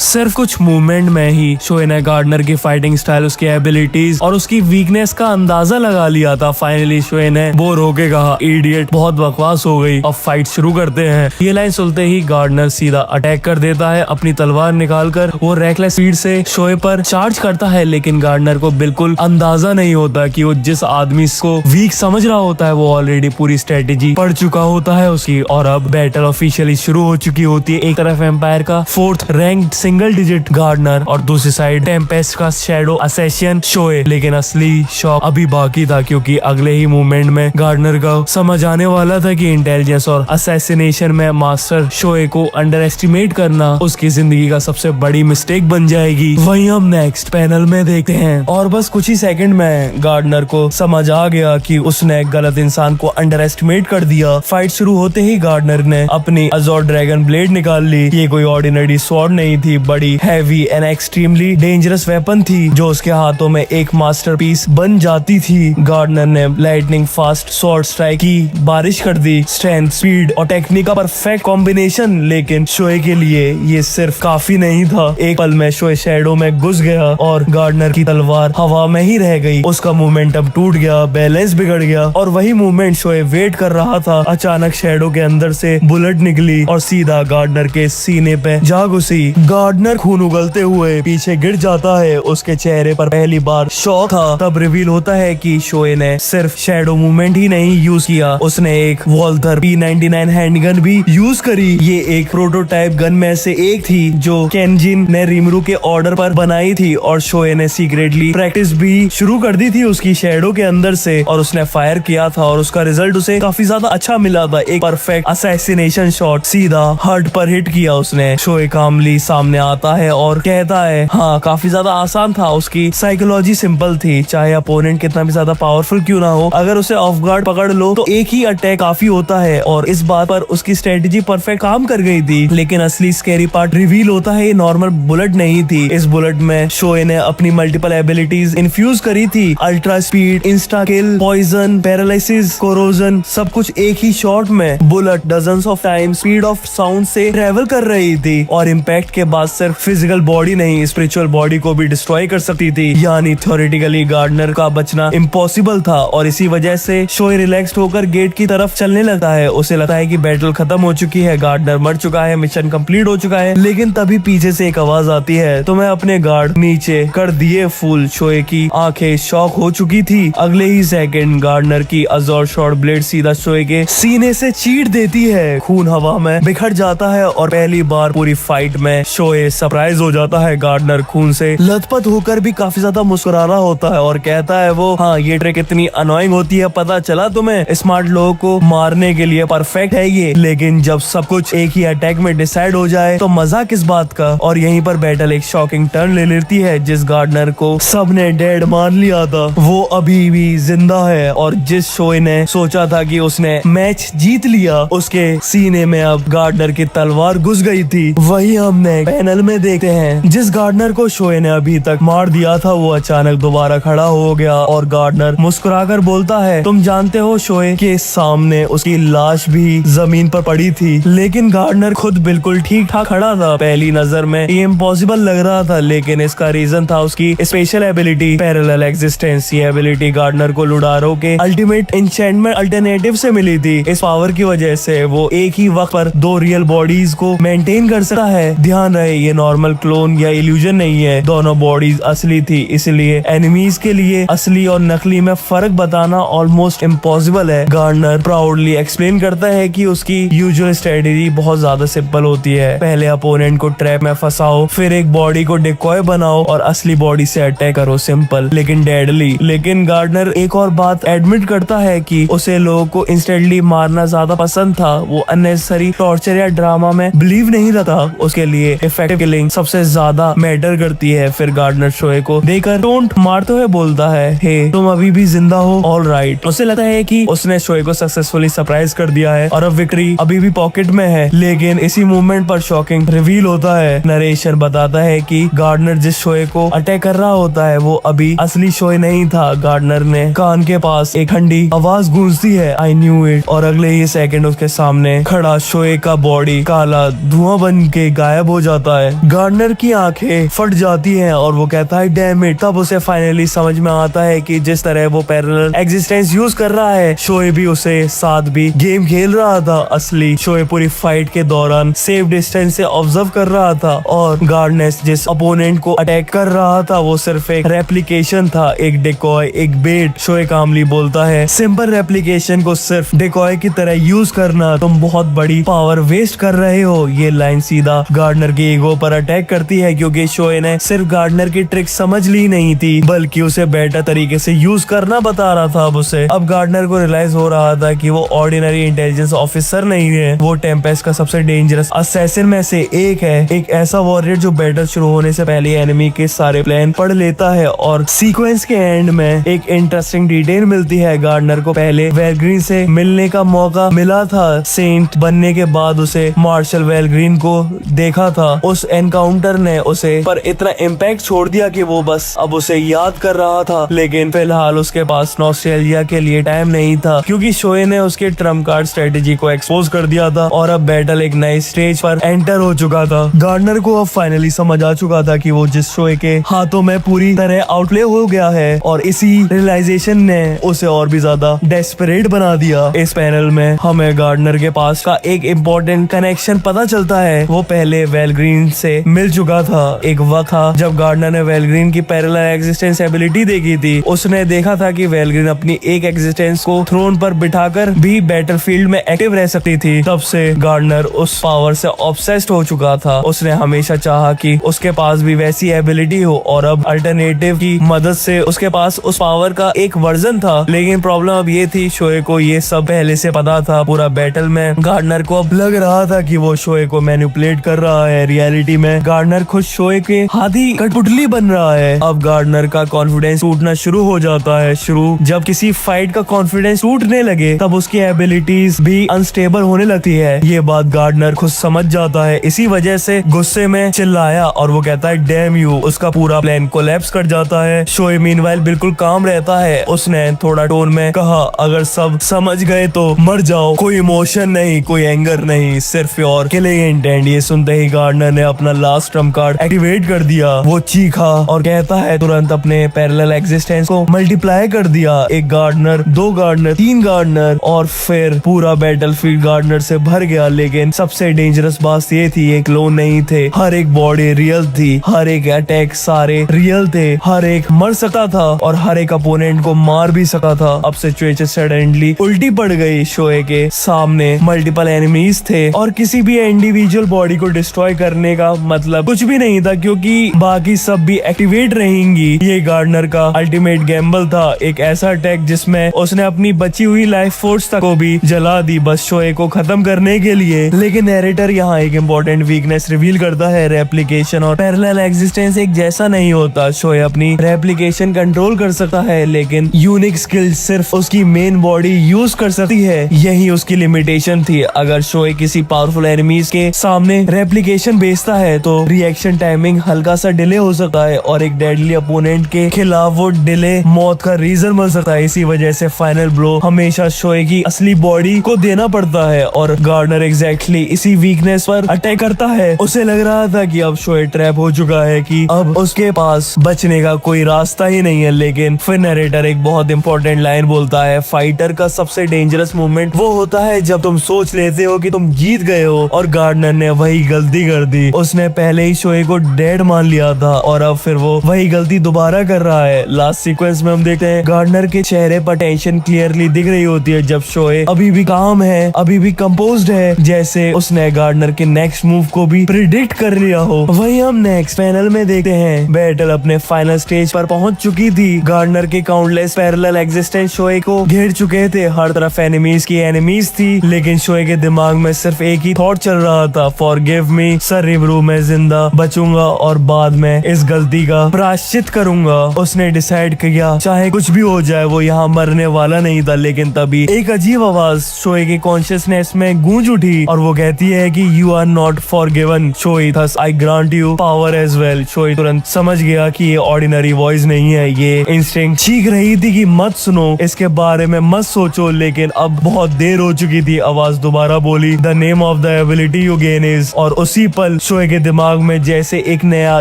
सिर्फ कुछ मूवमेंट में ही शोए ने गार्डनर की फाइटिंग स्टाइल, उसकी एबिलिटीज और उसकी वीकनेस का अंदाजा लगा लिया था। फाइनली शोए ने बोर होके कहा, इडियट बहुत बकवास हो गई, अब फाइट शुरू करते हैं। ये लाइन सुनते ही गार्डनर सीधा अटैक कर देता है, अपनी तलवार निकालकर वो रेकलेस स्पीड से शोए पर चार्ज करता है। लेकिन गार्डनर को बिल्कुल अंदाजा नहीं होता कि वो जिस आदमी को वीक समझ रहा होता है वो ऑलरेडी पूरी स्ट्रेटेजी पढ़ चुका होता है उसकी। और अब बैटल ऑफिशियली शुरू हो चुकी होती है। एक तरफ एम्पायर का 4th ranked single digit gardener और दूसरी साइड टेम्पेस्ट का शैडो असैसिन शोए। लेकिन असली शॉक अभी बाकी था, क्योंकि अगले ही मूवमेंट में गार्डनर का समझ आने वाला था कि इंटेलिजेंस और असैसिनेशन में मास्टर शोए को अंडर एस्टिमेट करना उसकी जिंदगी का सबसे बड़ी मिस्टेक बन जाएगी। वहीं हम नेक्स्ट पैनल में देखते हैं और बस कुछ ही सेकंड में गार्डनर को समझ आ गया कि उसने गलत इंसान को अंडर एस्टिमेट कर दिया। फाइट शुरू होते ही गार्डनर ने अपनी अजोर ड्रैगन ब्लेड निकाल ली। ये कोई ऑर्डिनरी स्वॉर्ड नहीं थी, बड़ी heavy and extremely dangerous weapon थी जो उसके हाथों में एक मास्टरपीस बन जाती थी। गार्डनर ने लाइटनिंग फास्ट स्वॉर्ड स्ट्राइक की बारिश कर दी, स्ट्रेंथ, स्पीड और टेक्निक का परफेक्ट कॉम्बिनेशन। लेकिन शोए के लिए ये सिर्फ काफी नहीं था। एक पल में शोए शैडो में घुस गया और गार्डनर की तलवार हवा में ही रह गई। उसका मोमेंटम टूट गया, बैलेंस बिगड़ गया और वही मूवमेंट शोए वेट कर रहा था। अचानक शैडो के अंदर से बुलेट निकली और सीधा गार्डनर के सीने पे जा घुसी। गार्डनर खून उगलते हुए पीछे गिर जाता है। उसके चेहरे पर पहली बार शॉक था। तब रिवील होता है कि शोए ने सिर्फ शैडो मूवमेंट ही नहीं यूज किया, उसने एक वॉल्थर P99 हैंडगन भी यूज करी। ये एक प्रोटोटाइप गन में से एक थी जो केनजिन ने रिमरू के ऑर्डर पर बनाई थी और शोए ने सीक्रेटली प्रैक्टिस भी शुरू कर दी थी उसकी शैडो के अंदर से। और उसने फायर किया था और उसका रिजल्ट उसे काफी ज्यादा अच्छा मिला था। एक परफेक्ट असैसिनेशन शॉट सीधा हार्ट पर हिट किया उसने। शोए कामली सामने आता है और कहता है, हाँ काफी ज्यादा आसान था, उसकी साइकोलॉजी सिंपल थी। चाहे अपोनेंट कितना भी ज्यादा पावरफुल क्यों ना हो, अगर उसे ऑफ गार्ड पकड़ लो तो एक ही अटैक काफी होता है। और इस बात पर उसकी स्ट्रेटेजी परफेक्ट काम कर गई थी। लेकिन असली स्कैरी पार्ट रिवील होता है, ये नॉर्मल बुलेट नहीं थी। इस बुलेट में शोए ने अपनी मल्टीपल एबिलिटीज इन्फ्यूज करी थी। अल्ट्रा स्पीड, इंस्टा किल, पॉइजन, पैरालिसिस, कोरोजन, सब कुछ एक ही शॉट में। Bullet dozens of time speed of sound से ट्रेवल कर रही थी और इम्पैक्ट के बाद सिर्फ फिजिकल बॉडी नहीं, स्पिरिचुअल बॉडी को भी डिस्ट्रॉय कर सकती थी। यानी थ्योरेटिकली गार्डनर का बचना इम्पॉसिबल था। और इसी वजह से शोए रिलैक्स्ड होकर गेट की तरफ चलने लगता है। उसे लगता है कि बैटल खत्म हो चुकी है, गार्डनर मर चुका है, मिशन कंप्लीट हो चुका है। लेकिन तभी पीछे से एक आवाज आती है, तो मैं अपने गार्ड नीचे कर दिए फूल। शोए की आंखें शॉक हो चुकी थी। अगले ही सेकंड गार्डनर की अजोर शॉर्ट ब्लेड सीधा शोए के सीने से चीर देती है। खून हवा में बिखर जाता है और पहली बार पूरी फाइट में शोए सरप्राइज हो जाता है। गार्डनर खून से लथपथ होकर भी काफी ज्यादा मुस्कुरा रहा होता है और कहता है वो, हाँ ये ट्रिक इतनी अनोइंग होती है, पता चला तुम्हें? स्मार्ट लोगों को मारने के लिए परफेक्ट है ये, लेकिन जब सब कुछ एक ही अटैक में डिसाइड हो जाए तो मजा किस बात का। और यहीं पर बैटल एक शॉकिंग टर्न ले लेती है। जिस गार्डनर को सबने डेड मान लिया था वो अभी भी जिंदा है और जिस शोए ने सोचा था कि उसने मैच जीत लिया, उसके सीने में अब गार्डनर की तलवार घुस गई थी। वही हमने पैनल में देखते हैं, जिस गार्डनर को शोए ने अभी तक मार दिया था वो अचानक दोबारा खड़ा हो गया और गार्डनर मुस्कुराकर बोलता है, तुम जानते हो शोए के सामने उसकी लाश भी जमीन पर पड़ी थी, लेकिन गार्डनर खुद बिल्कुल ठीक ठाक खड़ा था। पहली नजर में ये इम्पॉसिबल लग रहा था, लेकिन इसका रीजन था उसकी स्पेशल एबिलिटी पैरेलल एग्जिस्टेंस। ये एबिलिटी गार्डनर को लुडारो के अल्टीमेट एन्चेंटमेंट अल्टरनेटिव से मिली थी। इस पावर की वजह से वो एक ही वक्त पर दो रियल बॉडीज को मेंटेन कर सकता है। ध्यान रहे ये नॉर्मल क्लोन या इल्यूजन नहीं है, दोनों बॉडीज असली थी। इसलिए एनिमीज के लिए असली और नकली में फर्क बताना ऑलमोस्ट इम्पॉसिबल है। गार्डनर प्राउडली एक्सप्लेन करता है कि उसकी यूजुअल स्ट्रेटेजी बहुत ज्यादा सिंपल होती है। पहले अपोनेंट को ट्रैप में फंसाओ, फिर एक बॉडी को डिकॉय बनाओ और असली बॉडी से अटैक करो। सिंपल लेकिन डेडली। लेकिन गार्डनर एक और बात एडमिट करता है कि उसे लोगों को इंस्टेंटली मारना ज्यादा पसंद था। वो अननेसेसरी टॉर्चर या ड्रामा में बिलीव नहीं रहा। उसके लिए इफेक्टिव किलिंग सबसे ज्यादा मैटर करती है। फिर गार्डनर शोए को देखकर टोंट मारते हुए बोलता है, हे तुम अभी भी जिंदा हो, ऑल राइट। उसे लगता है कि उसने शोए को सक्सेसफुली सरप्राइज कर दिया है और अब विक्ट्री अभी भी पॉकेट में है। लेकिन इसी इसी मूवमेंट पर शॉकिंग रिवील होता है। नरेशन बताता है कि गार्डनर जिस शोए को अटैक कर रहा होता है वो अभी असली शोए नहीं था। गार्डनर ने कान के पास एक ठंडी आवाज गूंजती है, आई न्यू इट, और अगले ही सेकंड उसके सामने खड़ा शोए का बॉडी काला धुआं बन के गायब हो जाता है। गार्डनर की आंखें फट जाती हैं और वो कहता है डैम इट। तब उसे फाइनली समझ में आता है कि जिस तरह वो पैरेलल एग्जिस्टेंस यूज कर रहा है, शोए भी उसे साथ भी गेम खेल रहा था। असली शोए पूरी फाइट के दौरान सेफ डिस्टेंस से ऑब्जर्व कर रहा था और गार्डनर जिस अपोनेंट को अटैक कर रहा था वो सिर्फ एक रेप्लिकेशन था, एक डिकॉय, एक बेट। शोए कामली बोलता है सिंपल रेप्लिकेशन को सिर्फ डिकॉय की तरह यूज करना, तुम बहुत बड़ी पावर वेस्ट कर रहे हो। ये लाइन सीधा गार्डनर के ईगो पर अटैक करती है क्योंकि शोए ने सिर्फ गार्डनर की ट्रिक समझ ली नहीं थी बल्कि उसे बेटर तरीके से यूज करना बता रहा था। अब गार्डनर को रियलाइज हो रहा था कि वो ऑर्डिनरी इंटेलिजेंस ऑफिसर नहीं है, वो टेम्पेस्ट का सबसे डेंजरस असैसिन में से एक है, एक ऐसा वॉरियर जो बैटल शुरू होने से पहले एनिमी के सारे प्लान पढ़ लेता है। और सीक्वेंस के एंड में एक इंटरेस्टिंग डिटेल मिलती है। गार्डनर को पहले वेलग्रीन से मिलने का मौका मिला था, सेंट बनने के बाद उसे मार्शल वेलग्रीन को देखा था। उस एनकाउंटर ने उसे पर इतना इम्पैक्ट छोड़ दिया कि वो बस अब उसे याद कर रहा था, लेकिन फिलहाल उसके पास नॉस्टैल्जिया के लिए टाइम नहीं था क्योंकि शोए ने उसके ट्रम्प कार्ड स्ट्रेटेजी को एक्सपोज कर दिया था और अब बैटल एक नए स्टेज पर एंटर हो चुका था। गार्डनर को अब फाइनली समझ आ चुका था कि वो जिस शोए के हाथों में पूरी तरह आउटप्ले हो गया है और इसी रियलाइजेशन ने उसे और भी ज्यादा डेस्परेट बना दिया। इस पैनल में हमें गार्डनर के पास का एक इम्पोर्टेंट कनेक्शन पता चलता है। वो पहले वेलग्रीन से मिल चुका था। एक वक्त था जब गार्डनर ने वेलग्रीन की पैरेलल एग्जिस्टेंस एबिलिटी देखी थी। उसने देखा था कि वेलग्रीन अपनी एक एग्जिस्टेंस को थ्रोन पर बिठाकर भी बैटलफील्ड में एक्टिव रह सकती थी। तब से गार्डनर उस पावर से ऑब्सेस्ड हो चुका था। उसने हमेशा चाहा कि उसके पास भी वैसी एबिलिटी हो और अब अल्टरनेटिव की मदद से उसके पास उस पावर का एक वर्जन था। लेकिन प्रॉब्लम अब ये थी, शोए को ये सब पहले से पता था। पूरा बैटल में गार्डनर को अब लग रहा था कि वो शोए को मैनिपुलेट कर रहा है। रियलिटी में गार्डनर खुद शोए के हाथी कठपुतली बन रहा है। अब गार्डनर का कॉन्फिडेंस टूटना शुरू हो जाता है। जब किसी फाइट का कॉन्फिडेंस टूटने लगे तब उसकी एबिलिटीज भी अनस्टेबल होने लगती है। ये बात गार्डनर खुद समझ जाता है। इसी वजह से गुस्से में चिल्लाया और वो कहता है डैम यू। उसका पूरा प्लान कोलैप्स कर जाता है। शोए मीनवाइल बिल्कुल काम रहता है। उसने थोड़ा टोन में कहा अगर सब समझ गए तो मर जाओ, कोई इमोशन नहीं, कोई एंगर नहीं, सिर्फ योर किलिंग इंटेंट। ये सुनते ही गार्डनर ने अपना लास्ट ट्रम्प कार्ड एक्टिवेट कर दिया। वो चीखा और कहता है तुरंत अपने पैरेलल एग्जिस्टेंस को मल्टीप्लाई कर दिया। एक गार्डनर, दो गार्डनर, तीन गार्डनर और फिर पूरा बैटलफील्ड गार्डनर से भर गया। लेकिन सबसे डेंजरस बात ये थी, एक क्लोन नहीं थे, हर एक बॉडी रियल थी, हर एक अटैक सारे रियल थे, हर एक मर सकता था और हर एक अपोनेंट को मार भी सकता था। अब सिचुएशन सडनली उल्टी पड़ गई। शोए के सामने मल्टीपल एनिमीज थे और किसी भी इंडिविजुअल बॉडी को डिस्ट्रॉय करने का मतलब कुछ भी नहीं था क्योंकि बाकी सब भी एक्टिवेट रहेंगी। ये गार्डनर का अल्टीमेट गैम्बल था, एक ऐसा अटैक जिसमें उसने अपनी बची हुई लाइफ फोर्स तक को भी जला दी बस शोए को खत्म करने के लिए। लेकिन नैरेटर यहाँ एक इम्पोर्टेंट वीकनेस रिवील करता है, रेप्लिकेशन और पैरेलल एग्जिस्टेंस एक जैसा नहीं होता। शोए अपनी रेप्लिकेशन कंट्रोल कर सकता है लेकिन यूनिक स्किल सिर्फ उसकी मेन बॉडी यूज कर सकती है। यही उसकी लिमिटेशन थी। अगर शोए किसी पावरफुल एनिमीज के सामने रेप्लिकेशन भेजता है तो रिएक्शन टाइमिंग हल्का सा डिले हो सकता है और एक डेडली अपोनेंट के खिलाफ वो डिले मौत का रीजन बन सकता है। इसी वजह से फाइनल ब्लो हमेशा शोए की असली बॉडी को देना पड़ता है और गार्डनर एग्जैक्टली इसी वीकनेस पर अटैक करता है। उसे लग रहा था कि अब शोए ट्रैप हो चुका है, कि अब उसके पास बचने का कोई रास्ता ही नहीं है। लेकिन फिर नरेटर एक बहुत इंपॉर्टेंट लाइन बोलता है, फाइटर का सबसे डेंजरस मूवमेंट वो होता है जब तुम सोच लेते हो कि तुम जीत गए हो। और गार्डनर ने वही गलती कर दी। उसने पहले ही शोए को डेड मान लिया था और अब फिर वो वही गलती दोबारा कर रहा है। लास्ट सीक्वेंस में हम देखते हैं गार्डनर के चेहरे पर टेंशन क्लियरली दिख रही होती है जब शोए अभी भी काम है, अभी भी कंपोज्ड है, जैसे उसने गार्डनर के नेक्स्ट मूव को भी प्रिडिक्ट कर लिया हो। वही हम नेक्स्ट पैनल में देखते हैं बैटल अपने फाइनल स्टेज पर पहुंच चुकी थी। गार्डनर के काउंटलेस पैरेलल एग्जिस्टेंस शोए को घेर चुके थे। हर तरफ एनिमीज की एनिमीज थी लेकिन शोए के दिमाग में सिर्फ एक ही थॉट चल रहा था, फॉरगिव मी सर रिबरू, मैं जिंदा बचूंगा और बाद में इस गलती का प्रायश्चित करूंगा। उसने डिसाइड किया चाहे कुछ भी हो जाए वो यहाँ मरने वाला नहीं था। लेकिन तभी एक अजीब आवाज शोए के कॉन्शियसनेस में गूंज उठी और वो कहती ये है कि you are not forgiven Shoi, thus I grant you power as well. Shoi तुरंत समझ गया कि ये ऑर्डिनरी वॉइस नहीं है, ये इंस्टिंक्ट चीख रही थी कि मत सुनो, इसके बारे में मत सोचो। लेकिन अब बहुत देर हो चुकी थी। आवाज दोबारा बोली, the name of the ability you gain is. और उसी पल शोए के दिमाग में जैसे एक नया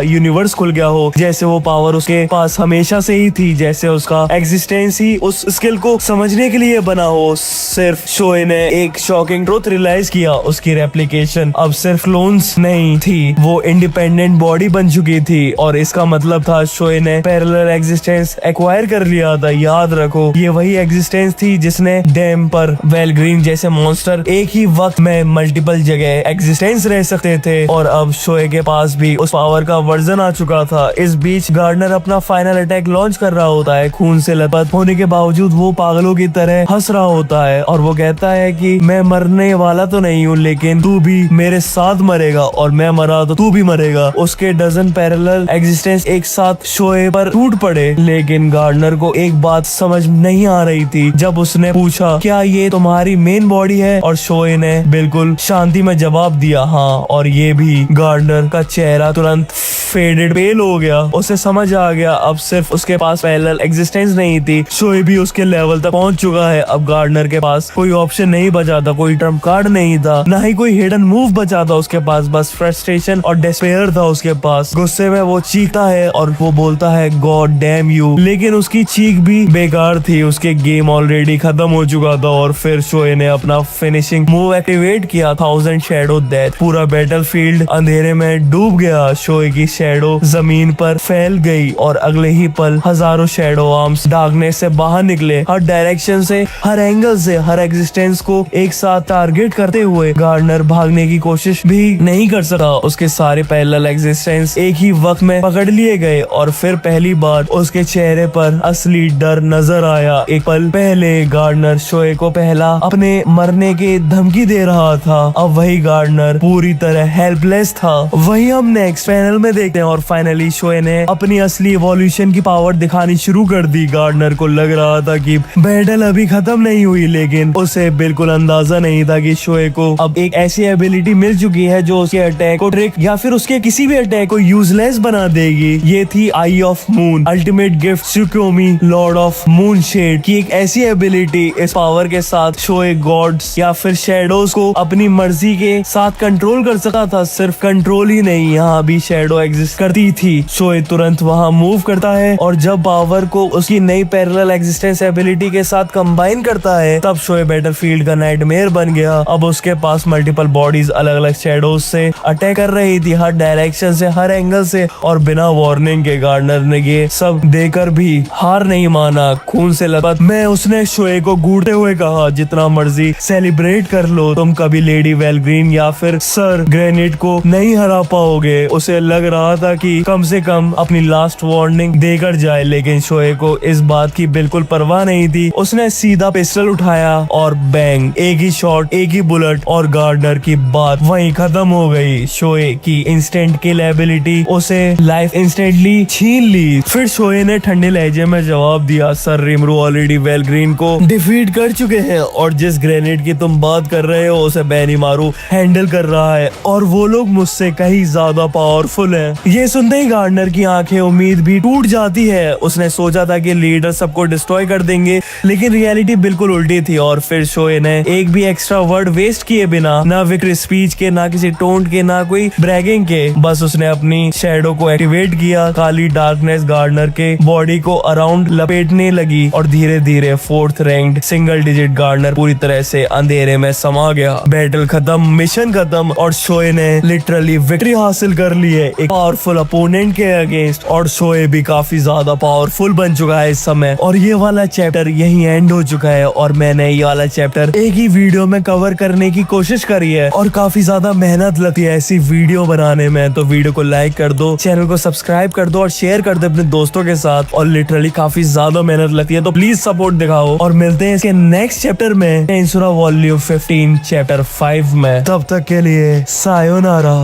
यूनिवर्स खुल गया हो, जैसे वो पावर उसके पास हमेशा से ही थी, जैसे उसका एग्जिस्टेंस ही उस स्किल को समझने के लिए बना हो। सिर्फ शोए ने एक शॉकिंग ट्रुथ रियलाइज किया, उसकी रेप्लिकेशन अब सिर्फ क्लोन्स नहीं थी, वो इंडिपेंडेंट बॉडी बन चुकी थी। और इसका मतलब था शोए ने पैरेलल एग्जिस्टेंस एक्वायर कर लिया था। याद रखो, ये वही एग्जिस्टेंस थी जिसने डैम पर वेलग्रीन जैसे मॉन्स्टर एक ही वक्त में मल्टीपल जगह एग्जिस्टेंस रह सकते थे। और अब शोए के पास भी उस पावर का वर्जन आ चुका था। इस बीच गार्डनर अपना फाइनल अटैक लॉन्च कर रहा होता है। खून से लथपथ होने के बावजूद वो पागलों की तरह हंस रहा होता है और वो कहता है कि मैं मरने वाला तो नहीं हूँ, लेकिन तू भी मेरे साथ मरेगा, और मैं मरा तो तू भी मरेगा। उसके डजन पैरेलल एग्जिस्टेंस एक साथ शोए पर टूट पड़े। लेकिन गार्डनर को एक बात समझ नहीं आ रही थी। जब उसने पूछा, क्या ये तुम्हारी मेन बॉडी है? और शोए ने बिल्कुल शांति में जवाब दिया, हाँ। और ये भी गार्डनर का चेहरा तुरंत फेडेड पेल हो गया। उसे समझ आ गया अब सिर्फ उसके पास पैरेलल एग्जिस्टेंस नहीं थी, शोए भी उसके लेवल तक पहुंच चुका है। अब गार्डनर के पास कोई ऑप्शन नहीं बचा था, कोई ट्रम्प कार्ड नहीं था, ना ही कोई हिडन मूव बचा था उसके पास। बस फ्रस्ट्रेशन और डिस्पेयर था उसके पास। गुस्से में वो चीखता है और वो बोलता है, गॉड डैम यू। लेकिन उसकी चीख भी बेकार थी, उसके गेम ऑलरेडी खत्म हो चुका था। और फिर शोए ने अपना फिनिशिंग मूव एक्टिवेट किया, 1000 शैडो डेथ। पूरा बैटलफील्ड अंधेरे में डूब गया। शोए की शैडो जमीन पर फैल गई और अगले ही पल हजारों शैडो आर्म्स डार्कनेस से बाहर निकले, हर डायरेक्शन से, हर एंगल से, हर एग्जिस्टेंस को एक साथ टारगेट करते हुए। गार्डनर भागने की कोशिश भी नहीं कर सका, उसके सारे पैरेलल एग्जिस्टेंस एक ही वक्त में पकड़ लिए गए। और फिर पहली बार उसके चेहरे पर असली डर नजर आया। एक पल पहले गार्डनर शोए को पहला अपने मरने की धमकी दे रहा था, अब वही गार्डनर पूरी तरह हेल्पलेस था। वही हम नेक्स्ट पैनल में देखते हैं। और फाइनली शोए ने अपनी असली इवोल्यूशन की पावर दिखानी शुरू कर दी। गार्डनर को लग रहा था कि बैटल अभी खत्म नहीं हुई, लेकिन उसे बिल्कुल अंदाजा नहीं था कि शोए को अब एक ऐसी एबिलिटी मिल चुकी है जो उसके अटैक को ट्रिक या फिर उसके किसी भी अटैक को यूजलेस बना देगी। ये थी eye of moon, ultimate gift Tsukuyomi lord of moon shade की एक ऐसी एबिलिटी। इस पावर के साथ शोए गॉड्स या फिर शैडोज को अपनी मर्जी के साथ कंट्रोल कर सकता था। सिर्फ कंट्रोल ही नहीं, यहाँ भी शैडो एग्जिस्ट करती थी। शोए तुरंत वहाँ मूव करता है और जब पावर को उसकी नई पैरेलल एग्जिस्टेंस एबिलिटी के साथ कंबाइन करता है, तब शोए बैटलफील्ड का नाइटमेयर बन गया। अब उसके पास मल्टीपल बॉडीज अलग अलग शैडोज से अटैक कर रही थी, हर डायरेक्शन से, हर एंगल से। और बिना वार्निंग के गार्डनर ने ये सब देकर भी हार नहीं माना। खून से लथपथ में उसने शोए को घूरते हुए कहा, जितना मर्जी सेलिब्रेट कर लो, तुम कभी लेडी वेलग्रीन या फिर सर ग्रेनिट को नहीं हरा पाओगे। उसे लग रहा था कि कम से कम अपनी लास्ट वार्निंग देकर जाए, लेकिन शोए को इस बात की बिल्कुल परवाह नहीं थी। उसने सीधा पिस्टल उठाया और बैंग, एक ही शॉट, एक ही बुलेट, और गार्डनर की बात वहीं खत्म हो गई। शोए की इंस्टेंट किल एबिलिटी उसे लाइफ इंस्टेंटली छीन ली। फिर शोए ने ठंडे लहजे में जवाब दिया, सर रिमरू ऑलरेडी वेलग्रीन को डिफीट कर चुके हैं और जिस ग्रेनेड की तुम बात कर रहे हो उसे बेनीमारू हैंडल कर रहा है और वो लोग मुझसे कहीं ज्यादा पावरफुल हैं। ये सुनते ही गार्डनर की आंखें उम्मीद भी टूट जाती है। उसने सोचा था कि लीडर सबको डिस्ट्रॉय कर देंगे, लेकिन रियलिटी बिल्कुल उल्टी थी। और फिर शोए ने एक भी एक्स्ट्रा वर्ड वेस्ट किए बिना, ना विक्ट्री स्पीच के, ना किसी टोंट के, ना कोई ब्रैगिंग के, बस उसने अपनी शैडो को एक्टिवेट किया। काली डार्कनेस गार्डनर के बॉडी को अराउंड लपेटने लगी और धीरे धीरे fourth ranked single digit Gardner पूरी तरह से अंधेरे में समा गया। बैटल खत्म, मिशन खत्म और शोए ने लिटरली विक्ट्री हासिल कर ली है एक पावरफुल अपोनेंट के अगेंस्ट। और शोए भी काफी ज्यादा पावरफुल बन चुका है इस समय। और ये वाला चैप्टर यही एंड हो चुका है और मैंने ये वाला चैप्टर एक ही वीडियो में कवर करने की कोशिश करी है और काफी ज्यादा मेहनत लगती है ऐसी वीडियो बनाने में। तो वीडियो को लाइक कर दो, चैनल को सब्सक्राइब कर दो और शेयर कर दो अपने दोस्तों के साथ। और लिटरली काफी ज्यादा मेहनत लगती है, तो प्लीज सपोर्ट दिखाओ। और मिलते हैं इसके नेक्स्ट चैप्टर में, टेंसुरा वॉल्यूम 15 चैप्टर 5 में। तब तक के लिए सायोनारा।